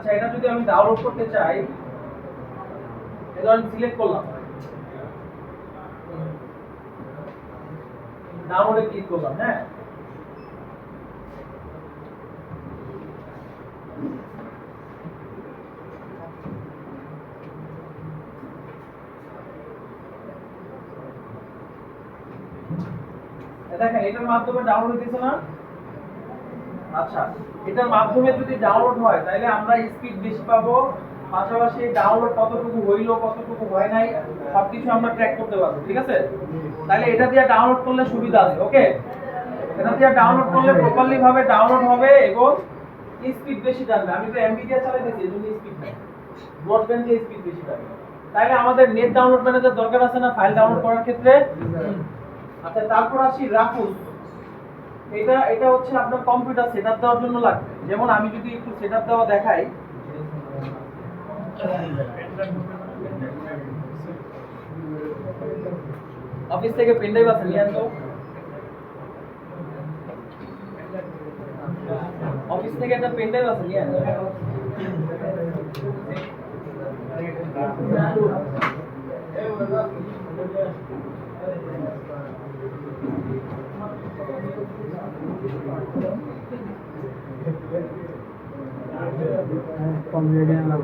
আচ্ছা, এটা যদি আমি ডাউনলোড করতে চাই, এটা আমি সিলেক্ট করলাম, ডাউনলোডে ক্লিক করলাম। হ্যাঁ, দেখেন এটার মাধ্যমে ডাউনলোড দিছে না? আচ্ছা, এটার মাধ্যমে যদি ডাউনলোড হয় তাহলে আমরা স্পিড বেশি পাবো, পাশাপাশি ডাউনলোড কতটুকু হইলো কতটুকু হয় নাই সবকিছু আমরা ট্র্যাক করতে পারবো। ঠিক আছে, তাহলে এটা দিয়ে ডাউনলোড করলে সুবিধা আছে। ওকে, এটা দিয়ে ডাউনলোড করলে প্রপারলি ভাবে ডাউনলোড হবে এবং স্পিড বেশি টানবে। আমি তো এমবি দিয়ে চালাইতেছি, এজন্য স্পিড নাই, ব্রডব্যান্ড দিয়ে স্পিড বেশি টানবে। তাহলে আমাদের নেট ডাউনলোড ম্যানেজার দরকার আছে না ফাইল ডাউনলোড করার ক্ষেত্রে? আচ্ছা, তারপর আসি রাফুস। এটা হচ্ছে আপনার কম্পিউটার সেটআপ দেওয়ার জন্য লাগবে। যেমন আমি যদি একটু সেটআপ দেওয়া দেখাই, অফিস থেকে পেন ড্রাইভ আছে নিয়ে আসো, অফিস থেকে একটা পেন ড্রাইভ আছে নিয়ে আসো। কম্পিউটার না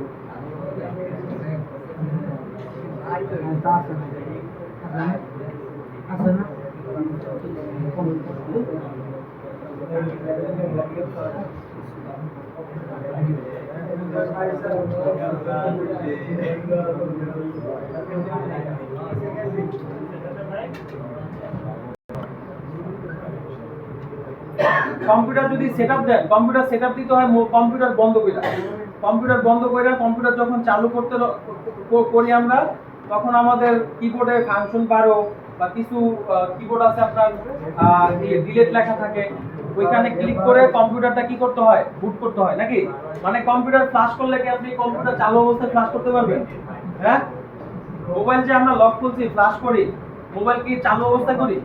আছে না কম্পিউটার যদি সেটআপ দেন, কম্পিউটার সেটআপ দিতে হয় কম্পিউটার বন্ধ কইরা। কম্পিউটার বন্ধ কইরা কম্পিউটার যখন চালু করতে করি আমরা, তখন আমাদের কিবোর্ডে ফাংশন বারো বা কিছু কিবোর্ড আছে আপনার ডিলিট লেখা থাকে, ওইখানে ক্লিক করে কম্পিউটারটা কি করতে হয়, বুট করতে হয় নাকি? মানে কম্পিউটার ফ্লাশ করলে কি আপনি কম্পিউটার চালু অবস্থায় ফ্লাশ করতে পারবেন? হ্যাঁ, মোবাইল যে আমরা লক খুলছি ফ্লাশ করি, মোবাইল কি চালু অবস্থায় করি?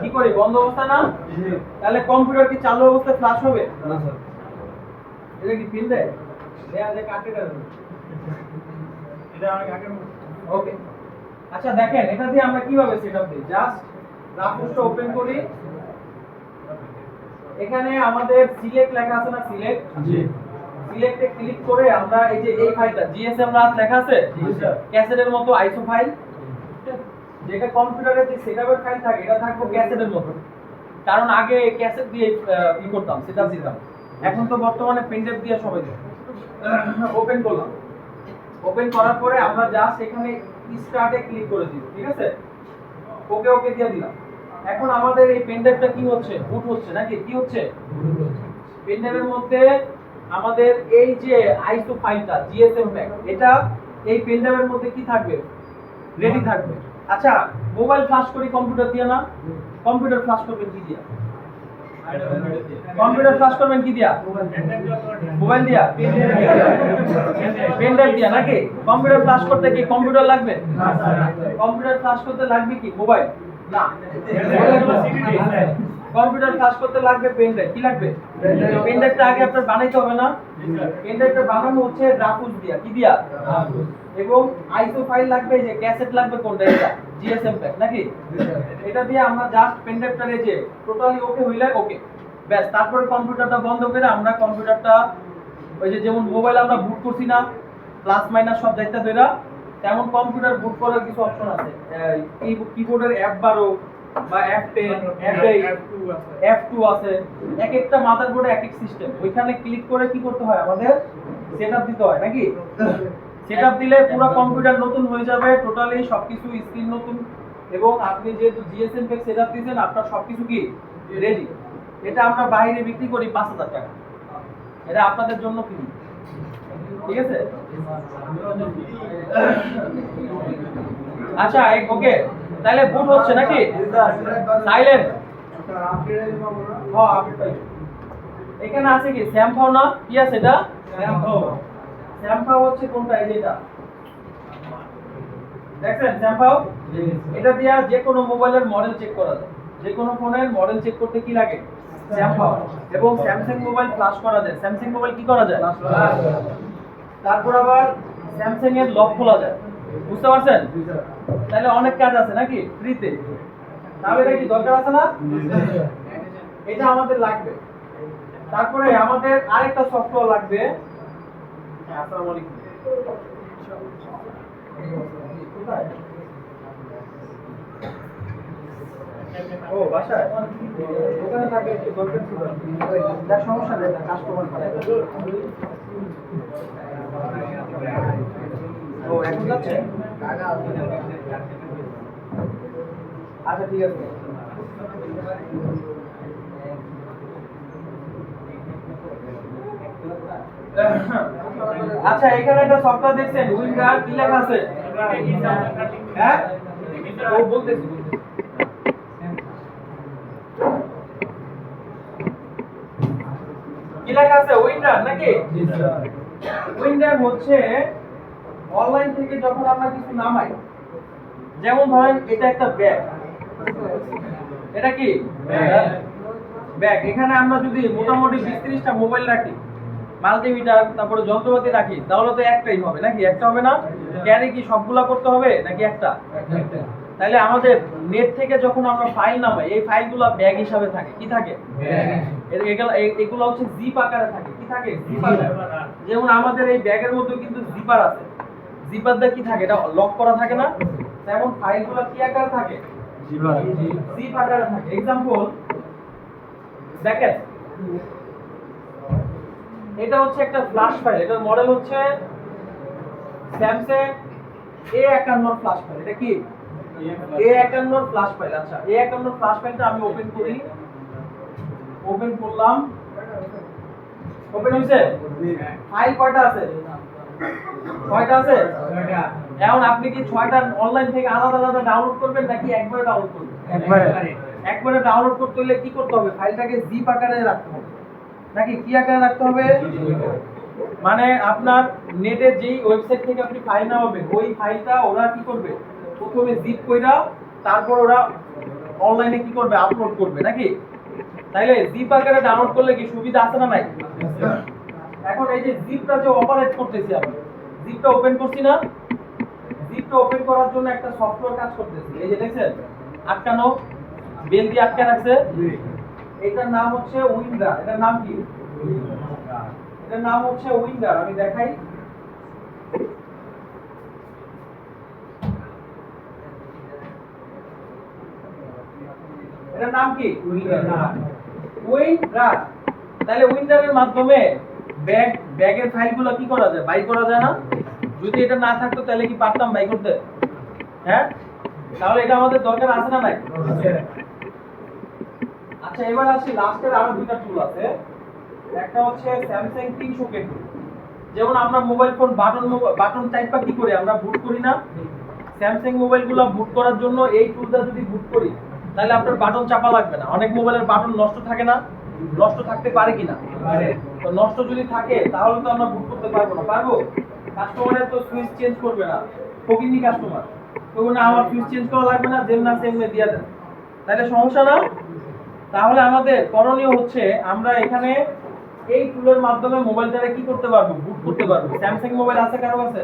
কি করি, বন্ধ অবস্থা না? তাহলে কম্পিউটার কি চালু অবস্থায় ফ্লাশ হবে? এটা কি পিন দেয়? দেয়া যে কাটে দেবে। এটা অনেক আগে। ওকে, আচ্ছা দেখেন এটা দিয়ে আমরা কিভাবে সেটআপ দিই। জাস্ট রাফুসটা ওপেন করি, এখানে আমাদের সিলেক্ট লেখা আছে না, সিলেক্ট, জি, সিলেক্টে ক্লিক করে আমরা এই যে এই ফাইলটা জিএসএম রাত লেখা আছে, জি স্যার, ক্যাসেটের মতো আইসো ফাইল, যেটা কম্পিউটারে যে সেটআপের ফাইল থাকে এটা থাকবে ক্যাসেটের মতো। কারণ আগে ক্যাসেট দিয়ে ই করতাম, সেটআপ দিতাম, এখন তো বর্তমানে পেন ড্রাইভ দিয়ে সবাই দেয়। ওপেন করলাম, ওপেন করার পরে আমরা জাস্ট এখানে স্টার্টে ক্লিক করে দিব। ঠিক আছে, ওকে ওকে দিয়ে দিলাম। এখন আমাদের এই পেন ড্রাইভটা কি হচ্ছে, বুট হচ্ছে নাকি? কি হচ্ছে, পেন ড্রাইভের মধ্যে আমাদের এই যে আইসো ফাইলটা জিএসএম প্যাক, এটা এই পেন ড্রাইভের মধ্যে কি থাকবে, রেডি থাকবে। আচ্ছা, মোবাইল ফ্ল্যাশ করি কম্পিউটার দিয়ে না? কম্পিউটার ফ্ল্যাশ করবেন কি দিয়া? কম্পিউটার ফ্ল্যাশ করবেন কি দিয়া? মোবাইল দিয়া, পেন ড্রাইভ দিয়া নাকি? কম্পিউটার ফ্ল্যাশ করতে কি কম্পিউটার লাগবে? কম্পিউটার ফ্ল্যাশ করতে লাগবে কি মোবাইল? না, কম্পিউটার ফ্ল্যাশ করতে লাগবে পেন ড্রাইভ। কি লাগবে? পেন ড্রাইভটা আগে আপনার বানাইতে হবে না? পেন ড্রাইভটা বানানো হচ্ছে রাফুস দিয়া। কি দিয়া? এবং আইসো ফাইল লাগবে, যে ক্যাসেট লাগবে কোনটা, এটা জিএসএম প্যাক নাকি? এটা দিয়ে আমরা জাস্ট পেন ড্রাইভটারে যে টোটালি ওকে হইলে ওকে, ব্যাস। তারপরে কম্পিউটারটা বন্ধ করে আমরা কম্পিউটারটা ওই যে যেমন মোবাইল আমরা বুট করছি না প্লাস মাইনাস সব দায়িত্ব ধরে, তেমন কম্পিউটার বুট করার কিছু অপশন আছে। কিবোর্ডের F12 বা F10, F2 আছে, এক একটা মাদারবোর্ডে এক এক সিস্টেম। ওইখানে ক্লিক করে কি করতে হয়, আমাদের সেটআপ দিতে হয় নাকি? সেটআপ দিলে পুরো কম্পিউটার নতুন হয়ে যাবে, টোটালি সবকিছু স্ক্রিন নতুন, এবং আপনি যেহেতু জিএসএম প্যাক সেটআপ দিয়েছেন আপনার সবকিছু কি রেডি। এটা আমরা বাইরে বিক্রি করি 5000 টাকা, এটা আপনাদের জন্য ফ্রি। ঠিক আছে, আচ্ছা ওকে, তাহলে বুট হচ্ছে নাকি? সাইলেন্ট, হ্যাঁ আপনি এখানে আছে কি স্যাম্পাও না? কি আছে এটা? স্যাম্পাও। স্যাম্পাও হচ্ছে কোনটা, এই যে এটা দেখছেন স্যাম্পাও? এটা দিয়া যে কোনো মোবাইলের মডেল চেক করা যায়। যে কোনো ফোনের মডেল চেক করতে কি লাগে? জ্যাম পাওয়ার এবং স্যামসাং মোবাইল ফ্লাশ করা যায়। স্যামসাং মোবাইল কি করা যায়? তারপর আবার স্যামসাং এর লক খোলা যায়। বুঝতে পারছেন? তাহলে অনেক কাজ আছে নাকি ফ্রিতে? তাহলে এটা কি দরকার আছে না? এটা আমাদের লাগবে। তারপরে আমাদের আরেকটা সফটওয়্যার লাগবে। আসসালামু আলাইকুম। কোথায়? ও বাসায় দোকানে থাকে একটু দরকার ছিল। যা সমস্যা নেই, কাস্টমার পায়। ও এখন যাচ্ছে? আচ্ছা ঠিক আছে। আচ্ছা এখানে একটা সফটওয়্যার দেখছেন উইন্ডার কি লেখা আছে? হ্যাঁ ও বলতেছি কি লেখা আছে? উইন্ডার নাকি? উইন্ডার হচ্ছে অনলাইন থেকে যখন আমরা কিছু নামাই, যেমন ধরেন এটা একটা ব্যাগ, এটা কি ব্যাগ, এখানে আমরা যদি মোটামুটি 20-30টা মোবাইল রাখি, মাল্টিমিটার, তারপরে যন্ত্রপাতি রাখি, তাহলে তো একটাই হবে নাকি? একটা হবে না? ক্যারি কি সবগুলা করতে হবে নাকি একটা? তাহলে আমাদের নেট থেকে যখন আমরা ফাইল নামাই, এই ফাইলগুলো ব্যাগ হিসাবে থাকে। কি থাকে? এগুলো হচ্ছে জিপ আকারে থাকে। কি থাকে? জিপ আকারে। যেমন আমাদের এই ব্যাগের মধ্যে কিন্তু জিপার আছে। জিপারটা কি থাকে? এটা লক করা থাকে না? তেমন ফাইলগুলো কি আকারে থাকে? জিপ আকারে থাকে। এক্সাম্পল দেখেন, এটা হচ্ছে একটা ফ্ল্যাশ ফাইল। এটার মডেল হচ্ছে স্যামসাং A51 ফ্ল্যাশ ফাইল। এটা কি A51 ফ্ল্যাশ ফাইল? আচ্ছা A51 ফ্ল্যাশ ফাইলটা আমি ওপেন করি। ওপেন করলাম, ওপেন হইছে? ফাইল কয়টা আছে? 6টা আছে। এখন আপনি কি 6টা অনলাইন থেকে আলাদা আলাদা ডাউনলোড করবেন নাকি একবারে ডাউনলোড করবেন? একবারে ডাউনলোড করতে হলে কি করতে হবে? ফাইলটাকে জিপ আকারে রাখতে হবে নাকি কি আকারে রাখতে হবে? মানে আপনার নেটে যেই ওয়েবসাইট থেকে আপনি ফাইল নামাবেন, ওই ফাইলটা ওরা কি করবে? প্রথমে জিপ কইরা তারপর ওরা অনলাইনে কি করবে? আপলোড করবে নাকি? তাইলে জিপ আকারে ডাউনলোড করলে কি সুবিধা আছে না নাই? এখন এই যে জিপটা যে অপারেট করতেছি, আমি জিপটা ওপেন করছি না? জিপটা ওপেন করার জন্য একটা সফটওয়্যার কাজ করতেছি। এই যে দেখছেন আটকানো, বেল দিয়ে আটকে রাখছে। এটার নাম হচ্ছে উইন্ডার। এটার নাম কি? এটার নাম হচ্ছে উইন্ডার। আমি দেখাই। এটার নাম কি? উইন্ডার। তাহলে উইন্ডারের মাধ্যমে ব্যাগের ফাইলগুলো কি করা যায়? বাই করা যায় না? যদি এটা না থাকতো তাহলে কি পারতাম বাই করতে? হ্যাঁ, তাহলে এটা আমাদের দরকার আছে না নাই? আচ্ছা এবার আসি লাস্টের আরো দুটো টুল আছে। একটা হচ্ছে স্যামসাং 300K টুল। যেমন আমরা মোবাইল ফোন বাটন টাইপটা কি করি? আমরা বুট করি না? স্যামসাং মোবাইলগুলো বুট করার জন্য এই টুলটা যদি বুট করি, তাহলে আপনার বাটন চাপা লাগবে না। অনেক মোবাইলের বাটন নষ্ট থাকে না? নষ্ট থাকতে পারে কিনা? তো নষ্ট যদি থাকে তাহলে তো আমরা বুট করতে পারবো না। পারবো? কাস্টমারের তো সুইচ চেঞ্জ করবে না, ফকিনি কাস্টমার, তো না আমার সুইচ চেঞ্জ করা লাগবে না, যেমন আছে এমনি দিয়ে দেন, তাহলে সমস্যা না? তাহলে আমাদের করণীয় হচ্ছে আমরা এখানে এই টুলের মাধ্যমে মোবাইলটাকে কি করতে পারবো? বুট করতে পারবো। স্যামসাং মোবাইল আছে কারো কাছে?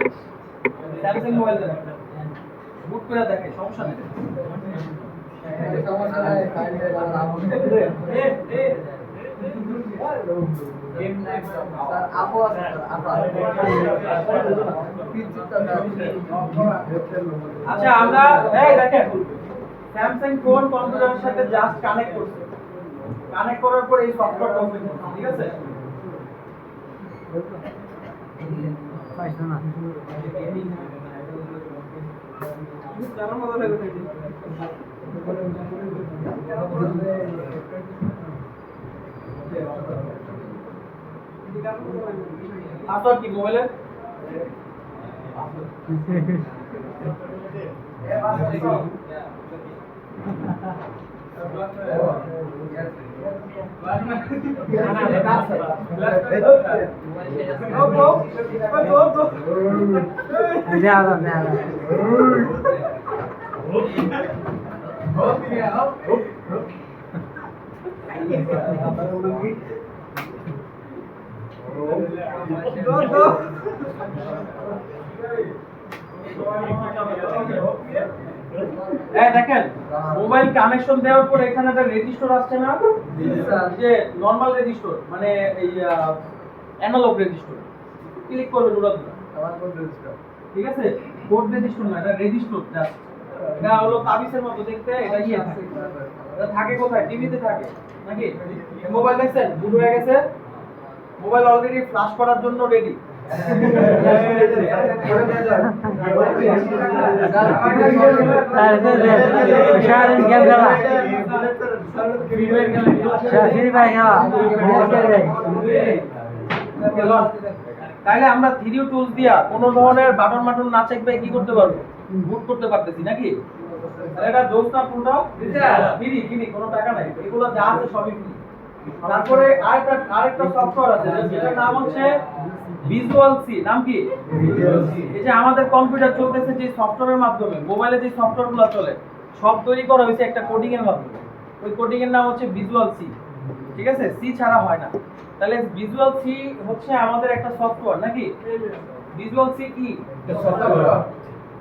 স্যামসাং মোবাইল বুট করে দেখে, সমস্যা নেই। আচ্ছা আমরা এই দেখেন স্যামসাং ফোন কম্পিউটারের সাথে জাস্ট কানেক্ট করছি। কানেক্ট করার পর এই সফটওয়্যারটা ওপেন করছি, ঠিক আছে? পাসওয়ার্ড কি মোবাইলের? এই দেখেন মোবাইল কানেকশন দেওয়ার পর এখানে একটা রেজিস্টার আসছে না, যে নরমাল রেজিস্টার মানে এই অ্যানালগ রেজিস্টার, ক্লিক করবেন ওটা ঠিক আছে, কোড রেজিস্টার না, এটা রেজিস্টার জাস্ট। এটা হলো তাবিজের মতো দেখতে, এটা ইয়ে থাকে। এটা থাকে কোথায়? টিভিতে থাকে নাকি? মোবাইল দেখছেন বুট হয়ে গেছে, মোবাইল অলরেডি ফ্লাশ করার জন্য রেডি। সারাদিন গেম খেলা, ফ্রি ফায়ার খেলা। তাহলে আমরা 3D টুলস দিয়া কোনো ধরনের বাটন মাটন না চেপে কি করতে পারবো? বুট করতে পারতেছি নাকি? তাহলে এটা জোস না কোনটা? ফ্রি, কোনো টাকা নাই, এগুলো যা আছে সবই ফ্রি। তারপরে আরেকটা সফটওয়্যার আছে যেটার নাম হচ্ছে ভিজুয়াল সি। নাম কি? এই যে আমাদের কম্পিউটার চলতেছে যে সফটওয়্যারের মাধ্যমে, মোবাইলে যে সফটওয়্যারগুলো চলে সব তৈরি করা হয়েছে একটা কোডিং এর মাধ্যমে। ওই কোডিং এর নাম হচ্ছে ভিজুয়াল সি, ঠিক আছে? সি ছাড়া হয় না। তাহলে ভিজুয়াল সি হচ্ছে আমাদের একটা সফটওয়্যার নাকি? ভিজুয়াল সি কি?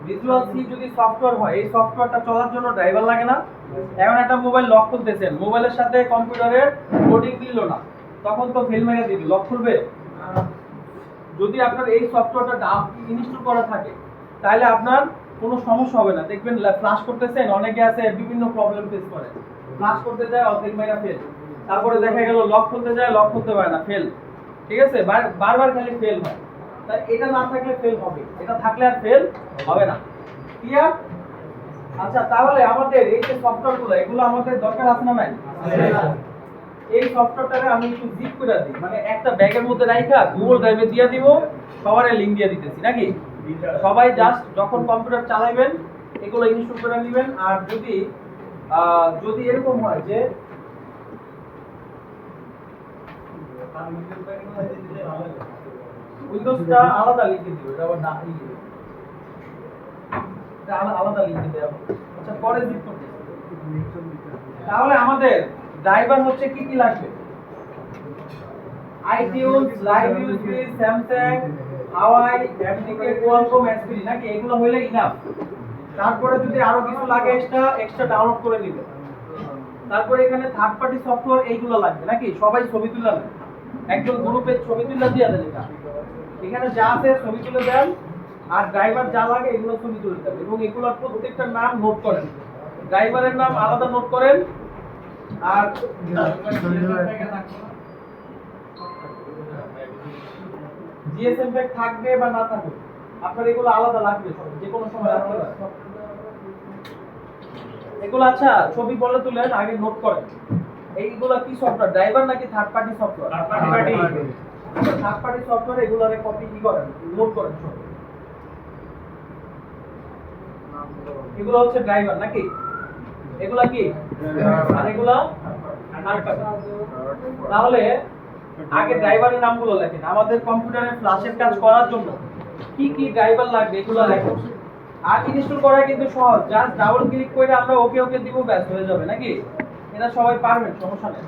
ভিজুয়াল সি যদি সফটওয়্যার হয়, এই সফটওয়্যারটা চলার জন্য ড্রাইভার লাগে না? এখন একটা মোবাইল লক খুলতেছেন, মোবাইলের সাথে কম্পিউটারের কোডিং মিললো না, তখন তো ফেল মেরে দিবে, লক খুলবে? যদি আপনার এই সফটওয়্যারটা ইনস্টল করা থাকে তাহলে আপনার কোনো সমস্যা হবে না। দেখবেন ফ্লাশ করতেছেন, অনেকে আছে বিভিন্ন প্রবলেম ফেস করে, ফ্লাশ করতে যায় অর্ধেক মেরা ফেল, তারপরে দেখা গেল লক খুলতে যায়, লক খুলতে পারে না, ফেল, ঠিক আছে? বারবার খালি ফেল হয়। তাই এটা না থাকলে ফেল হবে, এটা থাকলে আর ফেল হবে না। ক্লিয়ার? আচ্ছা, তাহলে আমাদের এই যে সফটওয়্যারগুলো, এগুলো আমাদের দরকার আছে না নাই? এই সফটওয়্যারটাকে আমি একটু জিপ করে দিই, মানে একটা ব্যাগের মধ্যে রাইখা গুগল ড্রাইভে দিয়ে দিব, সবারে লিংক দিয়ে দিতেছি নাকি? সবাই জাস্ট যখন কম্পিউটার চালাবেন এগুলো ইনস্টল করে নেবেন। আর যদি এরকম হয় যে উইন্ডোজটা আলাদা লিখে দিও, এটা আবার না এটা আলাদা লিখে দেব। আচ্ছা, পরে জিপ করতে। তাহলে আমাদের ড্রাইভার হচ্ছে কি কি লাগবে? আইটিউনস, লাইভ ইউএসবি, স্যামসাং, হাওয়াই, এমডিকে, কোয়ালকম, এসপিডি নাকি? এগুলো হইলে ইনাফ। তারপরে যদি আরো কিছু লাগে এক্সট্রা ডাউনলোড করে নিবে। তারপরে এখানে থার্ড পার্টি সফটওয়্যার এইগুলো লাগবে নাকি? সবাই ছবি তুলে নেন, একজন গ্রুপে ছবি তুলে দিয়ে দেন। এখানে যা আছে ছবি তুলে দেন, আর ড্রাইভার যা লাগে এগুলো ছবি তুলে দেন, এবং এগুলোর প্রত্যেকটার নাম নোট করেন। ড্রাইভারের নাম আলাদা নোট করেন, আর জিএসএম প্যাক থাকবে বা না থাকবে আপনার এগুলো আলাদা লাগবে, যে কোনো সময় রাখতে পারেন এগুলো। আচ্ছা, ছবি বলে তুলেন, আগে নোট করেন। এইগুলো কি সফটওয়্যার, ড্রাইভার নাকি third party software? Third party software. এগুলোরে কপি কি করেন, নোট করেন সব। এগুলো হচ্ছে ড্রাইভার নাকি? এগুলা কি? আর এগুলা থার্ড পার্টি। তাহলে আগে ড্রাইভারের নামগুলো লেখেন। আমাদের কম্পিউটারে ফ্ল্যাশের কাজ করার জন্য কি কি ড্রাইভার লাগবে এগুলো লেখেন। আর ইনস্টল করা কিন্তু সহজ, জাস্ট ডাবল ক্লিক করে আমরা ওকে দিব, ব্যাস হয়ে যাবে নাকি? এটা সবাই পারবেন, সমস্যা নেই।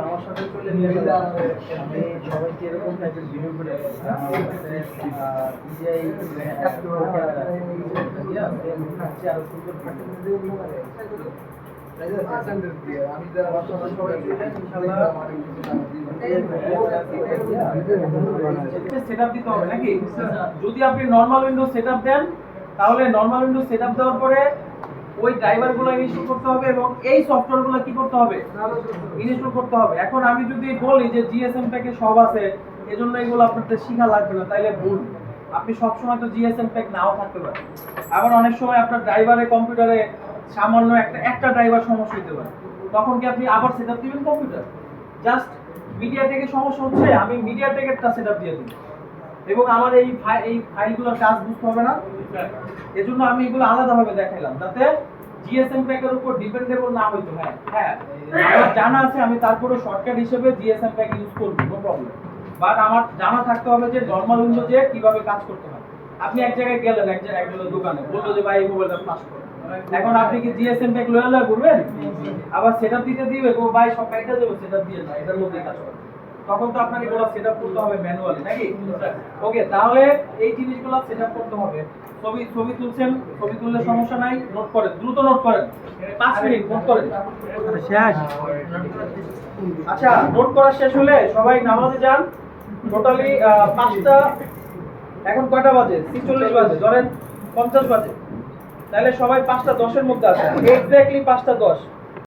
আমার সাথে চলে আমি সবাইকে এরকম টাইপের ভিডিও করে সেটআপ দিতে হবে নাকি? যদি আপনি নরমাল উইন্ডোজ সেটআপ দেন তাহলে নরমাল উইন্ডোজ সেটআপ দেওয়ার পরে ওই ড্রাইভারগুলো ইনস্টল করতে হবে এবং এই সফটওয়্যারগুলো কি করতে হবে? ইনস্টল করতে হবে। এখন আমি যদি বলি যে জিএসএম প্যাকে সব আছে এজন্য এগুলো আপনাদের শেখা লাগবে না, তাইলে ভুল। আপনি সবসময় তো জিএসএম প্যাক নাও থাকতে পারে। আবার অনেক সময় আপনার ড্রাইভারে কম্পিউটারে সামান্য একটা ড্রাইভার সমস্যা হতে পারে, তখন কি আপনি আবার সেটআপ দিবেন কম্পিউটার? জাস্ট মিডিয়াটেকের সমস্যা হচ্ছে, আমি মিডিয়াটেকেরটা সেটআপ দিয়ে দিই এবং আমার এই ফাইলগুলোর কাজ বুঝতে হবে না, এজন্য আমি এগুলো আলাদাভাবে দেখাইলাম যাতে জিএসএম প্যাকের উপর ডিপেন্ডেবল না হইতো। হ্যাঁ আমার জানা আছে, আমি তারপরে শর্টকাট হিসেবে জিএসএম প্যাক ইউজ করব, নো প্রবলেম। বাট আমার জানা থাকতে হবে যে নরমাল উইন্ডোজে কিভাবে কাজ করতে হয়। আপনি এক জায়গায় গেলেন, একজনের দোকানে বললো যে ভাই এই মোবাইলটা ফ্লাশ করো, এখন আপনি কি জিএসএম প্যাক লয়ে বলবেন? আবার সেটআপ দিতে দিবে ও ভাই সব কাইটা দেবো, সেটআপ দিয়ে না, এটার মধ্যেই কাজ করে। তখন তো আপনাকে এগুলো সেটআপ করতে হবে ম্যানুয়ালি নাকি? ওকে, তাহলে এই জিনিসগুলো সেটআপ করতে হবে। ছবি তুলছেন, ছবি তুললে সমস্যা নাই, নোট করেন, দ্রুত নোট করেন, 5 মিনিট নোট করেন। শেষ। আচ্ছা, নোট করা শেষ হলে সবাই নামাজে যান। টোটালি 5টা, এখন কয়টা বাজে? 46 বাজে, ধরেন 50 বাজে, তাহলে সবাই 5টা 10-এর মধ্যে আসেন, এক্স্যাক্টলি 5টা 10।